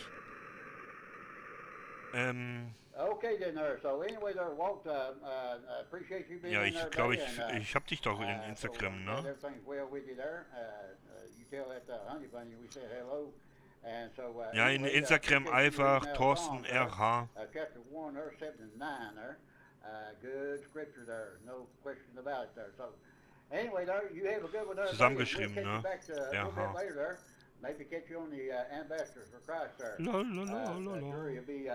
Speaker 3: Okay then, so anyway there, Walt, appreciate you being
Speaker 4: ja,
Speaker 3: in there.
Speaker 4: Ich glaube, ich hab dich doch in Instagram, ne?
Speaker 3: Everything's well with you there. You tell that honey bunny we said hello. And so,
Speaker 4: ja, in Instagram einfach Thorsten RH.
Speaker 3: Chapter 1 there, 7 and 9 there. Good scripture there, no question about it there. So, Anyway, there, you have a good one there.
Speaker 4: Zusammengeschrieben,
Speaker 3: we'll
Speaker 4: ne?
Speaker 3: Back a little bit later there. Maybe catch you on the Ambassadors for Christ there. You'll be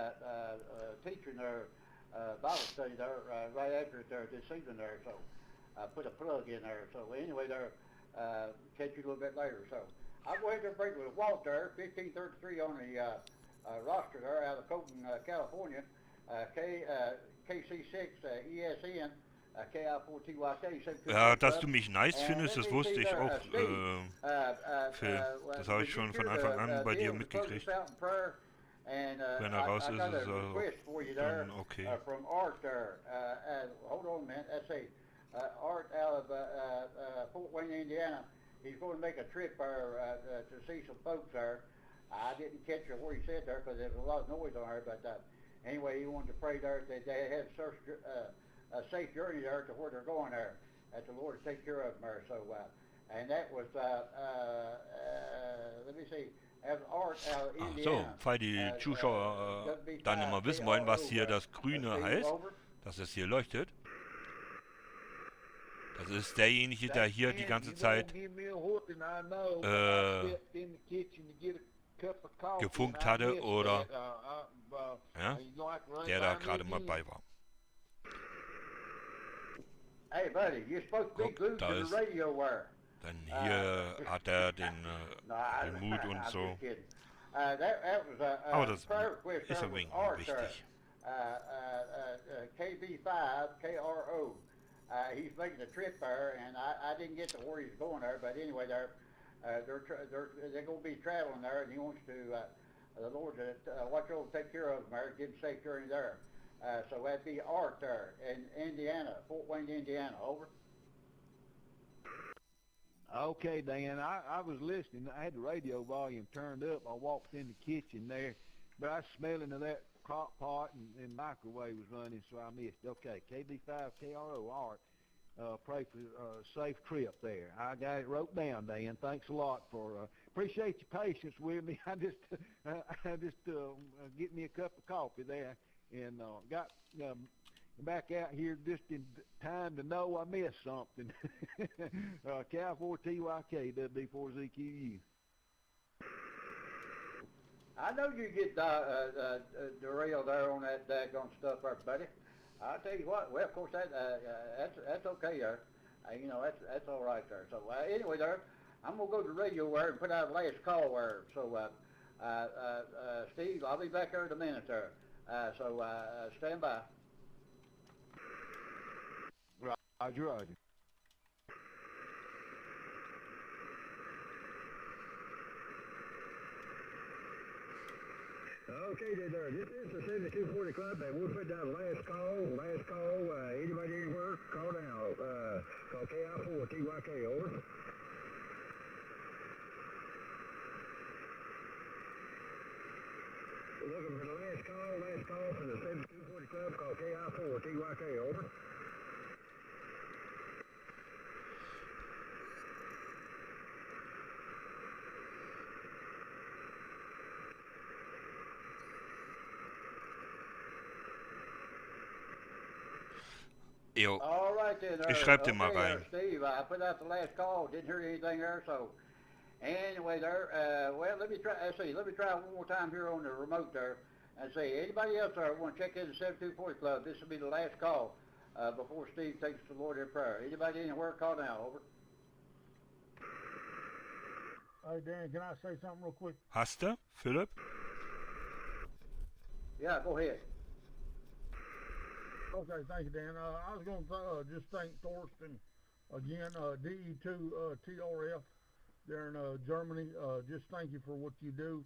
Speaker 3: teaching their Bible study there right after it there this evening there. So put a plug in there. So anyway, there catch you a little bit later. So I'll go ahead and break with Walt there, 1533 on the roster there out of Colton, California. KC6 ESN.
Speaker 4: Ja, dass du mich nice findest, das wusste ich auch, Phil. Das habe ich schon von Anfang an bei dir mitgekriegt. Wenn er raus ist, ist er dann okay.
Speaker 3: From Art there. Hold on a minute. Let's see. Art out of Fort Wayne, Indiana. He's going to make a trip there to see some folks there. I didn't catch where he said there because there was a lot of noise on there. But anyway, he wanted to pray there that they had a safe journey there to where they're going there, that the Lord will take care of them there. So, and that was, let me see, as Art out of Indiana.
Speaker 4: So, weil die Zuschauer dann immer wissen wollen, was hier das Grüne heißt, dass es hier leuchtet. Das ist derjenige, der hier die ganze Zeit gefunkt hatte oder ja, der da gerade mal bei war.
Speaker 3: Hey buddy, you're supposed to be glued to the radio wire.
Speaker 4: Dann hier hat er den Mut und so. Aber das ist ein wenig wichtig.
Speaker 3: KB5 KRO. He's making a trip there, and I didn't get to where he's going there, but anyway, they're going to be traveling there, and he wants to the Lord to watch over, take care of them there, give them safe journey there. So that'd be Art there in Indiana, Fort Wayne, Indiana. Over.
Speaker 8: Okay, Dan. I was listening. I had the radio volume turned up. I walked in the kitchen there, but I was smelling of that crock pot and microwave was running, so I missed. Okay, KB5KRO Art. Pray for a safe trip there. I got it wrote down, Dan. Thanks a lot for appreciate your patience with me. I just get me a cup of coffee there. And got back out here just in time to know I missed something. Cal 4TYK, WB4ZQU.
Speaker 3: I know you get derailed there on that daggone stuff there, buddy. I'll tell you what. Well, of course that's okay there. You know that's all right there. So anyway, there I'm gonna go to the radio wire and put out the last call wire. So Steve, I'll be back there in a minute there. So stand by.
Speaker 8: Roger.
Speaker 10: Okay, there. This is the 7240 Club, and we'll put down last call. Anybody anywhere, call now. Call KI4TYK, over. Looking for the last call for the 7240 Club, call KI4TYK, over.
Speaker 4: Jo.
Speaker 3: All right then.
Speaker 4: Ich schreib dir mal rein.
Speaker 3: Steve, I put out the last call. Didn't hear anything there, so anyway there. Well, let me try. Let me try one more time here on the remote there, and see anybody else there want to check in the 7240 Club. This will be the last call before Steve takes the Lord in prayer. Anybody anywhere, call now. Over.
Speaker 2: Hey Dan, can I say something real quick?
Speaker 4: Hast du, Philip?
Speaker 3: Yeah, go ahead.
Speaker 2: Okay, thank you, Dan. I was going to just thank Thorsten again, DE2TRF there in Germany. Just thank you for what you do.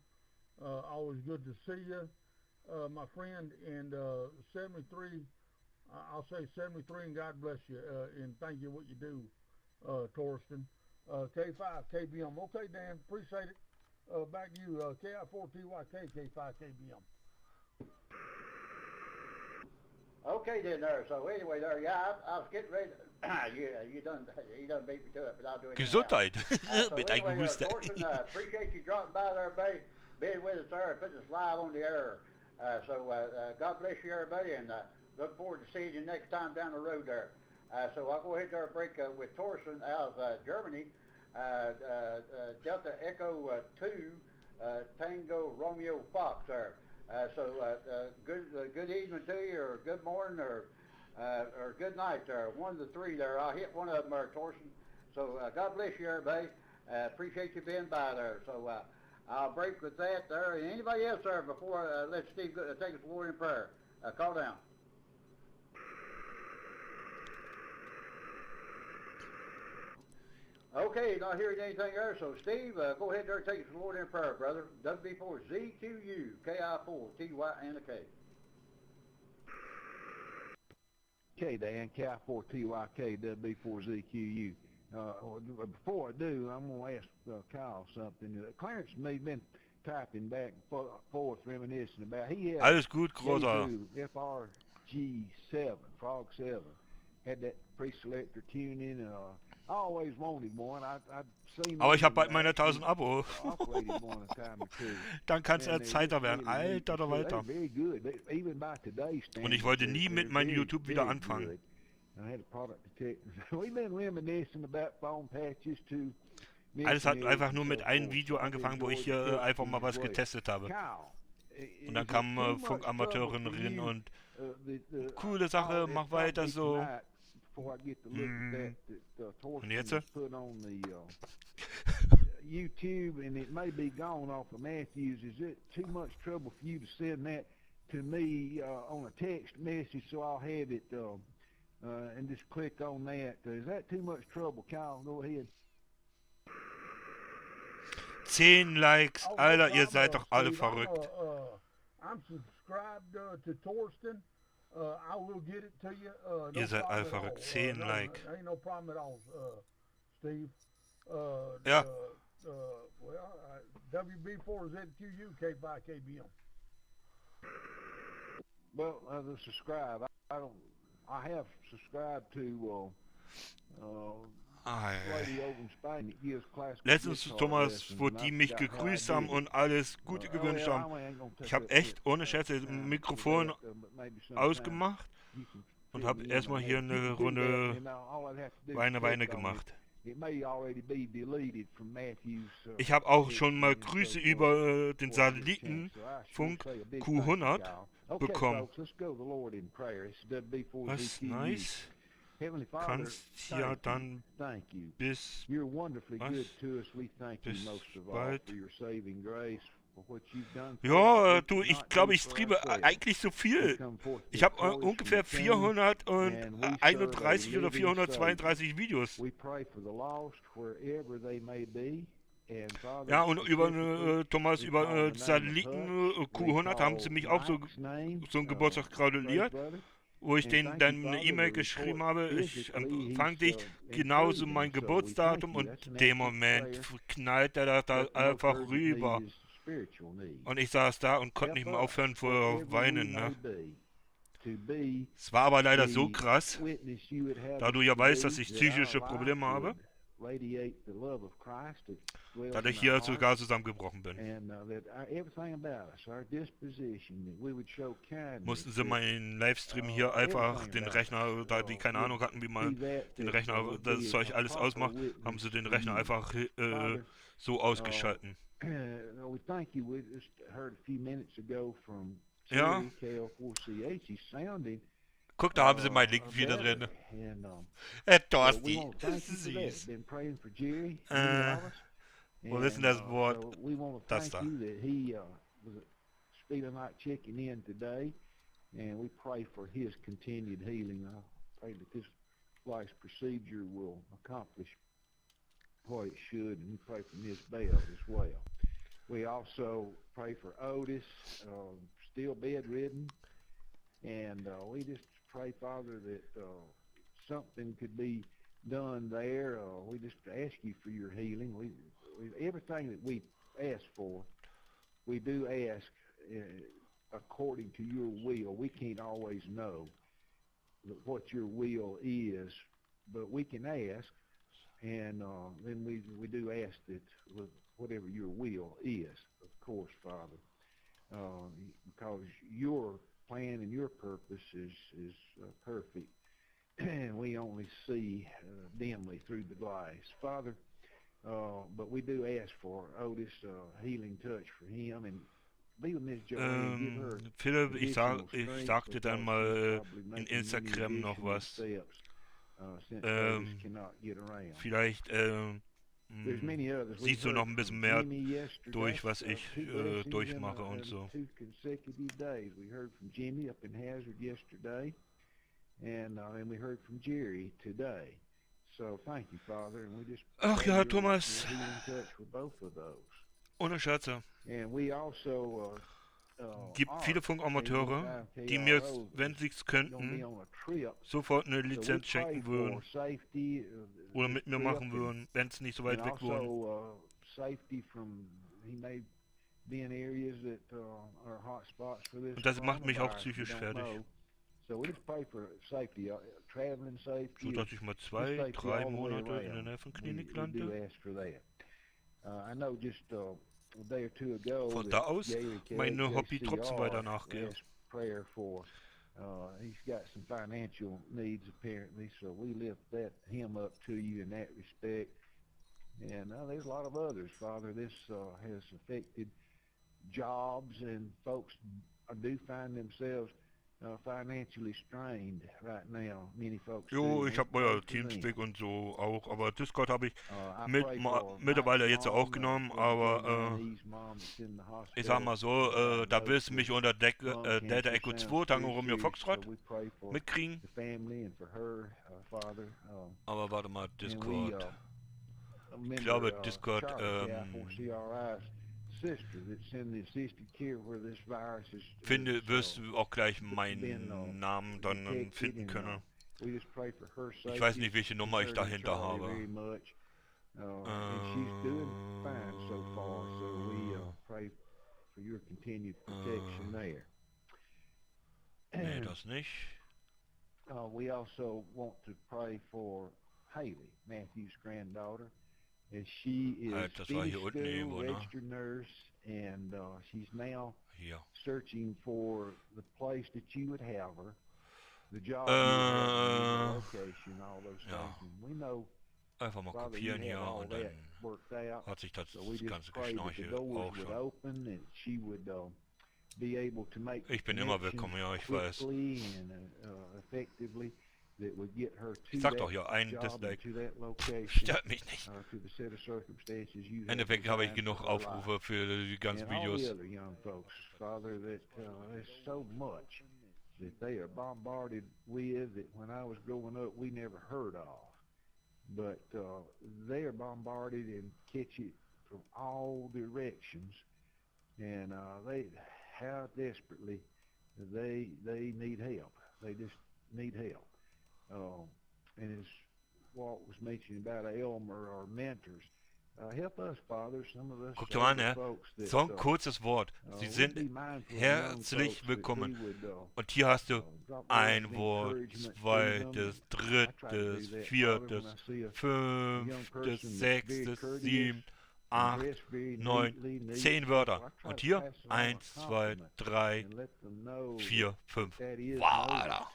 Speaker 2: Always good to see you, my friend. And 73, I'll say 73, and God bless you. And thank you what you do, Thorsten. K5, KBM. Okay, Dan, appreciate it. Back to you, KI4TYK, K5, KBM.
Speaker 3: Okay then there. So anyway there, yeah, I was getting ready to, you done beat me to it, but I'll do it.
Speaker 4: Gesundheit.
Speaker 3: Mit anyway, Thorsten, appreciate you dropping by there, buddy, being with us there and putting us live on the air. So God bless you everybody, and look forward to seeing you next time down the road there. So I'll go ahead and break with Thorsten out of Germany. Delta Echo 2, Tango Romeo Fox there. Good evening to you, or good morning, or good night there. One of the three there. I'll hit one of them there, Thorsten. So God bless you, everybody. Appreciate you being by there. So I'll break with that there. And anybody else there before let Steve take us forward in prayer. Call down. Okay, not hearing anything there, so Steve, go ahead there and take us forward in prayer, brother. WB4ZQU, KI4, TY, and a K.
Speaker 8: Okay, Dan, KI4TYK, WB4ZQU. Before I do, I'm going to ask Kyle something. Clarence and me been typing back and forth, reminiscing about. He had
Speaker 4: alles gut, großer.
Speaker 8: FRG7, Frog 7. Had that pre-selector tuning. I always wanted one. I've seen.
Speaker 4: Aber ich habe bald meine 1000 Abo. Dann kann es erst Zeiter werden. Alter, da weiter. Und ich wollte nie mit meinem YouTube wieder anfangen. Alles hat einfach nur mit einem Video angefangen, wo ich hier einfach mal was getestet habe. Und dann kam Funkamateurin rein und coole Sache, mach weiter so. Und jetzt?
Speaker 8: YouTube, and it may be gone off of Matthews. Is it too much trouble for you to send that to me on a text message so I'll have it and just click on that? Is that too much trouble? Kyle, go ahead.
Speaker 4: 10 Likes, Alter, ihr seid doch alle verrückt.
Speaker 2: I'm subscribed to Thorsten. I will get it to you.
Speaker 4: Ihr seid alle verrückt. 10 Like.
Speaker 2: Ain't no problem at all, Steve.
Speaker 4: Ja.
Speaker 2: WB4ZQU K5KBM.
Speaker 8: Well, the subscribe. I have subscribed to
Speaker 4: Letztens, Thomas, wo die mich gegrüßt haben und alles Gute gewünscht haben. Ich habe echt ohne Scherz das Mikrofon ausgemacht und habe erstmal hier eine Runde Weine gemacht. Ich habe auch schon mal Grüße über den Satellitenfunk Q100 bekommen. Was? Nice. Kannst ja dann bis bald. Ja, du, ich glaube, ich streame eigentlich so viel. Ich habe ungefähr 431 oder 432 Videos. Ja, und über Thomas, über Satelliten Q100 haben sie mich auch so einen Geburtstag gratuliert, wo ich denen dann eine E-Mail geschrieben habe, ich empfange dich, genauso mein Geburtsdatum, und dem Moment knallt er da einfach rüber. Und ich saß da und konnte nicht mehr aufhören vor Weinen, ne? Es war aber leider so krass, da du ja weißt, dass ich psychische Probleme habe, dass ich hier sogar zusammengebrochen bin. Mussten sie meinen Livestream hier einfach, den Rechner, da die keine Ahnung hatten, wie man den Rechner, das Zeug alles ausmacht, haben sie den Rechner einfach so ausgeschalten. Ja. Guck, da haben sie meinen Link wieder drin. Dorsti, das ist süß. Wo ist denn das Wort? Das da.
Speaker 8: And we pray for his continued healing. I pray that this life's procedure will accomplish what it should, and we pray for Ms. Bell as well. We also pray for Otis, still bedridden, and we just pray, Father, that something could be done there. We just ask you for your healing. We everything that we ask for, we do ask according to your will. We can't always know what your will is, but we can ask, and then we do ask that whatever your will is, of course, Father, because your plan and your purpose is perfect. and we only see dimly through the glass. Father, but we do ask for Otis healing touch for him, and be with Miss Joanne, give her
Speaker 4: Philipp, ich sag dir dann mal in Instagram noch was. Vielleicht siehst du noch ein bisschen mehr durch, was ich durchmache und so. Ach ja, Thomas. Ohne Scherze. Gibt viele Funkamateure, die mir, wenn sie es könnten, sofort eine Lizenz schenken würden oder mit mir machen würden, wenn es nicht so weit weg wohnt. Und das macht mich auch psychisch fertig. So dass ich mal 2, 3 Monate in der Nervenklinik lande. Von da aus meine Hobby trotzdem weiter nachgehe.
Speaker 8: He's got some financial needs apparently, so we lift him up to you in that respect. And there's a lot of others, Father. This has affected jobs, and folks do find themselves financially strained right now. Many folks.
Speaker 4: Jo, ich habe mal Teamspeak und so auch, aber Discord habe ich mittlerweile jetzt auch genommen, aber ich sag mal so, da willst du mich unter Delta Echo 2 Tango Romeo Foxtrot mitkriegen. Aber warte mal, Discord. Ich glaube Discord, wirst du auch gleich meinen Namen dann finden können. Ich weiß nicht, welche Nummer ich dahinter habe. Nee, das nicht.
Speaker 8: We also want to pray for Haley, Matthew's granddaughter. And she is finished school, registered nurse, and she's now searching for the place that you would have her, the job, the location, all those things. And we know,
Speaker 4: einfach mal kopieren hier und dann hat sich das ganze Geschnorchel auch schon. Ich bin immer willkommen, ja, ich weiß. Ich sag doch ja, ein Dislike stört mich nicht. Im Endeffekt habe ich genug Aufrufe für die ganzen Videos.
Speaker 8: That they are bombarded with that when I was growing up we never heard of, but they are bombarded and catch it from all directions, and how desperately they need help. They just need help. And as Walt was mentioning about Elmer, our mentors, help us, Father, some of us.
Speaker 4: Guck dir mal an, so ein kurzes Wort. Sie sind herzlich willkommen. Und hier hast du ein Wort, zweites, drittes, viertes, fünftes, sechstes, 7, 8, 9, 10 Wörter. Und hier 1, 2, 3, 4, 5. Wow.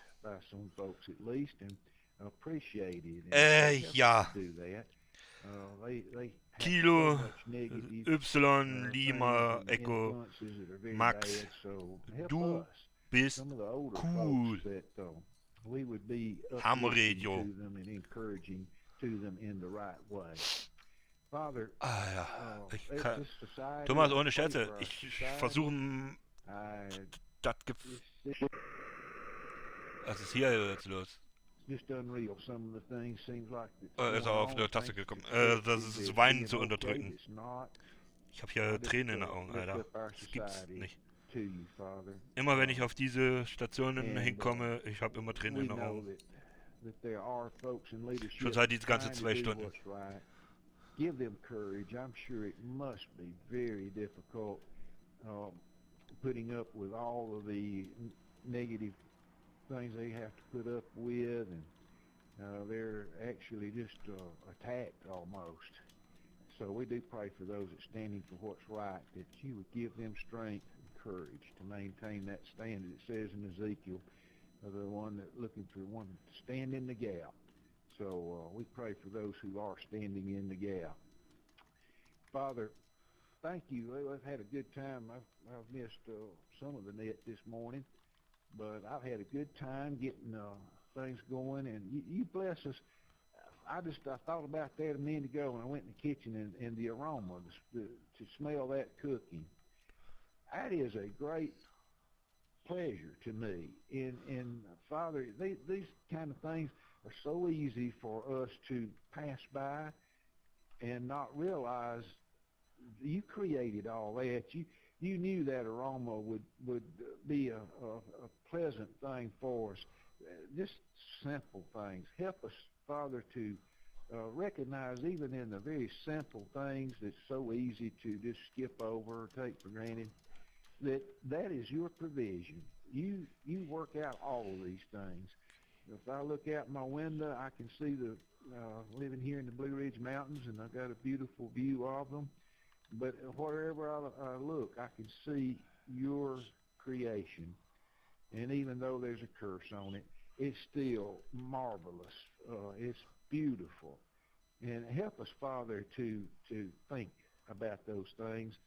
Speaker 4: Ja. Kilo, Y, Lima, Echo, Max, du bist cool. Hammerradio. Ah ja, ich kann, Thomas, ohne Scherze, ich versuche, was ist hier jetzt los? Ist er auf der Taste gekommen. Das ist das Weinen zu unterdrücken. Ich habe hier Tränen in den Augen, Alter. Das gibt's nicht. Immer wenn ich auf diese Stationen hinkomme, ich habe immer Tränen in den Augen. Schon seit diese ganzen 2 Stunden.
Speaker 8: Give them courage. I'm sure it must be very difficult putting up with all of the negative things they have to put up with, and they're actually just attacked almost. So we do pray for those that standing for what's right, that you would give them strength and courage to maintain that standard. It says in Ezekiel, the one that looking for one to stand in the gap. So we pray for those who are standing in the gap. Father, thank you. I've had a good time. I've missed some of the net this morning, but I've had a good time getting things going, and you bless us. I thought about that a minute ago when I went in the kitchen, and the aroma, to smell that cooking. That is a great pleasure to me. And Father, these kind of things are so easy for us to pass by and not realize you created all that. You knew that aroma would be a pleasant thing for us. Just simple things. Help us, Father, to recognize even in the very simple things that's so easy to just skip over or take for granted, that is your provision. You work out all of these things. If I look out my window, I can see living here in the Blue Ridge Mountains, and I've got a beautiful view of them. But wherever I look, I can see your creation. And even though there's a curse on it, it's still marvelous. It's beautiful. And help us, Father, to think about those things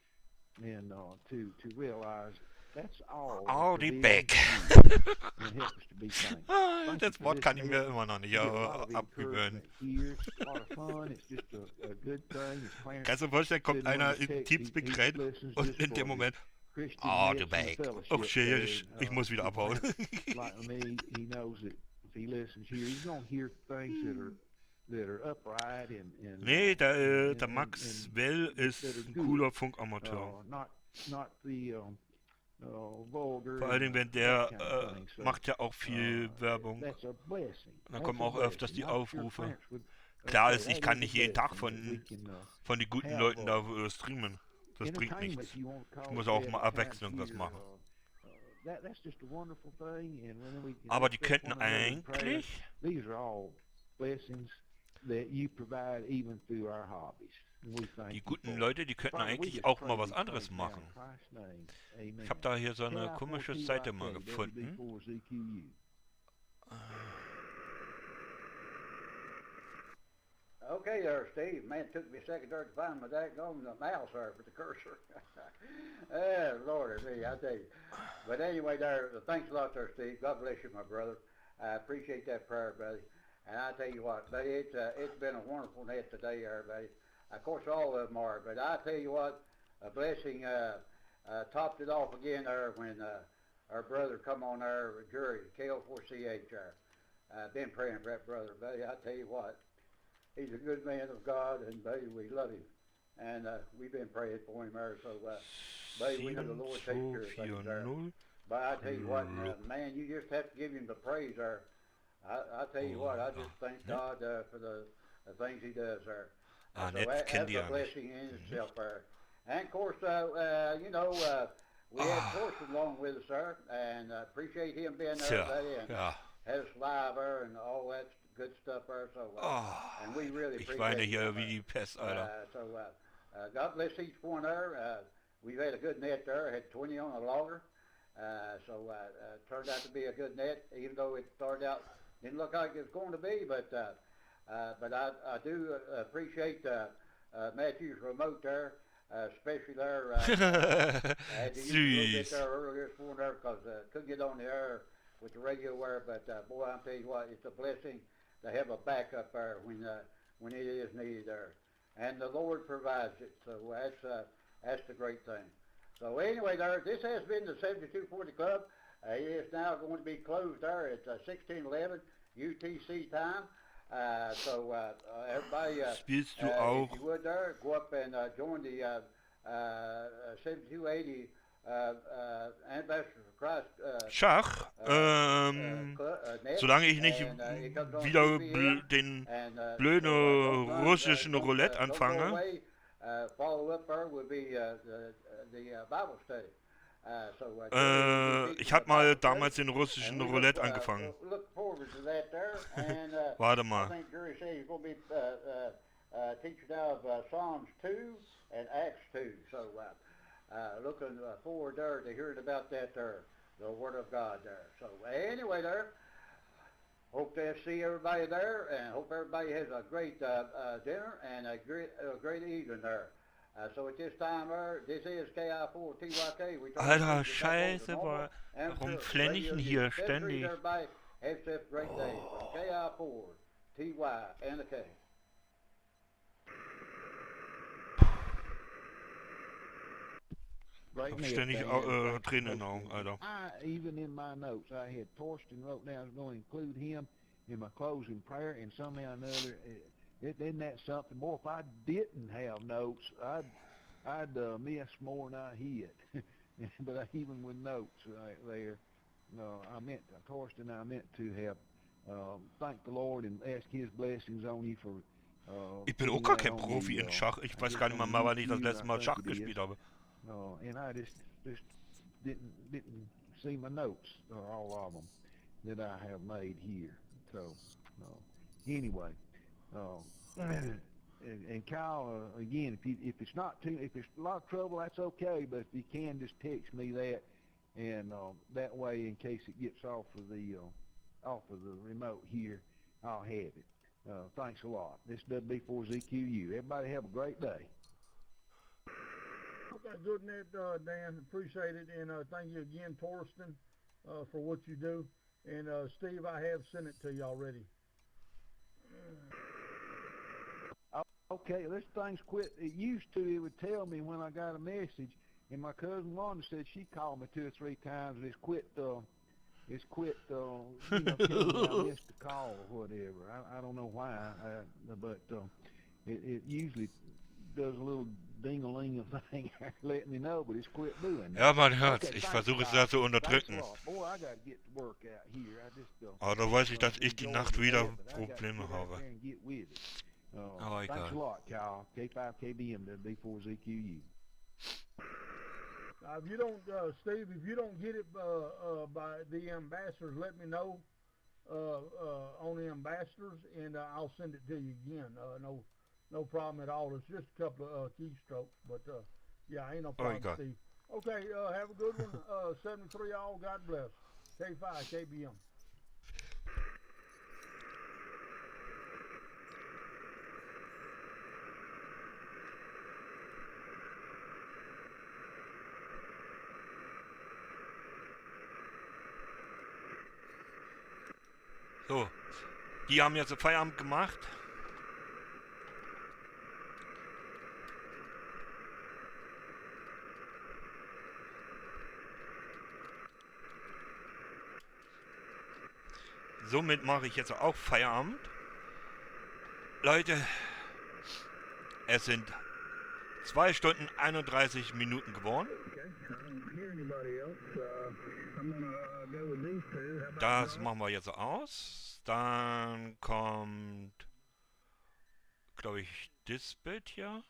Speaker 8: and to realize that's all
Speaker 4: die back. Das Wort kann ich mir immer noch nicht abgewöhnen. Kannst du dir vorstellen, kommt einer in Teamspeak rein und in dem Moment, the back. Oh shit, ich muss wieder abhauen. Nee, der Max Well ist ein cooler Funkamateur. Vor allen Dingen, wenn der macht ja auch viel Werbung. Da kommen auch öfters die Aufrufe. Klar ist, ich kann nicht jeden Tag von den guten Leuten da streamen. Das bringt nichts. Ich muss auch mal abwechselnd was machen. Aber die könnten eigentlich... Die guten Leute, die könnten eigentlich auch mal was anderes machen. Ich habe da hier so eine komische Seite mal gefunden.
Speaker 3: Okay there, Steve. Man, it took me a second there to find my daggone mouse there for the cursor. Lord, I tell you. But anyway, there. Thanks a lot there, Steve. God bless you, my brother. I appreciate that prayer, buddy. And I tell you what, buddy, it's been a wonderful night today, there, buddy. Of course, all of them are, but I tell you what, a blessing topped it off again there when our brother come on there, Jury, KO4CH there. I've been praying for that brother, buddy. I tell you what, he's a good man of God, and buddy, we love him. And we've been praying for him there, so buddy, we know the Lord takes care of things there. But I tell you what, man, you just have to give him the praise there. I tell you what, I just thank God for the things he does there. So that's a blessing in itself there. And of course, you know, we had Torsten along with us there, and appreciate him being there today, and had us live there and all that good stuff there. So, and we really appreciate it. So, God bless each one there. We've had a good net there. Had 20 on the logger. So turned out to be a good net, even though it started out didn't look like it was going to be, but I do appreciate Matthew's remote there, especially there. I had to use a little bit there earlier this morning there because couldn't get on the air with the radio there, but boy, I'm telling you what, it's a blessing to have a backup there when it is needed there, and the Lord provides it. So that's the great thing. So anyway, there, this has been the 7240 Club. It is now going to be closed there at 1611 UTC time. So everybody, if you would there, go up and join the 7280 Ambassador for Christ
Speaker 4: Schach, solange ich nicht wieder den blöden russischen Roulette anfange.
Speaker 3: Follow up there would be the Bible study.
Speaker 4: Ich habe mal damals den russischen Roulette angefangen. Warte mal.
Speaker 3: Teacher now of Psalms 2 and Acts 2. So looking forward there to hearing about that there. the Word of God there. So anyway there, hope to see everybody there, and hope everybody has a great dinner and a great evening there. So at this time there, this is KI4TYK.
Speaker 4: Alter, Scheiße, warum flenne ich denn hier ständig?
Speaker 3: Everybody have a great day from KI4TY and the K.
Speaker 4: Ständig Tränen in den Augen, Alter.
Speaker 8: Even in my notes, I had Torsten wrote down I was going to include him in my closing prayer, and somehow or another, isn't that something? Boy, if I didn't have notes, I'd miss more than I hit. But even with notes right there, I meant Torsten. I meant to have thank the Lord and ask His blessings on you for.
Speaker 4: Ich bin auch gar kein Profi in Schach. Ich weiß gar nicht mal, wann ich das letzte Mal Schach gespielt habe.
Speaker 8: And I just didn't see my notes, all of them that I have made here. So anyway, and Kyle, again, if it's a lot of trouble, that's okay. But if you can, just text me that, and that way, in case it gets off of the remote here, I'll have it. Thanks a lot. This is W4ZQU. Everybody have a great day.
Speaker 2: Okay, good net, Dan. Appreciate it, and thank you again, Torsten, for what you do. And Steve, I have sent it to you already.
Speaker 8: Okay, this thing's quit. It would tell me when I got a message, and my cousin Wanda said she called me 2 or 3 times, and it's quit. You know, I missed the call or whatever. I don't know why, but it usually does a little ding-a-ling thing letting me know, but it's quit doing that.
Speaker 4: Ja, man hört's. Ich versuche es da zu unterdrücken. Aber da weiß ich, dass ich die Nacht wieder Probleme habe. Aber egal.
Speaker 8: Thanks a lot, Kyle. K5KBM, W4ZQU.
Speaker 2: If you don't, Steve, if you don't get it by the ambassadors, let me know on the ambassadors, and I'll send it to you again. No problem at all. It's just a couple of keystrokes, but yeah, ain't no problem, Steve. Okay, have a good one. 73 all. God bless. K5 KBM.
Speaker 4: So, die haben jetzt Feierabend gemacht. Somit mache ich jetzt auch Feierabend. Leute, es sind 2 Stunden 31 Minuten geworden. Das machen wir jetzt aus. Dann kommt, glaube ich, das Bild hier.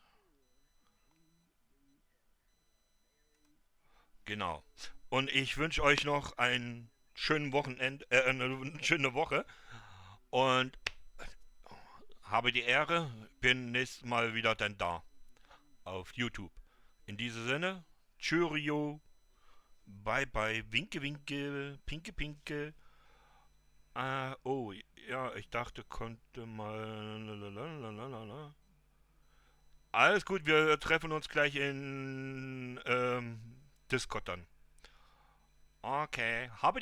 Speaker 4: Genau. Und ich wünsche euch noch einen schönen eine schöne Woche. Und habe die Ehre, bin nächstes Mal wieder dann da. Auf YouTube. In diesem Sinne, Tschürio. Bye bye, winke winke, pinke pinke. Oh, ja, ich dachte, konnte mal. Alles gut, wir treffen uns gleich in Discord dann. Okay, habe